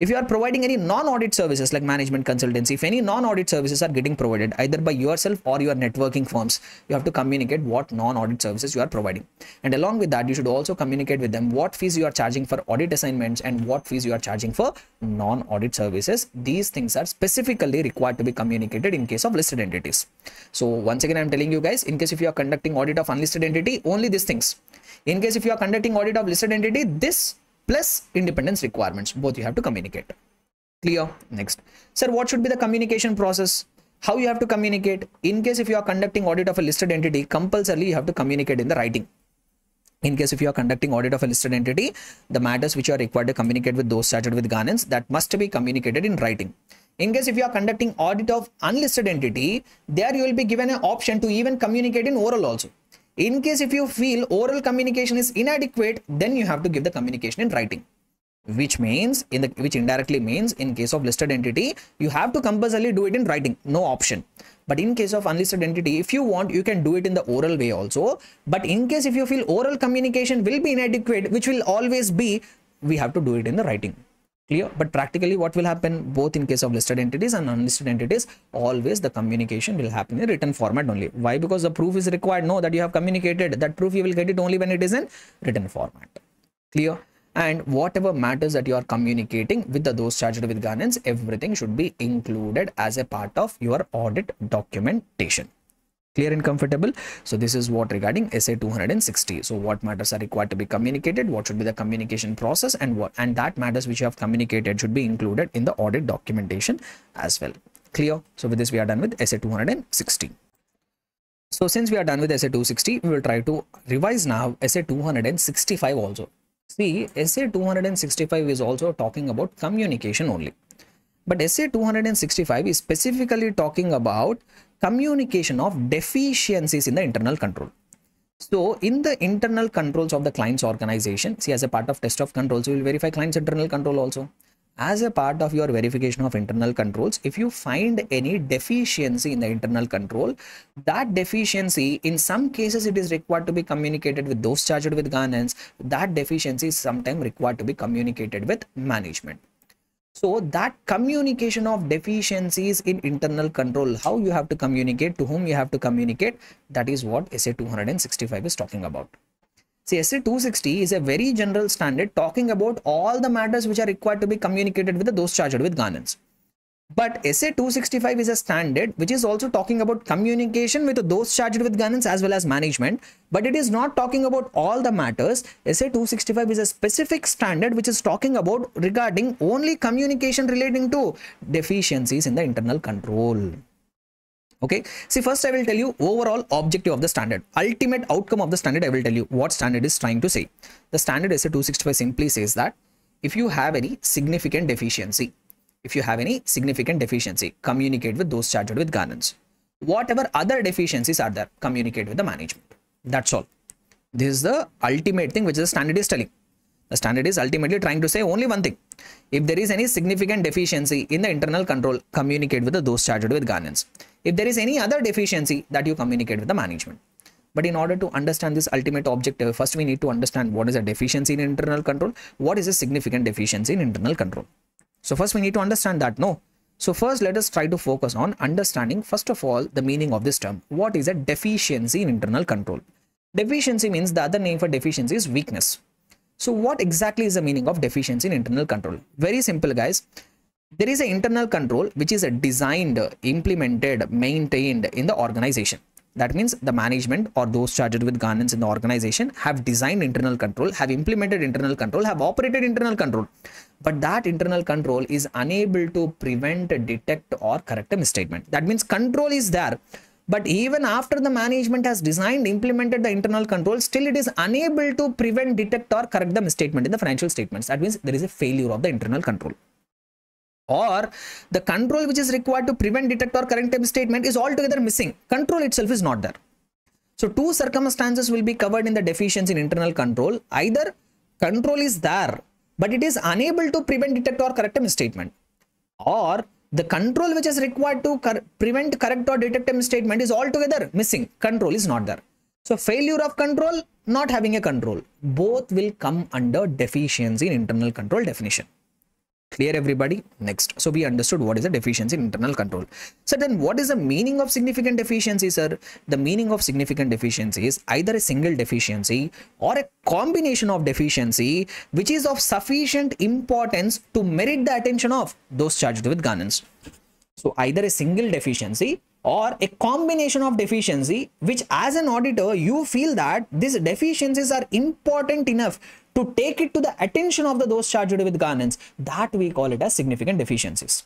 If you are providing any non-audit services like management consultancy, if any non-audit services are getting provided either by yourself or your networking firms, you have to communicate what non-audit services you are providing. And along with that, you should also communicate with them what fees you are charging for audit assignments and what fees you are charging for non-audit services. These things are specifically required to be communicated in case of listed entities. So once again, I am telling you guys, in case if you are conducting audit of unlisted entity, only these things. In case if you are conducting audit of listed entity, this plus independence requirements, both you have to communicate. Clear? Next. Sir, what should be the communication process? How you have to communicate? In case if you are conducting audit of a listed entity, compulsorily you have to communicate in the writing. In case if you are conducting audit of a listed entity, the matters which you are required to communicate with those charged with governance, that must be communicated in writing. In case if you are conducting audit of unlisted entity, there you will be given an option to even communicate in oral also. In case if you feel oral communication is inadequate, then you have to give the communication in writing, which means which indirectly means in case of listed entity, you have to compulsorily do it in writing, no option. But in case of unlisted entity, if you want, you can do it in the oral way also. But in case if you feel oral communication will be inadequate, which will always be, we have to do it in the writing. Clear? But practically what will happen, both in case of listed entities and unlisted entities, always the communication will happen in written format only. Why? Because the proof is required. No, that you have communicated. That proof you will get it only when it is in written format. Clear? And whatever matters that you are communicating with those charged with governance, everything should be included as a part of your audit documentation. Clear and comfortable? So this is what regarding SA 260. So what matters are required to be communicated, what should be the communication process, and that matters which you have communicated should be included in the audit documentation as well. Clear? So with this we are done with SA 260. So since we are done with SA 260, we will try to revise now SA 265 also. See, SA 265 is also talking about communication only. But SA 265 is specifically talking about communication of deficiencies in the internal control. So in the internal controls of the client's organization, see, as a part of test of controls, you will verify client's internal control also. As a part of your verification of internal controls, if you find any deficiency in the internal control, that deficiency, in some cases, it is required to be communicated with those charged with governance. That deficiency is sometimes required to be communicated with management. So that communication of deficiencies in internal control, how you have to communicate, to whom you have to communicate, that is what SA 265 is talking about. See, SA 260 is a very general standard talking about all the matters which are required to be communicated with those charged with governance. But SA 265 is a standard which is also talking about communication with those charged with governance as well as management, but it is not talking about all the matters. SA 265 is a specific standard which is talking about regarding only communication relating to deficiencies in the internal control. Okay, see, first I will tell you overall objective of the standard, ultimate outcome of the standard. I will tell you what standard is trying to say. The standard SA 265 simply says that if you have any significant deficiency, communicate with those charged with governance. Whatever other deficiencies are there, communicate with the management. That's all. This is the ultimate thing which the standard is telling. The standard is ultimately trying to say only one thing. If there is any significant deficiency in the internal control, communicate with those charged with governance. If there is any other deficiency, that you communicate with the management. But in order to understand this ultimate objective, first we need to understand what is a deficiency in internal control, what is a significant deficiency in internal control. So first we need to understand that, no. So first let us try to focus on understanding, first of all, the meaning of this term. What is a deficiency in internal control? Deficiency means the other name for deficiency is weakness. So what exactly is the meaning of deficiency in internal control? Very simple, guys. There is an internal control which is designed, implemented, maintained in the organization. That means the management or those charged with governance in the organization have designed internal control, have implemented internal control, have operated internal control. But that internal control is unable to prevent, detect or correct a misstatement. That means control is there. But even after the management has designed, implemented the internal control, still it is unable to prevent, detect or correct the misstatement in the financial statements. That means there is a failure of the internal control. Or the control which is required to prevent, detect or correct a misstatement is altogether missing. Control itself is not there. So two circumstances will be covered in the deficiency in internal control. Either control is there, but it is unable to prevent, detect or correct a misstatement. Or the control which is required to prevent, correct or detect a misstatement is altogether missing. Control is not there. So failure of control, not having a control, both will come under deficiency in internal control definition. Clear, everybody? Next. So we understood what is a deficiency in internal control. So then what is the meaning of significant deficiency, sir? The meaning of significant deficiency is either a single deficiency or a combination of deficiency which is of sufficient importance to merit the attention of those charged with governance. So either a single deficiency or a combination of deficiency which as an auditor you feel that these deficiencies are important enough to take it to the attention of those charged with governance, that we call it as significant deficiencies.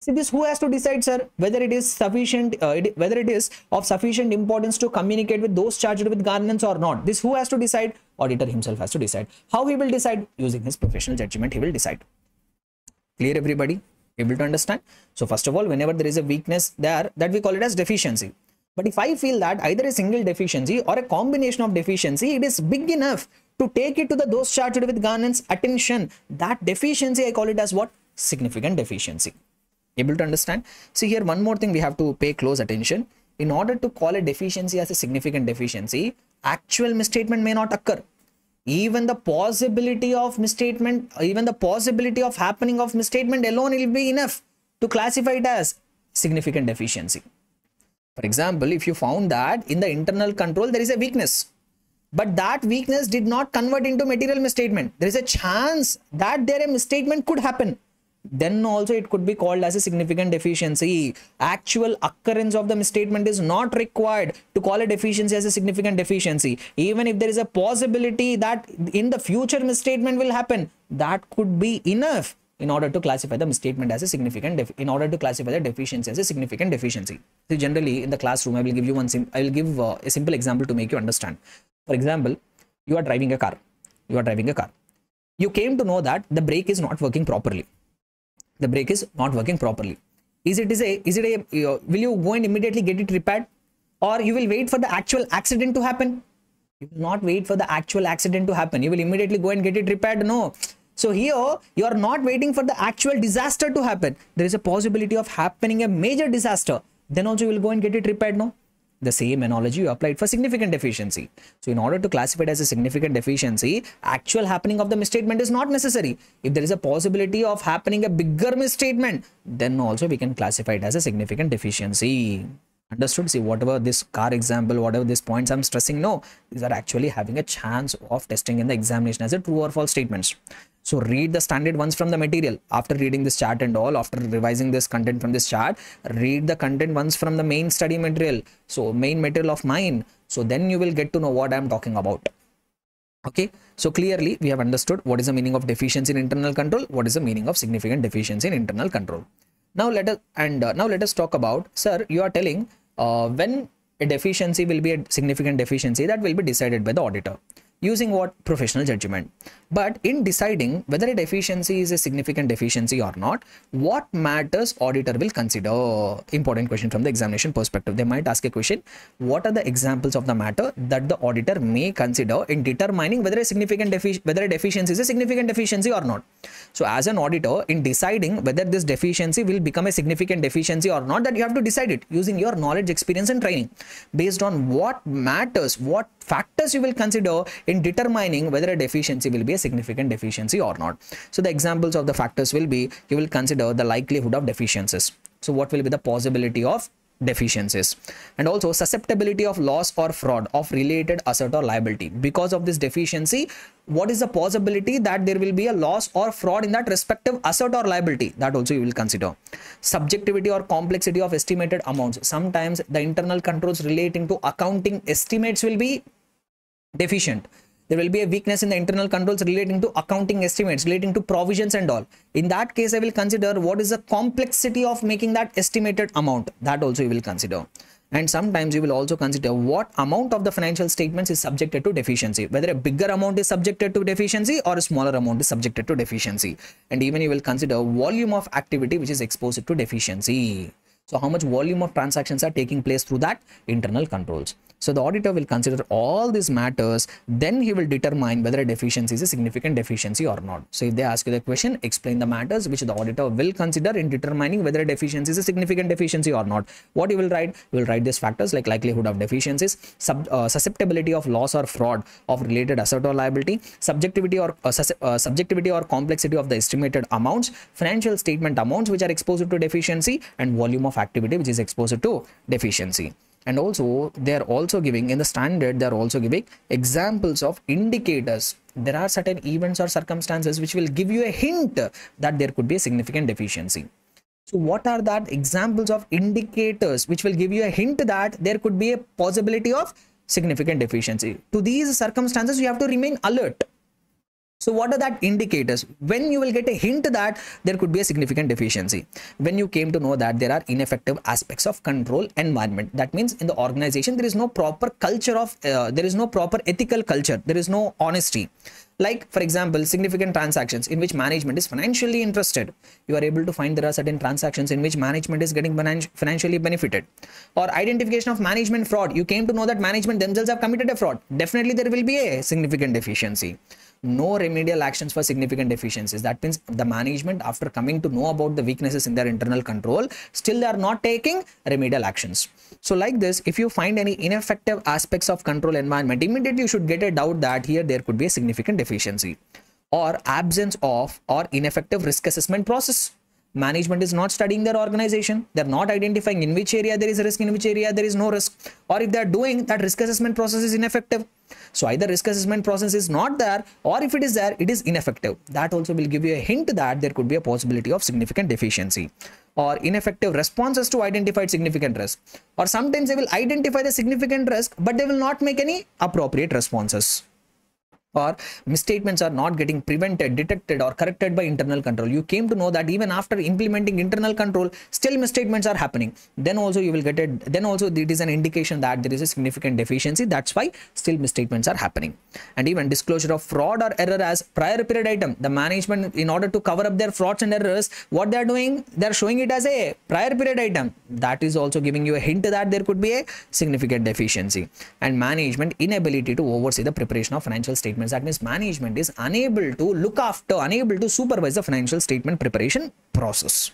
See, this who has to decide, sir, whether it is sufficient, whether it is of sufficient importance to communicate with those charged with governance or not. This who has to decide? Auditor himself has to decide. How he will decide? Using his professional judgment, he will decide. Clear, everybody? Able to understand? So first of all, whenever there is a weakness there, that we call it as deficiency. But if I feel that either a single deficiency or a combination of deficiency, it is big enough to take it to those charged with governance attention, that deficiency I call it as what? Significant deficiency. Able to understand? See, here one more thing we have to pay close attention. In order to call a deficiency as a significant deficiency, actual misstatement may not occur. Even the possibility of misstatement, even the possibility of happening of misstatement alone will be enough to classify it as significant deficiency. For example, if you found that in the internal control there is a weakness, but that weakness did not convert into material misstatement, there is a chance that there a misstatement could happen, then also it could be called as a significant deficiency. Actual occurrence of the misstatement is not required to call a deficiency as a significant deficiency. Even if there is a possibility that in the future misstatement will happen, that could be enough in order to classify the misstatement as a significant in order to classify the deficiency as a significant deficiency. So generally in the classroom, I will give you I will give a simple example to make you understand. For example, you are driving a car. You came to know that the brake is not working properly. Will you go and immediately get it repaired, or you will wait for the actual accident to happen? You will not wait for the actual accident to happen. You will immediately go and get it repaired. No. So here you are not waiting for the actual disaster to happen. There is a possibility of happening a major disaster. Then also you will go and get it repaired. No. The same analogy you applied for significant deficiency. So in order to classify it as a significant deficiency, actual happening of the misstatement is not necessary. If there is a possibility of happening a bigger misstatement, then also we can classify it as a significant deficiency. Understood? See, whatever this car example, whatever these points I'm stressing, no, these are actually having a chance of testing in the examination as a true or false statements. So read the standard ones from the material. After reading this chart and all, after revising this content from this chart, read the content ones from the main study material. So main material of mine. So then you will get to know what I'm talking about. Okay. So clearly we have understood what is the meaning of deficiency in internal control. What is the meaning of significant deficiency in internal control. Now let us talk about, sir, you are telling when a deficiency will be a significant deficiency, that will be decided by the auditor. Using what? Professional judgment. But in deciding whether a deficiency is a significant deficiency or not, what matters auditor will consider? Important question from the examination perspective. They might ask a question, what are the examples of the matter that the auditor may consider in determining whether a deficiency is a significant deficiency or not? So as an auditor, in deciding whether this deficiency will become a significant deficiency or not, that you have to decide it using your knowledge, experience and training. Based on what matters, what factors you will consider in determining whether a deficiency will be a significant deficiency or not. So the examples of the factors will be, you will consider the likelihood of deficiencies. So what will be the possibility of deficiencies, and also susceptibility of loss or fraud of related asset or liability. Because of this deficiency, what is the possibility that there will be a loss or fraud in that respective asset or liability? That also you will consider. Subjectivity or complexity of estimated amounts. Sometimes the internal controls relating to accounting estimates will be deficient. There will be a weakness in the internal controls relating to accounting estimates, relating to provisions and all. In that case, I will consider what is the complexity of making that estimated amount. That also you will consider. And sometimes you will also consider what amount of the financial statements is subjected to deficiency, whether a bigger amount is subjected to deficiency or a smaller amount is subjected to deficiency. And even you will consider volume of activity which is exposed to deficiency. So how much volume of transactions are taking place through that internal controls. So the auditor will consider all these matters, then he will determine whether a deficiency is a significant deficiency or not. So if they ask you the question, explain the matters which the auditor will consider in determining whether a deficiency is a significant deficiency or not. What you will write? You will write these factors like likelihood of deficiencies, susceptibility of loss or fraud of related asset or liability, subjectivity or complexity of the estimated amounts, financial statement amounts which are exposed to deficiency, and volume of activity which is exposed to deficiency. And also they are also giving in the standard, they are also giving examples of indicators. There are certain events or circumstances which will give you a hint that there could be a significant deficiency. So what are that examples of indicators which will give you a hint that there could be a possibility of significant deficiency? To these circumstances you have to remain alert. So what are that indicators? When you will get a hint that there could be a significant deficiency, when you came to know that there are ineffective aspects of control environment. That means in the organization there is no proper culture of there is no proper ethical culture, there is no honesty. Like for example, significant transactions in which management is financially interested. You are able to find there are certain transactions in which management is getting financially benefited. Or identification of management fraud. You came to know that management themselves have committed a fraud. Definitely there will be a significant deficiency. No remedial actions for significant deficiencies. That means the management, after coming to know about the weaknesses in their internal control, still they are not taking remedial actions. So like this, if you find any ineffective aspects of control environment, immediately you should get a doubt that here there could be a significant deficiency. Or absence of or ineffective risk assessment process. Management is not studying their organization. They're not identifying in which area there is a risk, in which area there is no risk. Or if they're doing that, risk assessment process is ineffective. So either risk assessment process is not there, or if it is there, it is ineffective. That also will give you a hint that there could be a possibility of significant deficiency. Or ineffective responses to identified significant risk. Or sometimes they will identify the significant risk, but they will not make any appropriate responses. or misstatements are not getting prevented, detected or corrected by internal control. You came to know that even after implementing internal control, still misstatements are happening. Then also you will get it. Then also it is an indication that there is a significant deficiency. That's why still misstatements are happening. And even disclosure of fraud or error as prior period item. The management, in order to cover up their frauds and errors, what they are doing, they are showing it as a prior period item. That is also giving you a hint that there could be a significant deficiency. And management inability to oversee the preparation of financial statements. That means management is unable to look after, unable to supervise the financial statement preparation process.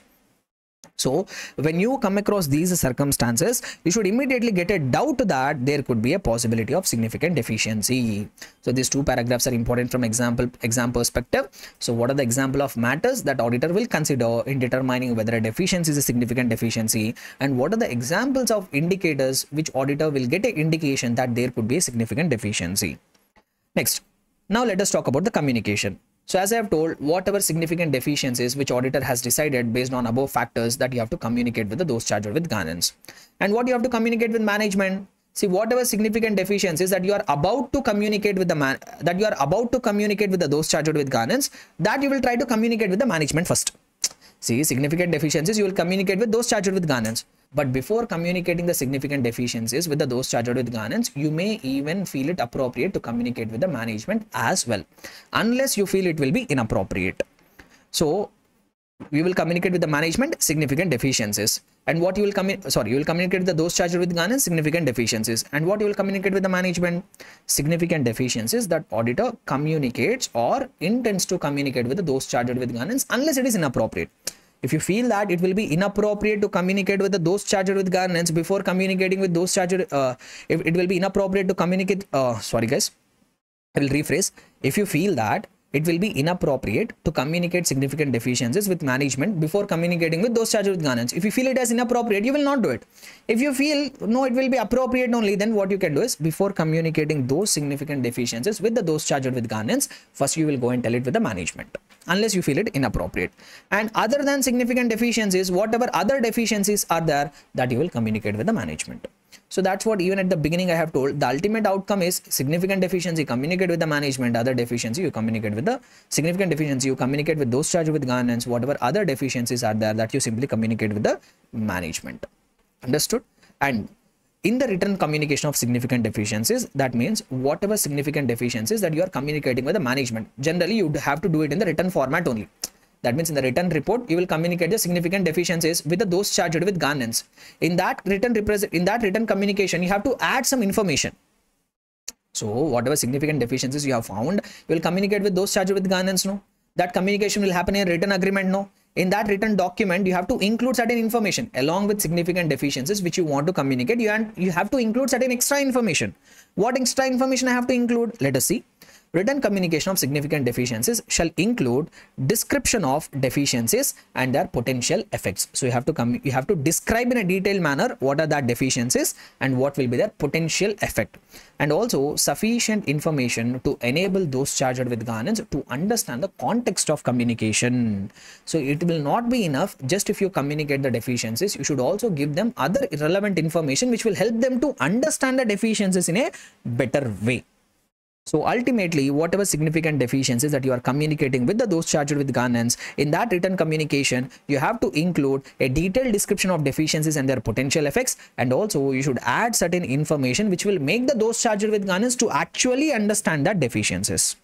So when you come across these circumstances, you should immediately get a doubt that there could be a possibility of significant deficiency. So these two paragraphs are important from exam perspective. So what are the example of matters that auditor will consider in determining whether a deficiency is a significant deficiency, and what are the examples of indicators which auditor will get an indication that there could be a significant deficiency. Next, now let us talk about the communication. So as I have told, whatever significant deficiencies which auditor has decided based on above factors, that you have to communicate with those charged with governance. And what you have to communicate with management. See, whatever significant deficiencies that you are about to communicate with those charged with governance, that you will try to communicate with the management first. See, significant deficiencies you will communicate with those charged with governance. But before communicating the significant deficiencies with those charged with governance, you may even feel it appropriate to communicate with the management as well, unless you feel it will be inappropriate. So we will communicate with the management significant deficiencies, and what you will communicate with those charged with governance significant deficiencies, and what you will communicate with the management significant deficiencies that auditor communicates or intends to communicate with those charged with governance, unless it is inappropriate. If you feel that it will be inappropriate to communicate with those charged with governance before communicating with those charged, if it will be inappropriate to communicate, sorry guys, I will rephrase. If you feel that it will be inappropriate to communicate significant deficiencies with management before communicating with those charged with governance, if you feel it as inappropriate, you will not do it. If you feel no, it will be appropriate only, then what you can do is, before communicating those significant deficiencies with those charged with governance, first you will go and tell it with the management, unless you feel it inappropriate. And other than significant deficiencies, whatever other deficiencies are there, that you will communicate with the management. So that's what even at the beginning I have told. The ultimate outcome is significant deficiency, communicate with the management. Other deficiency, you communicate with the significant deficiency, you communicate with those charged with governance. Whatever other deficiencies are there, that you simply communicate with the management. Understood? And in the written communication of significant deficiencies, that means whatever significant deficiencies that you are communicating with the management, generally you have to do it in the written format only. That means in the written report, you will communicate the significant deficiencies with those charged with governance. In that written communication, you have to add some information. So whatever significant deficiencies you have found, you will communicate with those charged with governance. No, that communication will happen in a written agreement. No, in that written document, you have to include certain information along with significant deficiencies which you want to communicate. You have to include certain extra information. What extra information I have to include? Let us see. Written communication of significant deficiencies shall include description of deficiencies and their potential effects. So you have to describe in a detailed manner what are that deficiencies and what will be their potential effect, and also sufficient information to enable those charged with governance to understand the context of communication. So it will not be enough just if you communicate the deficiencies, you should also give them other relevant information which will help them to understand the deficiencies in a better way. So ultimately, whatever significant deficiencies that you are communicating with those charged with governance, in that written communication, you have to include a detailed description of deficiencies and their potential effects, and also you should add certain information which will make those charged with governance to actually understand that deficiencies.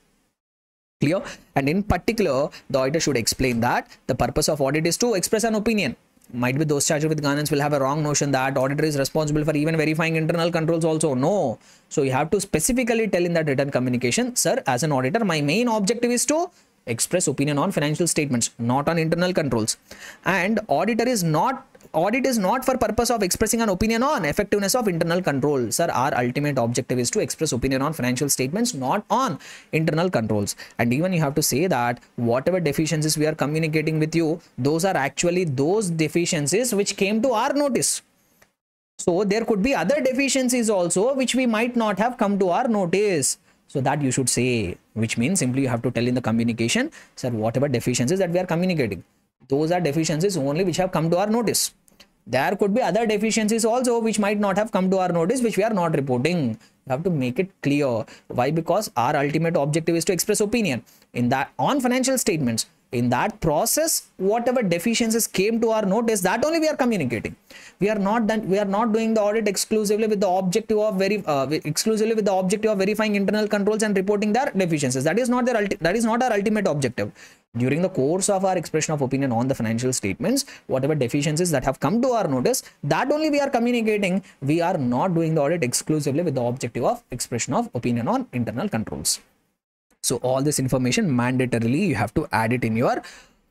Clear? And in particular, the auditor should explain that the purpose of audit is to express an opinion. Might be those charged with governance will have a wrong notion that auditor is responsible for even verifying internal controls also. No. So you have to specifically tell in that written communication, sir, as an auditor, my main objective is to express opinion on financial statements, not on internal controls. And audit is not for purpose of expressing an opinion on effectiveness of internal control. Sir, our ultimate objective is to express opinion on financial statements, not on internal controls. And even you have to say that whatever deficiencies we are communicating with you, those are actually those deficiencies which came to our notice. So there could be other deficiencies also which we might not have come to our notice. So that you should say, which means simply you have to tell in the communication, sir, whatever deficiencies that we are communicating, those are deficiencies only which have come to our notice. There could be other deficiencies also which might not have come to our notice, which we are not reporting. You have to make it clear. Why? Because our ultimate objective is to express opinion in that on financial statements. In that process, whatever deficiencies came to our notice, that only we are communicating. We are not doing the audit exclusively with the objective of verifying internal controls and reporting their deficiencies. That is not our ultimate objective. During the course of our expression of opinion on the financial statements, whatever deficiencies that have come to our notice, that only we are communicating. We are not doing the audit exclusively with the objective of expression of opinion on internal controls. So all this information mandatorily you have to add it in your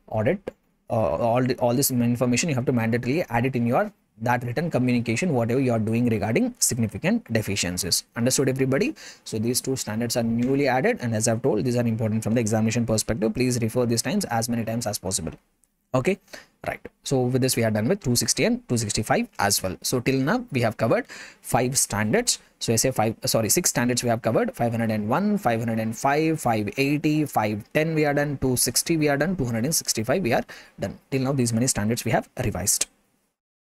audit. All this information you have to mandatorily add it in your that written communication, whatever you are doing regarding significant deficiencies. Understood, everybody? So these two standards are newly added, and as I've told, these are important from the examination perspective. Please refer these times as many times as possible. Okay, right. So with this, we are done with 260 and 265 as well. So till now we have covered 5 standards. So I say 6 standards we have covered: 501, 505, 580, 510 we are done, 260 we are done, 265 we are done. Till now these many standards we have revised.